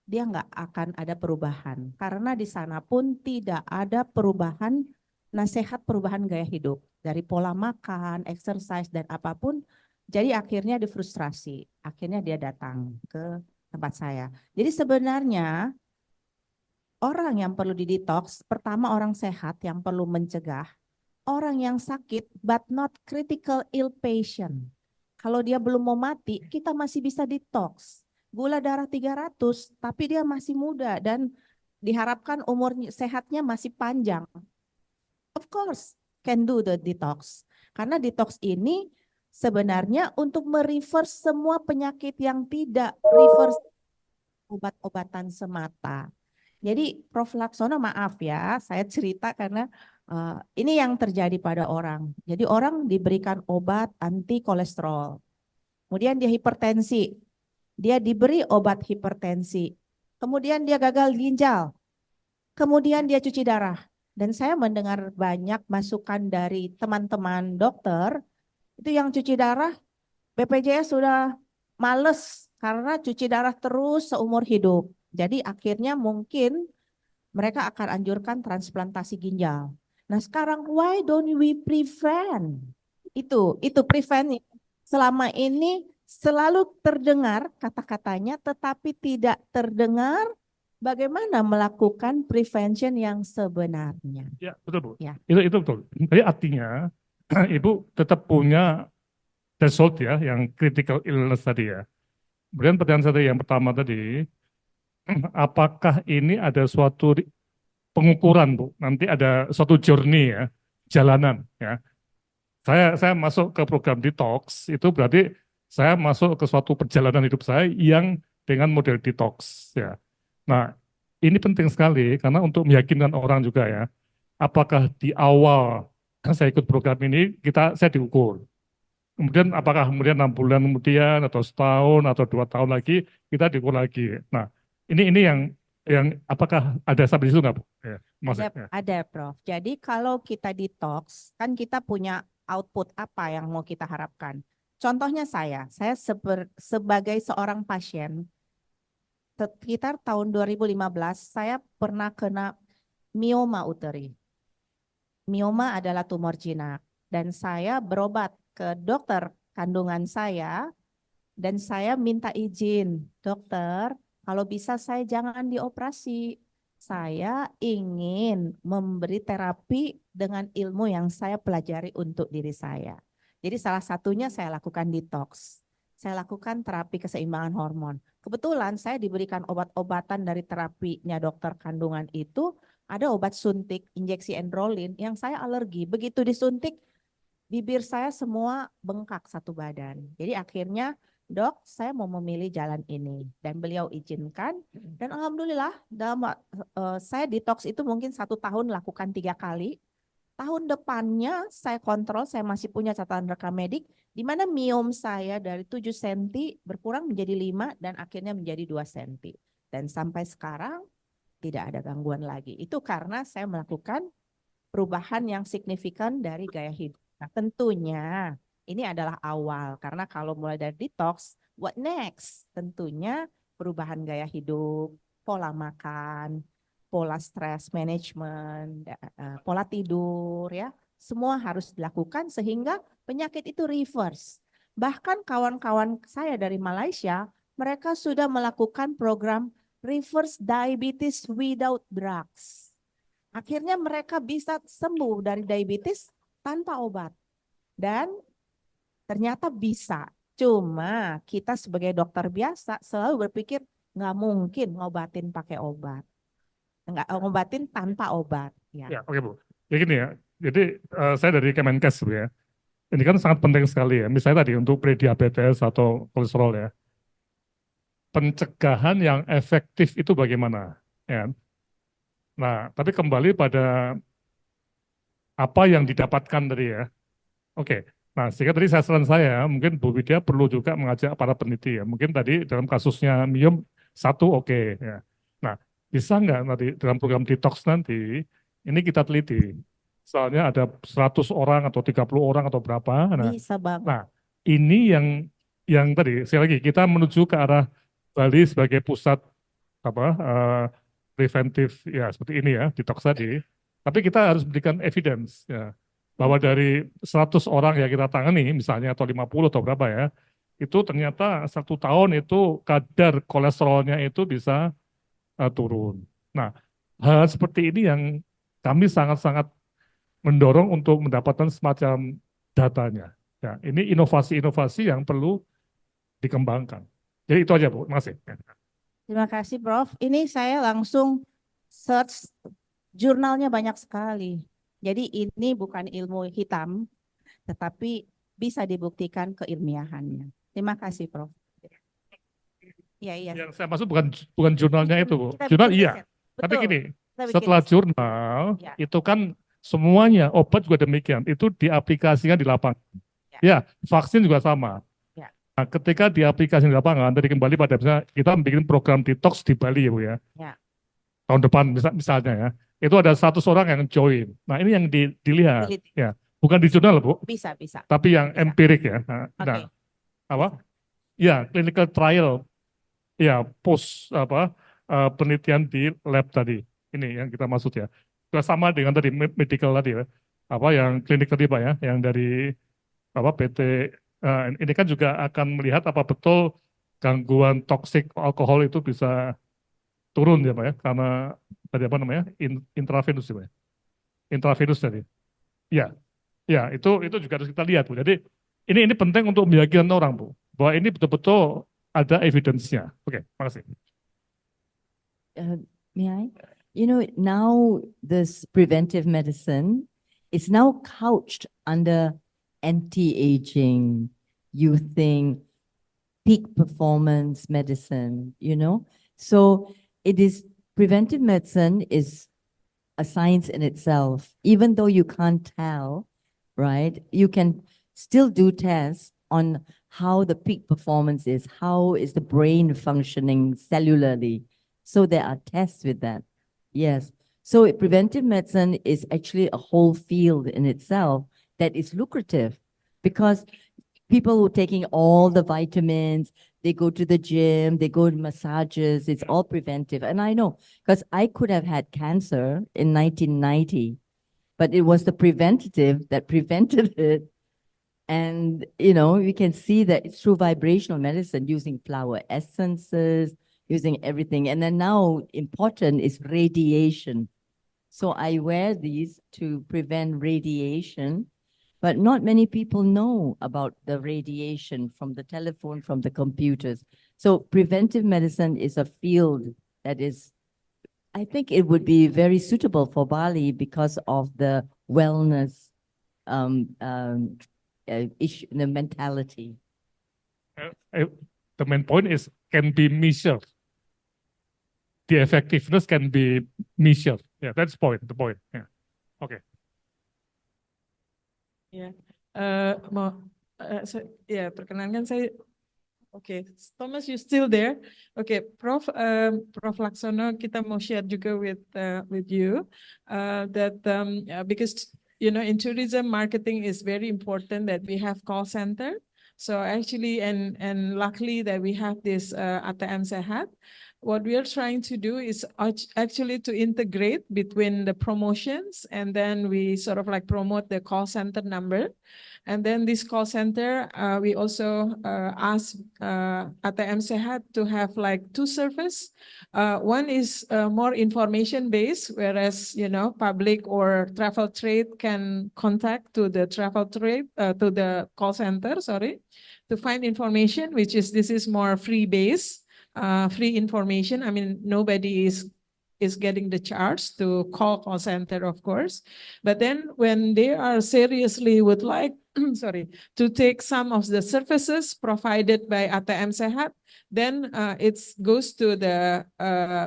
dia nggak akan ada perubahan. Karena di sana pun tidak ada perubahan, nasihat perubahan gaya hidup. Dari pola makan, exercise, dan apapun. Jadi akhirnya difrustrasi. Akhirnya dia datang ke tempat saya. Jadi sebenarnya orang yang perlu didetox, pertama orang sehat yang perlu mencegah. Orang yang sakit but not critical ill patient. Kalau dia belum mau mati, kita masih bisa detox. Gula darah 300, tapi dia masih muda dan diharapkan umur sehatnya masih panjang. Of course, can do the detox. Karena detox ini sebenarnya untuk mereverse semua penyakit yang tidak reverse obat-obatan semata. Jadi Prof. Laksono maaf ya, saya cerita karena ini yang terjadi pada orang. Jadi orang diberikan obat anti kolesterol. Kemudian dia hipertensi. Dia diberi obat hipertensi. Kemudian dia gagal ginjal. Kemudian dia cuci darah. Dan saya mendengar banyak masukan dari teman-teman dokter, itu yang cuci darah, BPJS sudah males karena cuci darah terus seumur hidup. Jadi akhirnya mungkin mereka akan anjurkan transplantasi ginjal. Nah sekarang why don't we prevent? Itu prevent. Selama ini selalu terdengar kata-katanya tetapi tidak terdengar bagaimana melakukan prevention yang sebenarnya. Ya, betul Bu. Ya. Itu betul. Jadi artinya Ibu tetap punya threshold ya, yang critical illness tadi ya. Kemudian pertanyaan saya yang pertama tadi, apakah ini ada suatu pengukuran Bu? Nanti ada suatu journey ya, jalanan ya. Saya masuk ke program detox, itu berarti saya masuk ke suatu perjalanan hidup saya yang dengan model detox ya. Nah, ini penting sekali karena untuk meyakinkan orang juga ya. Apakah di awal saya ikut program ini saya diukur. Kemudian apakah kemudian 6 bulan kemudian atau setahun atau 2 tahun lagi kita diukur lagi. Nah, ini yang apakah ada sampai di situ nggak Bu? Ya, Ada Prof. Jadi kalau kita detox kan kita punya output apa yang mau kita harapkan. Contohnya saya sebagai seorang pasien sekitar tahun 2015 saya pernah kena mioma uteri. Mioma adalah tumor jinak dan saya berobat ke dokter kandungan saya dan saya minta izin, dokter, kalau bisa saya jangan dioperasi. Saya ingin memberi terapi dengan ilmu yang saya pelajari untuk diri saya. Jadi salah satunya saya lakukan detox. saya lakukan terapi keseimbangan hormon. Kebetulan saya diberikan obat-obatan dari terapinya dokter kandungan itu, ada obat suntik, injeksi endrolin yang saya alergi. Begitu disuntik, bibir saya semua bengkak satu badan. Jadi akhirnya, dok, saya mau memilih jalan ini. Dan beliau izinkan. Dan alhamdulillah, saya detox itu mungkin 1 tahun lakukan 3 kali. Tahun depannya saya kontrol, saya masih punya catatan rekam medik, di mana miom saya dari 7 cm berkurang menjadi 5 dan akhirnya menjadi 2 cm. Dan sampai sekarang tidak ada gangguan lagi. Itu karena saya melakukan perubahan yang signifikan dari gaya hidup. Nah, tentunya ini adalah awal, karena kalau mulai dari detox, what next? Tentunya perubahan gaya hidup, pola makan, pola stress management, pola tidur, ya, semua harus dilakukan sehingga penyakit itu reverse. Bahkan kawan-kawan saya dari Malaysia, mereka sudah melakukan program reverse diabetes without drugs. Akhirnya mereka bisa sembuh dari diabetes tanpa obat. Dan ternyata bisa. Cuma kita sebagai dokter biasa selalu berpikir nggak mungkin ngobatin pakai obat. Nggak ngobatin tanpa obat. Ya, Ya, oke Bu. Ya gini ya, jadi saya dari Kemenkes Bu ya. Ini kan sangat penting sekali ya. Misalnya tadi untuk prediabetes atau kolesterol ya. Pencegahan yang efektif itu bagaimana? Ya. Nah, tapi kembali pada apa yang didapatkan tadi ya. Oke. Nah, sehingga tadi saran saya, mungkin Bu Widya perlu juga mengajak para peneliti ya. Mungkin tadi dalam kasusnya miom 1 oke ya. Nah, bisa nggak nanti dalam program detox nanti ini kita teliti. Soalnya ada 100 orang atau 30 orang atau berapa. Nah, bisa banget. nah ini yang tadi sekali lagi kita menuju ke arah Bali sebagai pusat apa preventif ya seperti ini ya detox tadi. Tapi kita harus berikan evidence ya bahwa dari 100 orang yang kita tangani misalnya atau 50 atau berapa ya, itu ternyata 1 tahun itu kadar kolesterolnya itu bisa turun. Nah, hal seperti ini yang kami sangat-sangat mendorong untuk mendapatkan semacam datanya. Ya, ini inovasi-inovasi yang perlu dikembangkan. Jadi itu aja Bu, terima kasih. Terima kasih Prof. Ini saya langsung search jurnalnya banyak sekali. Jadi ini bukan ilmu hitam, tetapi bisa dibuktikan keilmiahannya. Terima kasih Prof. Ya, iya. Yang saya maksud bukan jurnalnya itu Bu. Kita Jurnal bikin iya, riset. tapi Betul. gini, Kita bikin setelah riset. jurnal Ya. itu kan semuanya obat juga demikian, itu diaplikasikan di lapangan. Ya, vaksin juga sama. Ya. Nah, ketika diaplikasikan di lapangan, tadi kembali pada misalnya kita bikin program detox di Bali ya Bu ya. Ya. Tahun depan misalnya ya, itu ada 100 orang yang join. Nah ini yang dilihat, Teliti. ya, bukan di jurnal Bu, Bisa. tapi yang Bisa. empirik ya. Nah, Oke. nah, apa? Ya, clinical trial, ya, post apa penelitian di lab tadi. Ini yang kita maksud ya. Juga sama dengan tadi medical tadi ya, apa yang klinik tadi Pak ya, yang dari apa PT. Ini kan juga akan melihat apa betul gangguan toksik alkohol itu bisa turun ya Pak ya, karena tadi apa namanya intravenous ya Pak ya? Intravenous tadi. Ya, ya itu juga harus kita lihat Bu. Jadi ini penting untuk meyakinkan orang Bu, bahwa ini betul-betul ada evidence-nya. Oke, makasih. May I? You know, now this preventive medicine is now couched under anti-aging, youthing, peak performance medicine, you know? So it is, preventive medicine is a science in itself. Even though you can't tell, right? You can still do tests on how the peak performance is, how is the brain functioning cellularly. So there are tests with that. Yes. So preventive medicine is actually a whole field in itself that is lucrative because people who are taking all the vitamins, they go to the gym, they go to massages, it's all preventive. And I know, because I could have had cancer in 1990, but it was the preventative that prevented it. And, you know, we can see that it's through vibrational medicine, using flower essences, using everything. And then now important is radiation. So I wear these to prevent radiation. but not many people know about the radiation from the telephone, from the computers. So preventive medicine is a field that is, I think it would be very suitable for Bali because of the wellness issue, the mentality. The main point is can be measured. The effectiveness can be measured. Yeah, that's the point. Yeah. Okay. Ya, perkenankan saya. Oke, Thomas, you still there? Oke, Prof. Prof. Laksono, kita mau share juga with you that because in tourism marketing is very important that we have call center. So actually, and luckily that we have this ATM Sehat. What we are trying to do is actually to integrate between the promotions, and then we sort of like promote the call center number. And then this call center, we also ask ATM Sehat to have like two service. One is more information based, whereas public or travel trade can contact to the travel trade to the call center, to find information, this is more free based, free information. I mean, nobody is getting the charge to call center, of course. But then when they are seriously would like, to take some of the services provided by ATM Sehat, then it goes to the,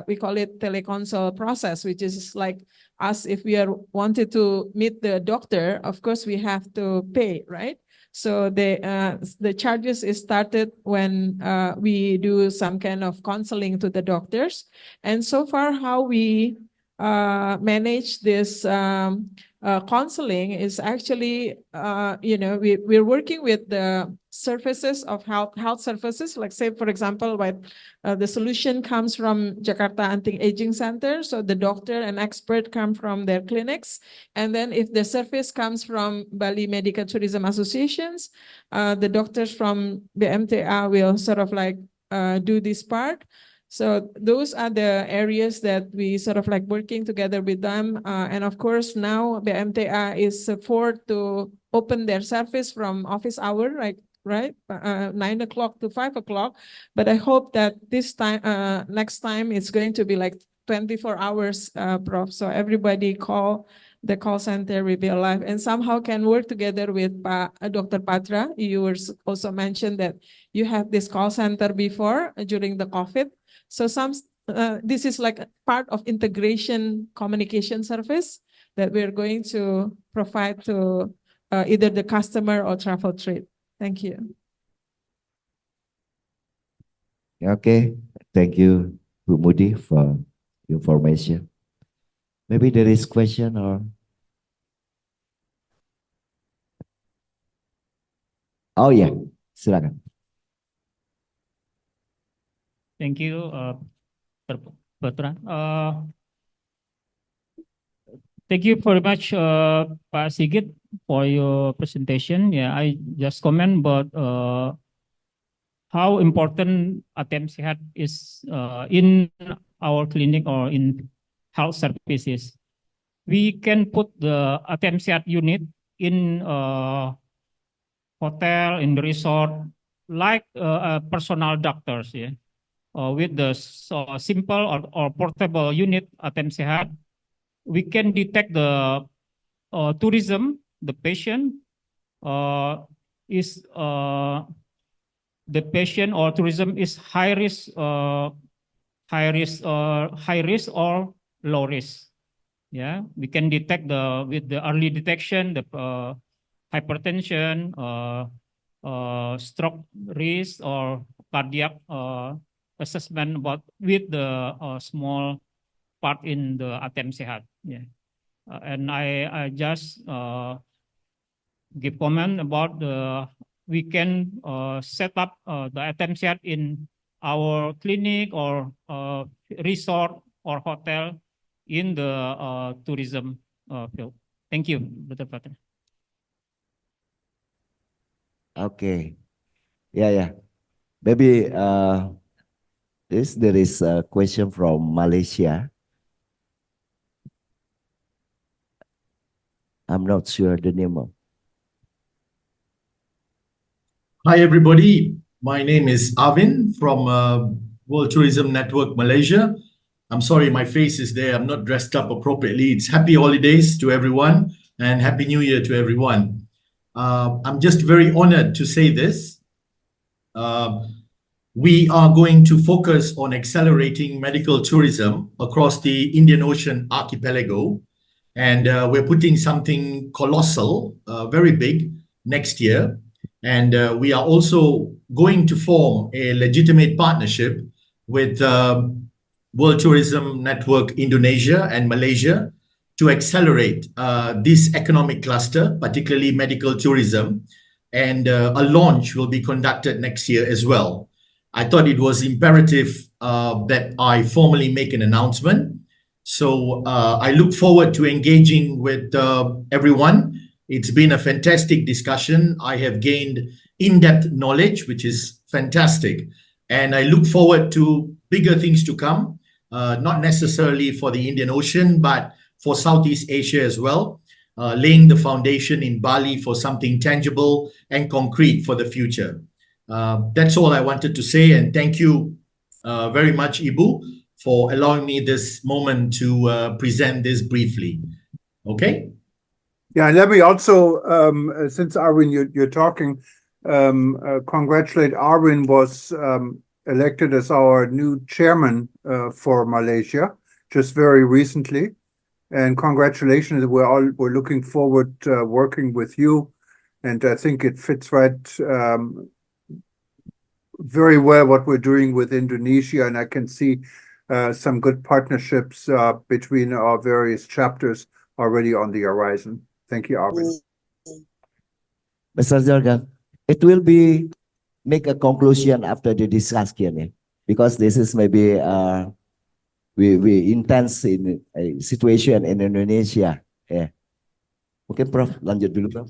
we call it teleconsult process, which is like us, if we wanted to meet the doctor, of course we have to pay, right? So the charges is started when we do some kind of counseling to the doctors. And so far, how we manage this counseling is actually, we're working with the services of health services. Like say, for example, the solution comes from Jakarta Anti-Aging Center. So the doctor and expert come from their clinics. And then if the service comes from Bali Medica Tourism Associations, the doctors from BMTA will sort of like do this part. So those are the areas that we sort of like working together with them. And of course, now BMTA is forced to open their service from office hour, right? 9 o'clock to 5 o'clock. But I hope that this time, next time, it's going to be like 24 hours, Prof. So everybody the call center will be alive and somehow can work together with Dr. Patra. You were also mentioned that you have this call center before during the COVID. So this is like a part of integration communication service that we're going to provide to either the customer or travel trade. Thank you. Okay, thank you, Bu Mudi, for information. Maybe there is question or? Oh yeah, silakan. Thank you, Patra. Thank you very much, Pak Sigit, for your presentation. Yeah, I just comment about how important ATM Sehat is in our clinic or in health services. We can put the ATM Sehat unit in hotel, in the resort, like personal doctors, yeah. With the simple or portable unit ATM Sehat, we can detect the tourism, the patient is the patient or tourism is high risk or low risk. Yeah, we can detect with the early detection the hypertension, stroke risk or cardiac assessment with the small part in the ATM Sehat. Yeah. And I just give comment about we can set up the ATM Sehat in our clinic or resort or hotel in the tourism field. Thank you, Dr. Patra. Okay. Yeah. Maybe there is a question from Malaysia. I'm not sure the name of. Hi, everybody. My name is Arvin from World Tourism Network Malaysia. I'm sorry, my face is there. I'm not dressed up appropriately. It's happy holidays to everyone and happy new year to everyone. I'm just very honored to say this. We are going to focus on accelerating medical tourism across the Indian Ocean archipelago. And we're putting something colossal, very big, next year. And we are also going to form a legitimate partnership with World Tourism Network Indonesia and Malaysia to accelerate this economic cluster, particularly medical tourism. And a launch will be conducted next year as well. I thought it was imperative that I formally make an announcement. So I look forward to engaging with everyone. It's been a fantastic discussion. I have gained in-depth knowledge, which is fantastic. And I look forward to bigger things to come, not necessarily for the Indian Ocean, but for Southeast Asia as well, laying the foundation in Bali for something tangible and concrete for the future. That's all I wanted to say. And thank you very much, Ibu, for allowing me this moment to present this briefly. Okay? Yeah, let me also, since Arvin, you're talking, congratulate Arvin was elected as our new chairman for Malaysia just very recently. And congratulations, we're looking forward to working with you. And I think it fits right very well what we're doing with Indonesia. And I can see some good partnerships between our various chapters already on the horizon. Thank you, Arvin. Mr. Jorgan, it will be make a conclusion after the discussion, because this is maybe we intense in a situation in Indonesia. Mungkin Prof lanjut dulu, Prof.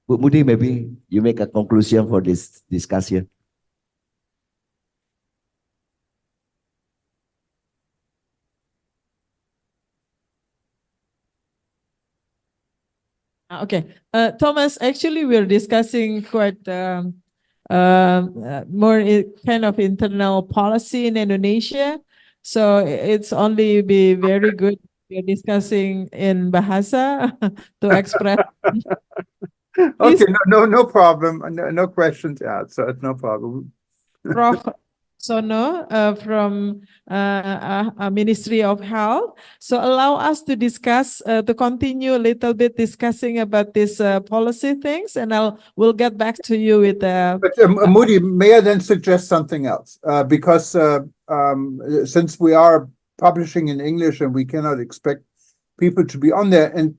Bu Budi, maybe you make a conclusion for this discussion. Okay, Thomas, actually we're discussing quite more kind of internal policy in Indonesia. So it's only be very good we're discussing in Bahasa to express. Okay, no problem. No questions answered. No problem. Prof. Sono from Ministry of Health. So allow us to discuss, to continue a little bit discussing about these policy things, and we'll get back to you with the. But Moody, may I then suggest something else? Because since we are publishing in English and we cannot expect people to be on there, and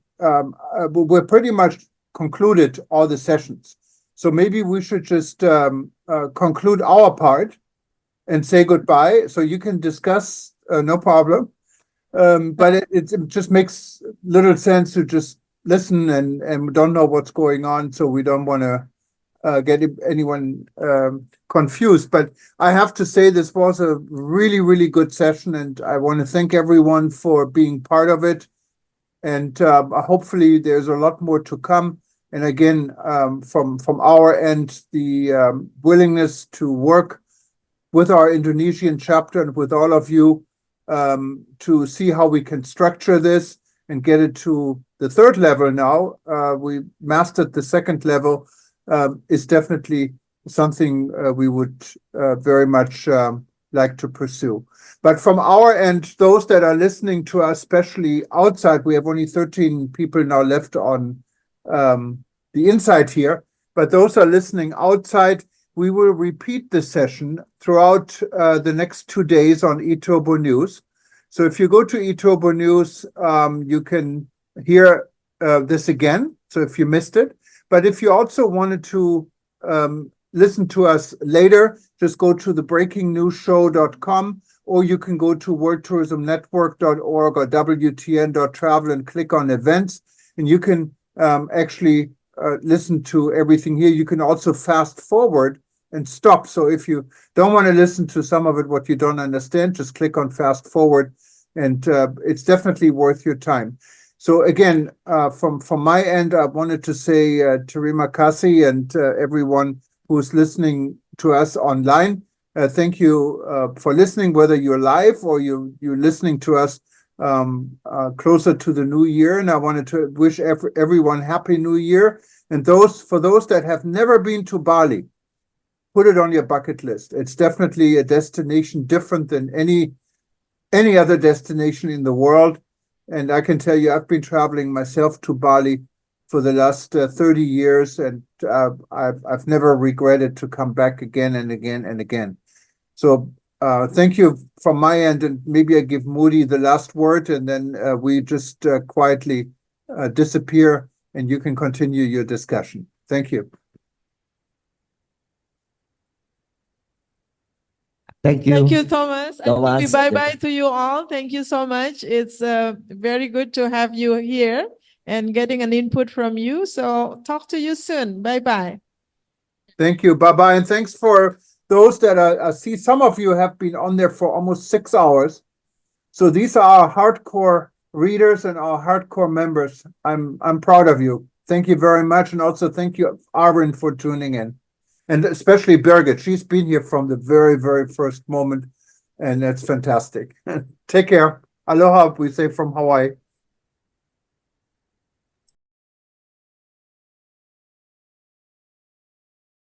we're pretty much concluded all the sessions. So maybe we should just conclude our part and say goodbye, so you can discuss, no problem. But it just makes little sense to just listen and don't know what's going on, so we don't want to get anyone confused. But I have to say this was a really, really good session, and I want to thank everyone for being part of it. And hopefully there's a lot more to come. And again, from our end, the willingness to work with our Indonesian chapter and with all of you to see how we can structure this and get it to the third level now. We mastered the second level, is definitely something we would very much like to pursue. But from our end, those that are listening to us, especially outside, we have only 13 people now left on the inside here, but those are listening outside. We will repeat the session throughout the next 2 days on eTurbo News. So if you go to eTurbo News, you can hear this again. So if you missed it, but if you also wanted to listen to us later, just go to thebreakingnewsshow.com, or you can go to worldtourismnetwork.org or wtn.travel and click on events, and you can actually listen to everything here. You can also fast forward and stop. So if you don't want to listen to some of it, what you don't understand, just click on fast forward, and it's definitely worth your time. So again, from my end, I wanted to say terima kasih and everyone who's listening to us online. Thank you for listening, whether you're live or you're listening to us closer to the new year. And I wanted to wish everyone Happy New Year. And for those that have never been to Bali, put it on your bucket list. It's definitely a destination different than any other destination in the world. And I can tell you, I've been traveling myself to Bali for the last 30 years, and I've never regretted to come back again and again and again. So thank you from my end, and maybe I give Moody the last word, and then we just quietly disappear, and you can continue your discussion. Thank you. Thank you. Thank you, Thomas. And Thomas. bye-bye to you all. Thank you so much. It's very good to have you here and getting an input from you. So talk to you soon. Bye-bye. Thank you. Bye-bye. And thanks for those that I see some of you have been on there for almost 6 hours. So these are our hardcore readers and our hardcore members. I'm proud of you. Thank you very much. And also thank you, Arvin, for tuning in. And especially Birgit. She's been here from the very, very first moment. And that's fantastic. Take care. Aloha, we say from Hawaii.